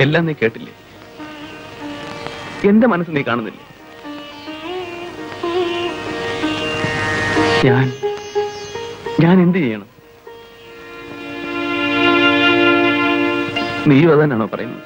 എല്ലാം നീ കേട്ടില്ലേ? എന്റെ മനസ്സ് നീ കാണുന്നില്ലേ? ഞാൻ എന്ത് ചെയ്യണം? നീ അതാണോ പറയുന്നത്?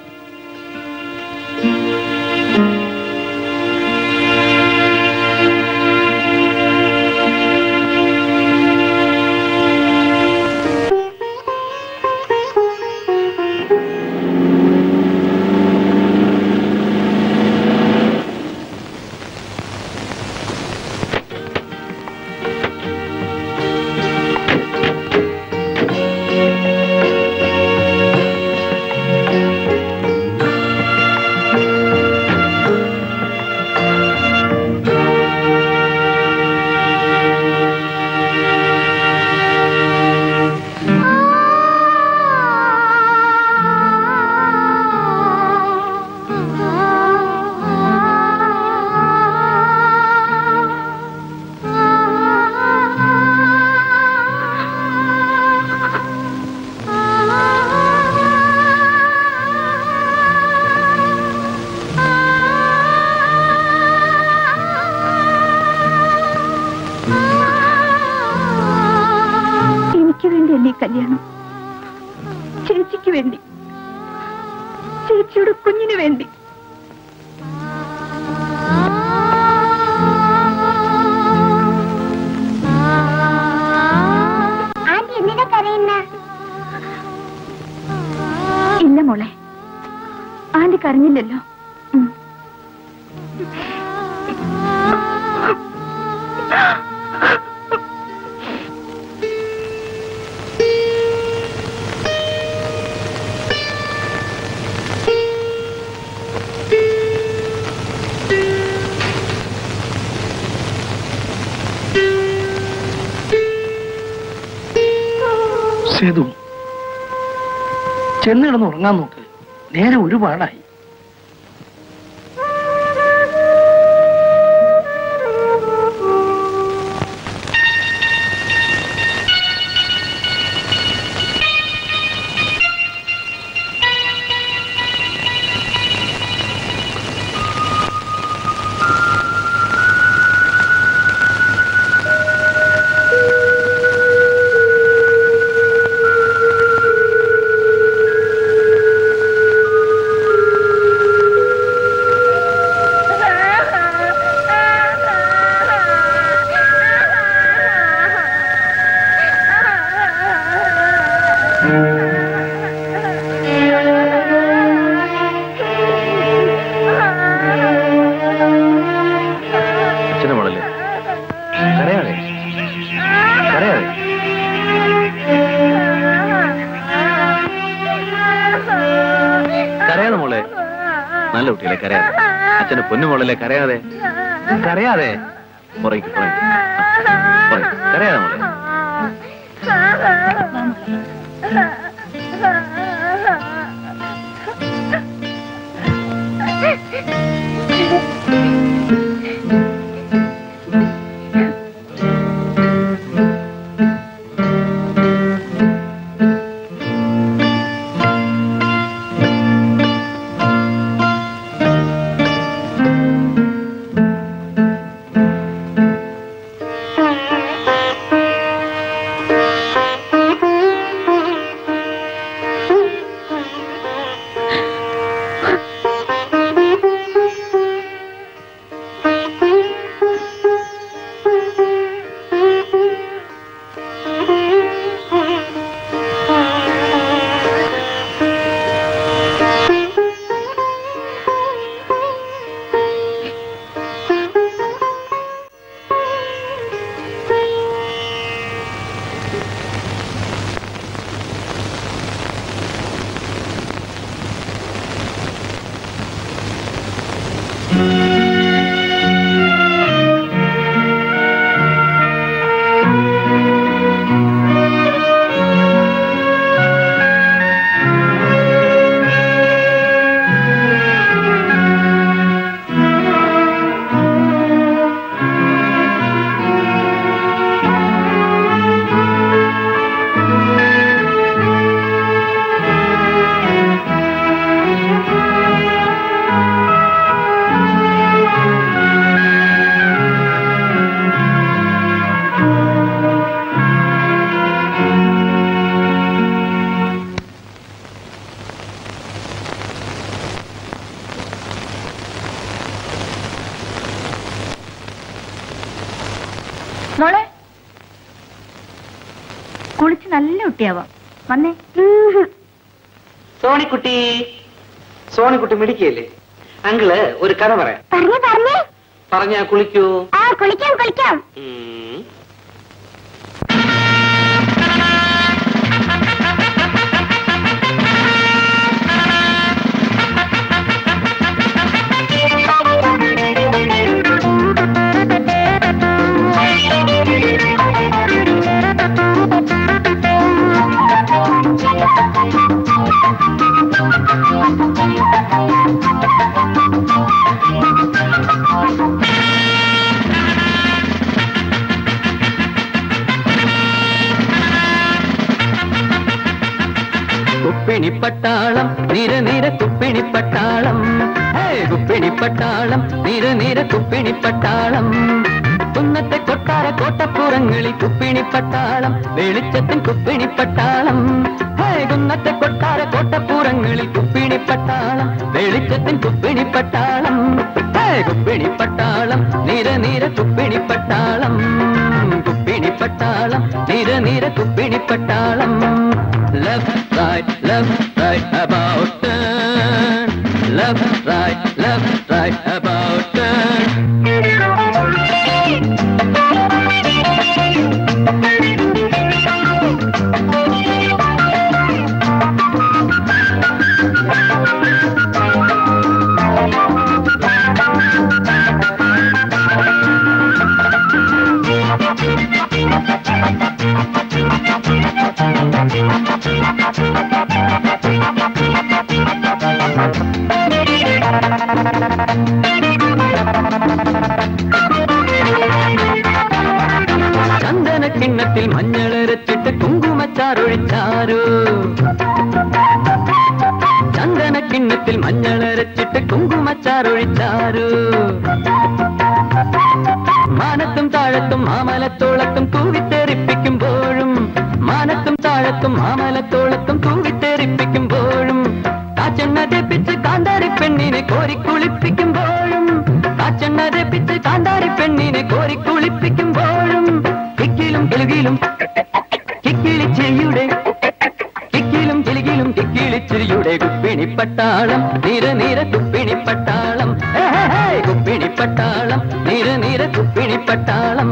കല്യാണം ചേച്ചിക്ക് വേണ്ടി, ചേച്ചിയുടെ കുഞ്ഞിന് വേണ്ടി. ഇല്ല മോളെ, ആന്റി കരഞ്ഞില്ലല്ലോ. സേതു, ചെന്നിടന്ന് ഉറങ്ങാൻ നോക്ക്, നേരെ ഒരുപാടായി. അച്ഛന് പൊന്നുമോളല്ലേ, കരയാതെ കരയാതെ പുറയ്ക്ക് കരയാതെ മോളെ. മോളെ കുളിച്ച് നല്ല കുട്ടിയാവാം. വന്നേ. സോണിക്കുട്ടി, സോണിക്കുട്ടി മിടിക്കല്ലേ? അങ്കിള് ഒരു കഥ പറയാം. പറഞ്ഞാ കുളിക്കൂ? കുളിക്കാം കുളിക്കാം. കുപ്പിണിപ്പട്ടാളം നിര നിര കുപ്പിണിപ്പട്ടാളം കുപ്പിണിപ്പട്ടാളം നിര നിര കുപ്പിണിപ്പട്ടാളം കുന്നത്തെ കൊട്ടാര കോട്ടപ്പുറങ്ങളിൽ കുപ്പിണിപ്പട്ടാളം വെളിച്ചത്തിൻ കുപ്പിണിപ്പട്ടാളം കുന്നത്തെ കൊട്ടാര കോട്ടപ്പുറങ്ങളിൽ കുപ്പിണിപ്പട്ടാളം വെളിച്ചത്തിൻ കുപ്പിണിപ്പട്ടാളം കുപ്പിണിപ്പട്ടാളം നിര നിര കുപ്പിണിപ്പട്ടാളം കുപ്പിണിപ്പട്ടാളം നിര നിര കുപ്പിണിപ്പട്ടാളം left right about turn left right about turn ചന്ദന കിണ്ണത്തിൽ മഞ്ഞളരച്ചിട്ട് കുങ്കുമച്ചാറൊഴിച്ചാരോ ചന്ദന കിണ്ണത്തിൽ മഞ്ഞളരച്ചിട്ട് കുങ്കുമച്ചാറൊഴിച്ചാരോ മാനത്തും താഴത്തും മാമലത്തോളത്തും തൂവിത്തെറിപ്പിക്കുമ്പോഴും മാനത്തും താഴത്തും മാമലത്തോളത്തും തൂവിത്തെറിപ്പിക്കുമ്പോഴും കാച്ചെണ്ണ തെപ്പിച്ച് കാന്താരി പെണ്ണിനെ കോരിക്കുളിപ്പിക്കുമ്പോഴും കാച്ചെണ്ണ തെപ്പിച്ച് കാന്താരി പെണ്ണിനെ കോരിക്കുളിപ്പിക്കുമ്പോഴും കിക്കിലും കിലുകിലും കിക്കിളിച്ചിരിയുടെ കിക്കിലും കിലുകിലും കിക്കിളിച്ചിരിയുടെ കുപ്പിണിപ്പട്ടാളം നിര നിര കുപ്പിണിപ്പട്ടാളം കുപ്പിണിപ്പട്ടാളം നിര നിര കുപ്പിണിപ്പട്ടാളം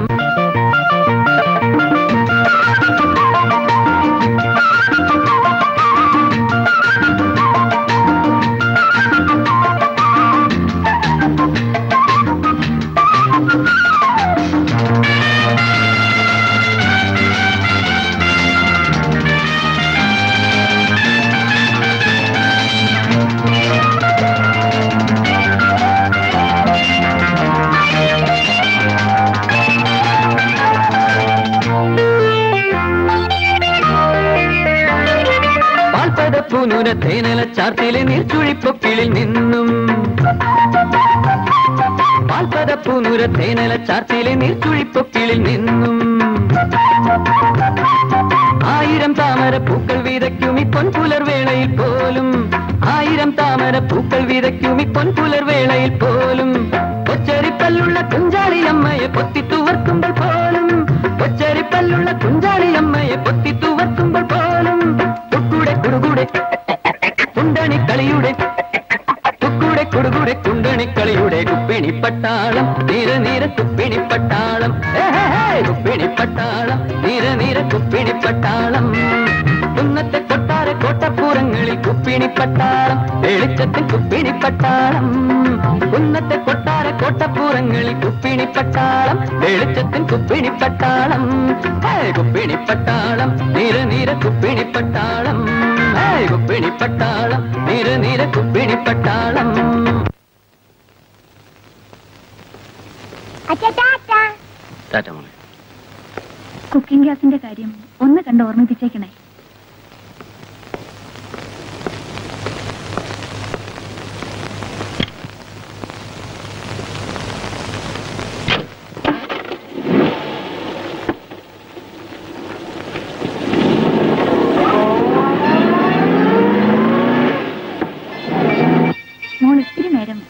പൂനുര തേനല ചാർത്തിലെ നീർച്ചുഴിപ്പൊക്കിളിൽ നിന്നും പാൽപത പൂനുര തേനല ചാർത്തിലെ നീർച്ചുഴിപ്പൊക്കിളിൽ നിന്നും ആയിരം താമര പൂക്കൾ വിതയ്ക്കുമി പൊൻപുലർവേളയിൽ പോലും ആയിരം താമര പൂക്കൾ വിതയ്ക്കുമി പൊൻപുലർവേളയിൽ പോലും കൊച്ചരിപ്പല്ലുള്ള കുഞ്ചാളിയമ്മയെ പൊത്തിത്തുവർക്കുമ്പോൾ പോലും കൊച്ചരിപ്പല്ലുള്ള കുഞ്ചാളിയമ്മയെ പൊത്തിത്തുവർക്കുമ്പോൾ പോലും കുക്കുടെ കുടുകൂടെ കുണ്ടണിക്കളിയുടെ കുക്കുടെ കുടുകൂടെ കുണ്ടണിക്കളിയുടെ കുപ്പിണിപ്പട്ടാളം നിര നിര കുപ്പിണിപ്പട്ടാളം കുപ്പിണിപ്പട്ടാളം നിര നിര കുപ്പിണിപ്പട്ടാളം കുന്നത്തെ കൊട്ടാര കോട്ടപ്പുറങ്ങളിൽ കുപ്പിണിപ്പട്ടാളം വെളിച്ചത്തിൻ കുപ്പിണിപ്പട്ടാളം കുന്നത്തെ കൊട്ടാര കോട്ടപ്പുറങ്ങളിൽ കുപ്പിണിപ്പട്ടാളം വെളിച്ചത്തിൻ കുപ്പിണിപ്പട്ടാളം കുപ്പിണിപ്പട്ടാളം നിര നിര കുപ്പിണിപ്പട്ടാളം കുപ്പിണിപ്പട്ടാളം നിര നിര കുപ്പിണിപ്പട്ടാളം കുക്കിംഗ് ഗ്യാസിന്റെ കാര്യം ഒന്ന് കണ്ട് ഓർമ്മിപ്പിച്ചേക്കണേ.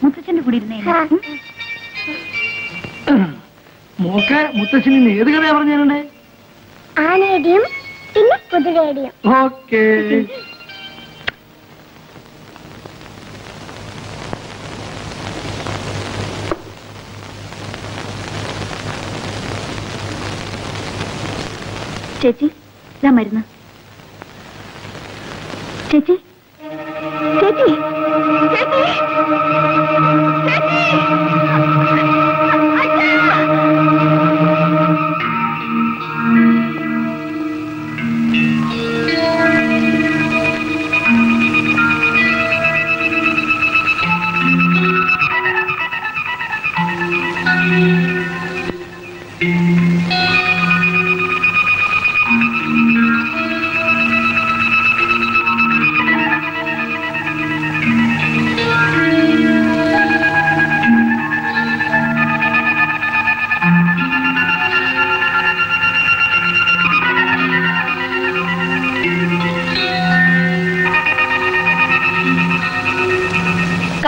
മുത്തച്ഛന്റെ കൂടെ ഇരുന്നേ. മോക്ക് മുത്തച്ഛന് ഏത് കഥയാ പറഞ്ഞേ? ആനയുടെയും പിന്നെ കുതിരയുടെയും. ഓക്കേ. ചേച്ചി ഇതാ മരുന്ന്. ചേച്ചി ചേച്ചി ചേച്ചി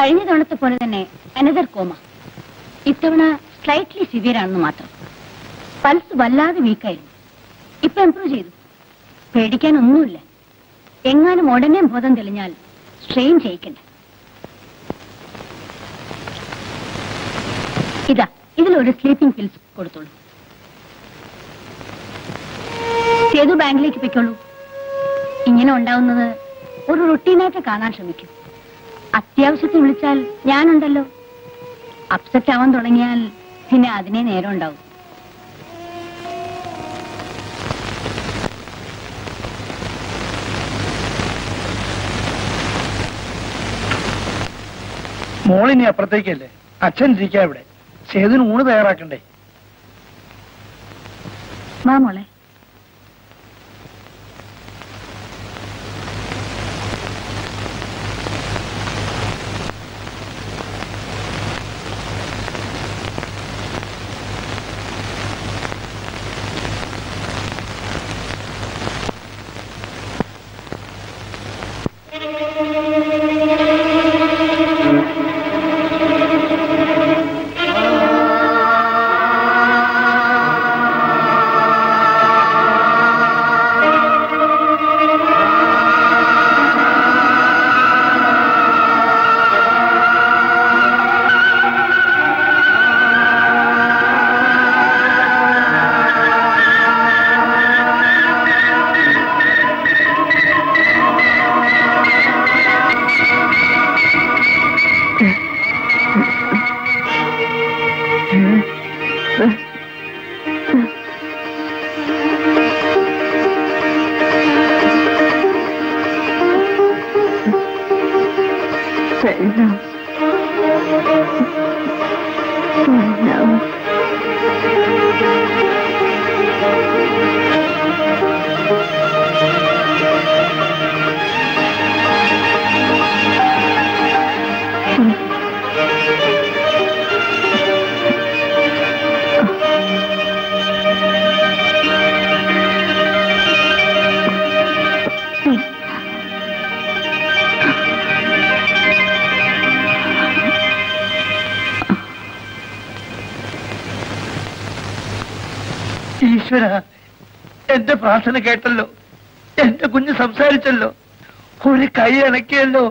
കഴിഞ്ഞ തവണത്തെ പോലെ തന്നെ അനദർ കോമ. ഇത്തവണ സ്ലൈറ്റ്ലി സിവിയർ ആണെന്ന് മാത്രം. പൾസ് വല്ലാതെ വീക്കായിരുന്നു. ഇപ്പൊ ഇംപ്രൂവ് ചെയ്തു. പേടിക്കാനൊന്നുമില്ല. എങ്ങാനും ഉടനെ ബോധം തെളിഞ്ഞാൽ സ്ട്രെയിൻ ചെയ്യിക്കണ്ട. ഇതാ, ഇതിലൊരു സ്ലീപ്പിംഗ് പിൽസ് കൊടുത്തോളൂ. സേതു ബാങ്കിലേക്ക് പൊയ്ക്കോളൂ. ഇങ്ങനെ ഉണ്ടാവുന്നത് ഒരു റുട്ടീനായിട്ട് കാണാൻ ശ്രമിക്കും. അത്യാവശ്യത്തിന് വിളിച്ചാൽ ഞാനുണ്ടല്ലോ. അപ്സെറ്റ് ആവാൻ തുടങ്ങിയാൽ പിന്നെ അതിനെ നേരം ഉണ്ടാവും. മോളിനി അപ്പുറത്തേക്കല്ലേ? അച്ഛൻ ഇരിക്കാം ഇവിടെ. സേതുവിന് ഊണ് തയ്യാറാക്കണ്ടേ? വാ മോളെ. ഈശ്വര, എന്റെ പ്രാർത്ഥന കേട്ടല്ലോ. എന്റെ കുഞ്ഞ് സംസാരിച്ചല്ലോ. ഒരു കൈ അണക്കിയല്ലോ.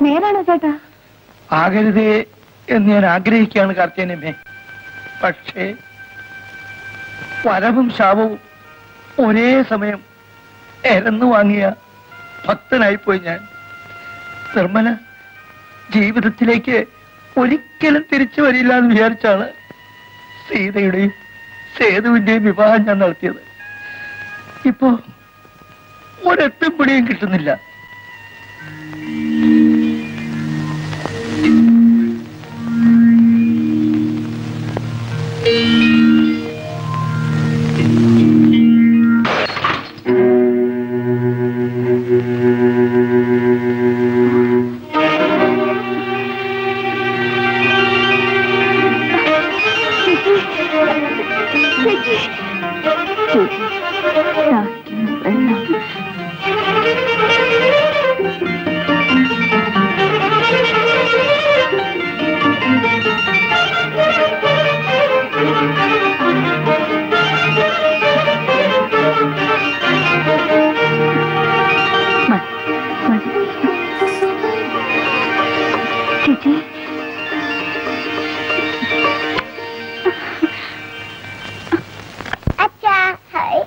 നേരാണോ ചേട്ടാ? ആകരുതേ എന്ന് ഞാൻ ആഗ്രഹിക്കുകയാണ് കാർത്തികേയനമ്മേ. പക്ഷേ വരവും ശാപവും ഒരേ സമയം എരന്നു വാങ്ങിയ ഭക്തനായിപ്പോയി ഞാൻ. നിർമ്മല ജീവിതത്തിലേക്ക് ഒരിക്കലും തിരിച്ചു വരില്ല എന്ന് വിചാരിച്ചാണ് സീതയുടെയും സേതുവിന്റെയും വിവാഹം ഞാൻ നടത്തിയത്. ഇപ്പോ ഒരെത്തും പിടിയും കിട്ടുന്നില്ല.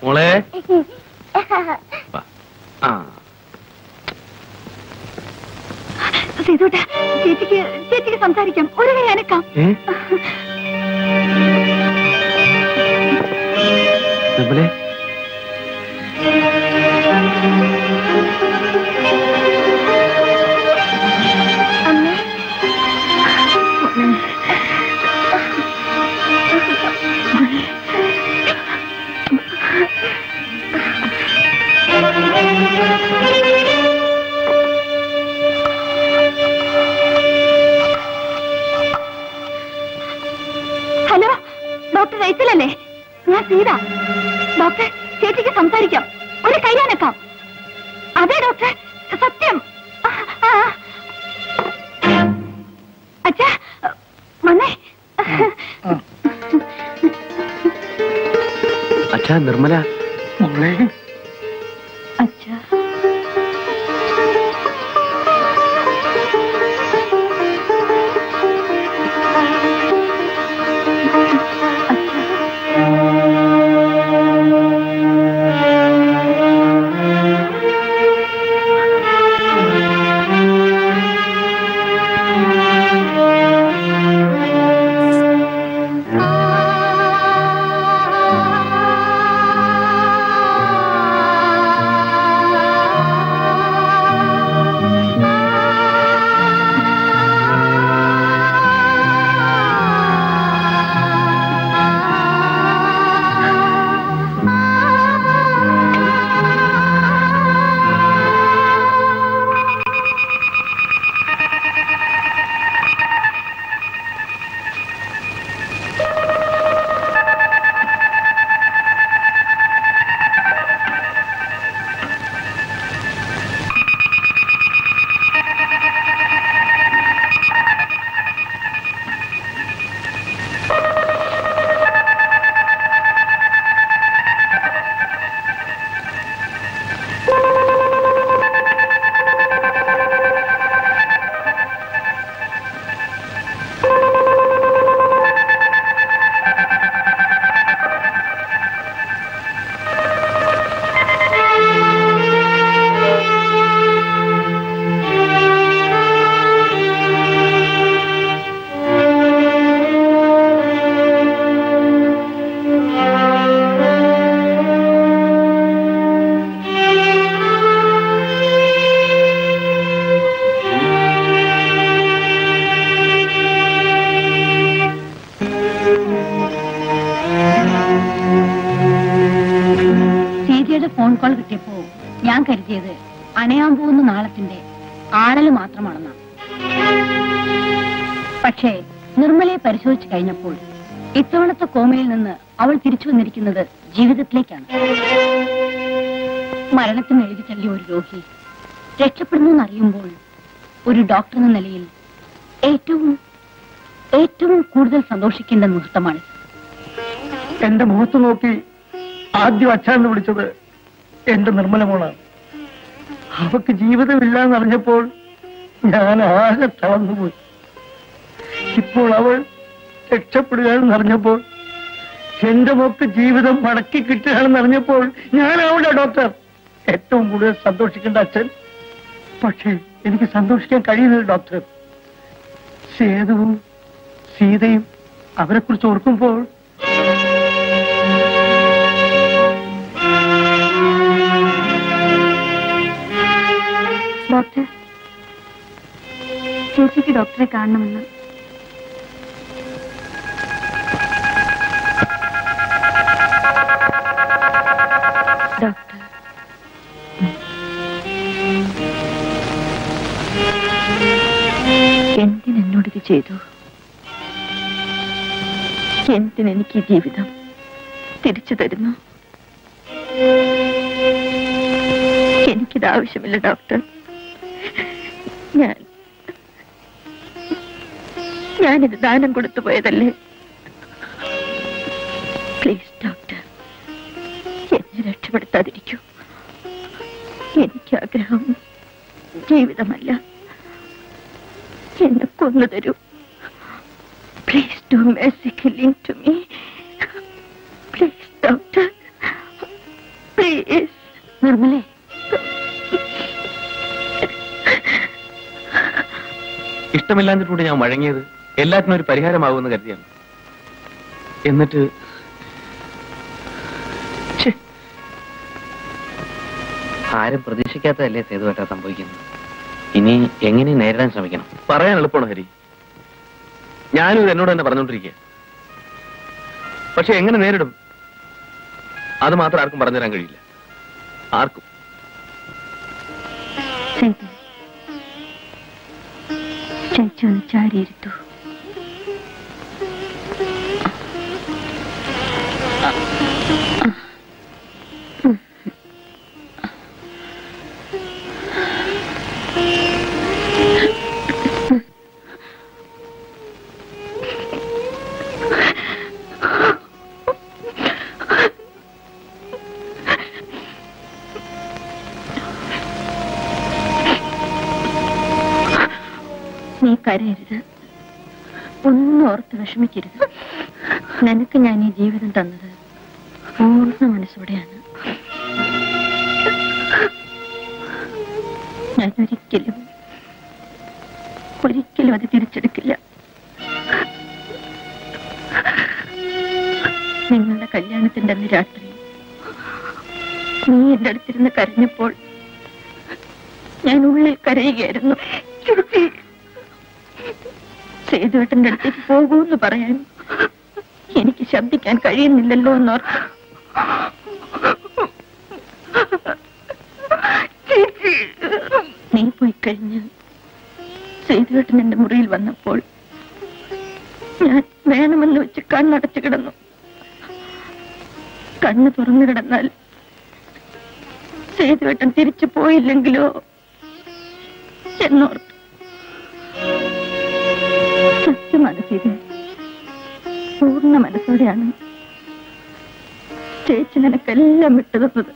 മോളെ സേതുട്ടാ, ചേച്ചിക്ക് സംസാരിക്കാം. ഒരു കൈ അനക്കാം. അമ്മേ സീത. ഡോക്ടർ, ചേച്ചിക്ക് സംസാരിക്കാം, ഒരു കൈയാനക്കാം. അതെ ഡോക്ടർ, സത്യം. അച്ഛാ വന്നേ. അച്ഛാ, നിർമ്മല മോളെ. അച്ഛാ, ഫോൺ കോൾ കിട്ടിയപ്പോ ഞാൻ കരുതിയത് അണയാൻ പോകുന്ന നാളത്തിന്റെ ആഴല് മാത്രമാണെന്നാണ്. പക്ഷേ നിർമ്മലയെ പരിശോധിച്ചു കഴിഞ്ഞപ്പോൾ ഇത്തവണത്തെ കോമയിൽ നിന്ന് അവൾ തിരിച്ചു വന്നിരിക്കുന്നത് ജീവിതത്തിലേക്കാണ്. മരണത്തിന് എഴുതി തള്ളിയ ഒരു രോഗി രക്ഷപ്പെടുന്നു എന്നറിയുമ്പോൾ ഒരു ഡോക്ടർ എന്ന നിലയിൽ ഏറ്റവും കൂടുതൽ സന്തോഷിക്കേണ്ട മുഹൂർത്തമാണ്. എന്റെ മുഖത്ത് നോക്കി ആദ്യം അച്ഛാന്ന് വിളിച്ചത് എന്റെ നിർമ്മല മോളാണ്. അവക്ക് ജീവിതമില്ല എന്നറിഞ്ഞപ്പോൾ ഞാൻ ആകെ തളർന്നുപോയി. ഇപ്പോൾ അവൾ രക്ഷപ്പെടുക എന്നറിഞ്ഞപ്പോൾ, എന്റെ മോക്ക് ജീവിതം മടക്കി കിട്ടുകയാണെന്നറിഞ്ഞപ്പോൾ ഞാനാവില്ല ഡോക്ടർ ഏറ്റവും കൂടുതൽ സന്തോഷിക്കേണ്ട അച്ഛൻ. പക്ഷേ എനിക്ക് സന്തോഷിക്കാൻ കഴിയുന്നില്ല ഡോക്ടർ. സേതുവും സീതയും അവരെ കുറിച്ച് ഓർക്കുമ്പോൾ ഡോക്ടർ, ചേച്ചിക്ക് ഡോക്ടറെ കാണണമെന്ന്. ഡോക്ടർ, എന്തിനെന്നോടിത് ചെയ്തു? എന്തിനെനിക്ക് ഈ ജീവിതം തിരിച്ചു തരുന്നു? എനിക്കിത് ആവശ്യമില്ല ഡോക്ടർ. ഞാനിത് ദാനം കൊടുത്തു പോയതല്ലേ. പ്ലീസ് ഡോക്ടർ, എന്നെ രക്ഷപ്പെടുത്താതിരിക്കൂ. എനിക്ക് ആഗ്രഹം ജീവിതമല്ല, എന്നെ കൊന്നു തരൂ. Please do mercy killing to me. Please doctor, please. നിർമ്മലേ, ഇഷ്ടമില്ലാഞ്ഞിട്ടുണ്ട് ഞാൻ വഴങ്ങിയത് എല്ലാത്തിനും ഒരു പരിഹാരമാകുമെന്ന് കരുതിയാണ്. എന്നിട്ട് ആരും പ്രതീക്ഷിക്കാത്തതല്ലേ സേതുവേട്ട സംഭവിക്കുന്നത്. ഇനി എങ്ങനെ നേരിടാൻ ശ്രമിക്കണം? പറയാൻ എളുപ്പമാണ് ഹരി. ഞാനും ഇത് എന്നോട് തന്നെ പറഞ്ഞുകൊണ്ടിരിക്കുക. പക്ഷെ എങ്ങനെ നേരിടും അത് മാത്രം ആർക്കും പറഞ്ഞുതരാൻ കഴിയില്ല. ആർക്കും. ചേച്ചി ഒന്ന് നീ കരയരുത്, ഒന്നും ഓർത്ത് വിഷമിക്കരുത്. നിനക്ക് ഞാൻ ഈ ജീവിതം തന്നത് പൂർണ്ണ മനസ്സോടെയാണ്. ഞാൻ ഒരിക്കലും അത് തിരിച്ചെടുക്കില്ല. നിങ്ങളുടെ കല്യാണത്തിന്റെ അന്ന് രാത്രി നീ എന്റെ അടുത്തിരുന്ന് കരഞ്ഞപ്പോൾ ഞാൻ ഉള്ളിൽ കരയുകയായിരുന്നു. സേതുവേട്ടന്റെ അടുത്തേക്ക് പോകൂന്ന് പറയാൻ എനിക്ക് ശബ്ദിക്കാൻ കഴിയുന്നില്ലല്ലോ എന്നോർത്ത് നീ പോയി കഴിഞ്ഞ് സേതുവേട്ടൻ എന്റെ മുറിയിൽ വന്നപ്പോൾ ഞാൻ വേണമെന്ന് വെച്ച് കണ്ണടച്ചു കിടന്നു. കണ്ണ് തുറന്നു കിടന്നാൽ സേതുവേട്ടൻ തിരിച്ചു പോയില്ലെങ്കിലോ എന്നോർത്ത്. സത്യമാണ് സീത, പൂർണ്ണ മനസ്സോടെയാണ് ചേച്ചി നിനക്കെല്ലാം വിട്ടുതന്നത്.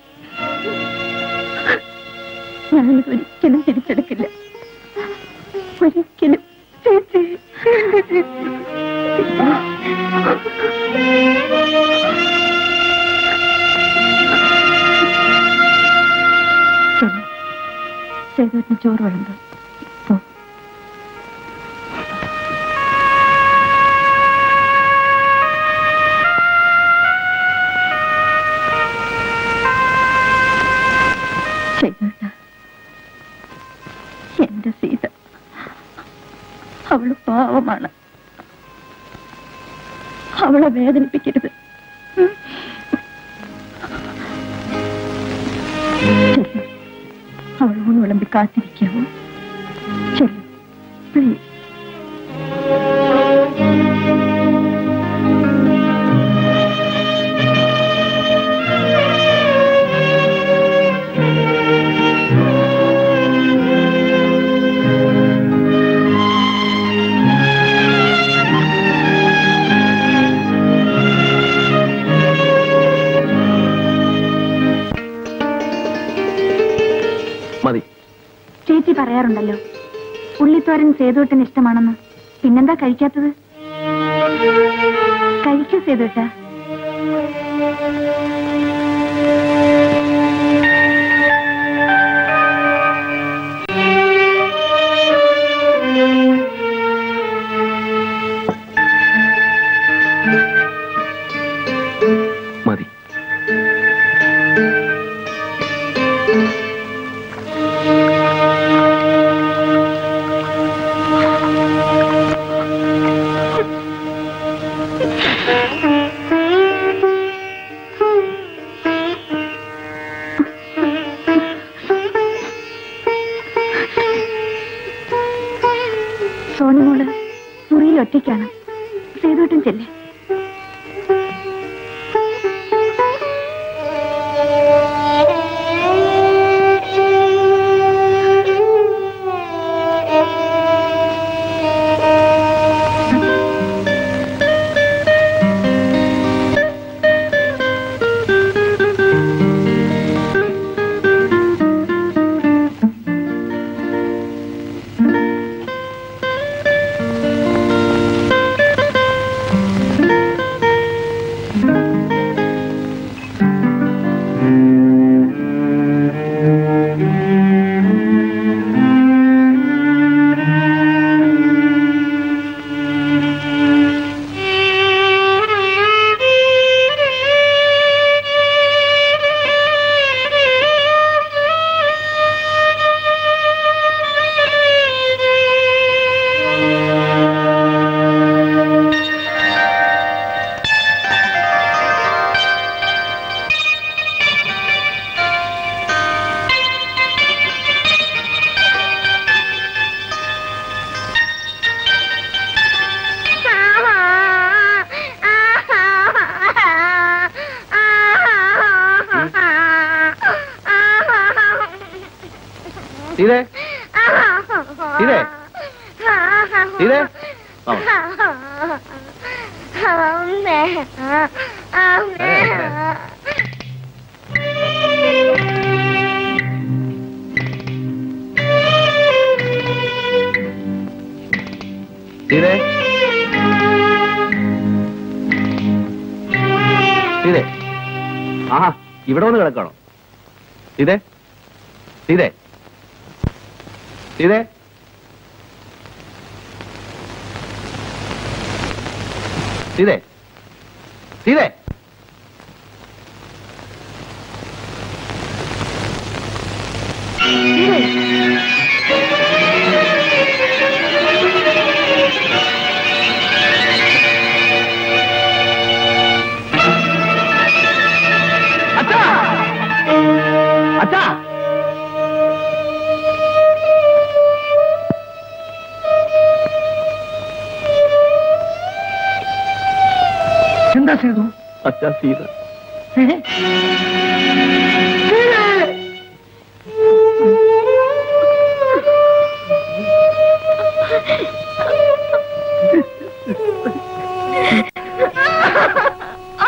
ഞാനിത് ഒരിക്കലും തിരിച്ചെടുക്കില്ല, ഒരിക്കലും. ചേച്ചി സേതുവേട്ടന് ചോറ് വിളമ്പ്. എന്റെ സീത അവള് പാവമാണ്, അവളെ വേദനിപ്പിക്കരുത്. അവളോട് വിളമ്പി കാത്തിരിക്കാവോ? ചെല്ലു പ്ലീസ്. ചേച്ചി പറയാറുണ്ടല്ലോ ഉള്ളിത്തോരൻ സേതുവേട്ടന് ഇഷ്ടമാണെന്ന്. പിന്നെന്താ കഴിക്കാത്തത്? കഴിക്കൂ സേതുവേട്ട. മതി. സോണിമോള് മുറിയിൽ ഒറ്റയ്ക്കാണ്. സേതുവേട്ടൻ ചെല്ലേ. സീതേ, സീതേ, സീതേ, സീതേ സീതേ ആഹാ ഇവിടെ വന്ന് കിടക്കണോ? സീതേ സീതേ സീതേ സീതേ സീതേ അച്ഛാ അച്ഛാ എന്താ ചെയ്തു? അച്ഛാ സീത ആ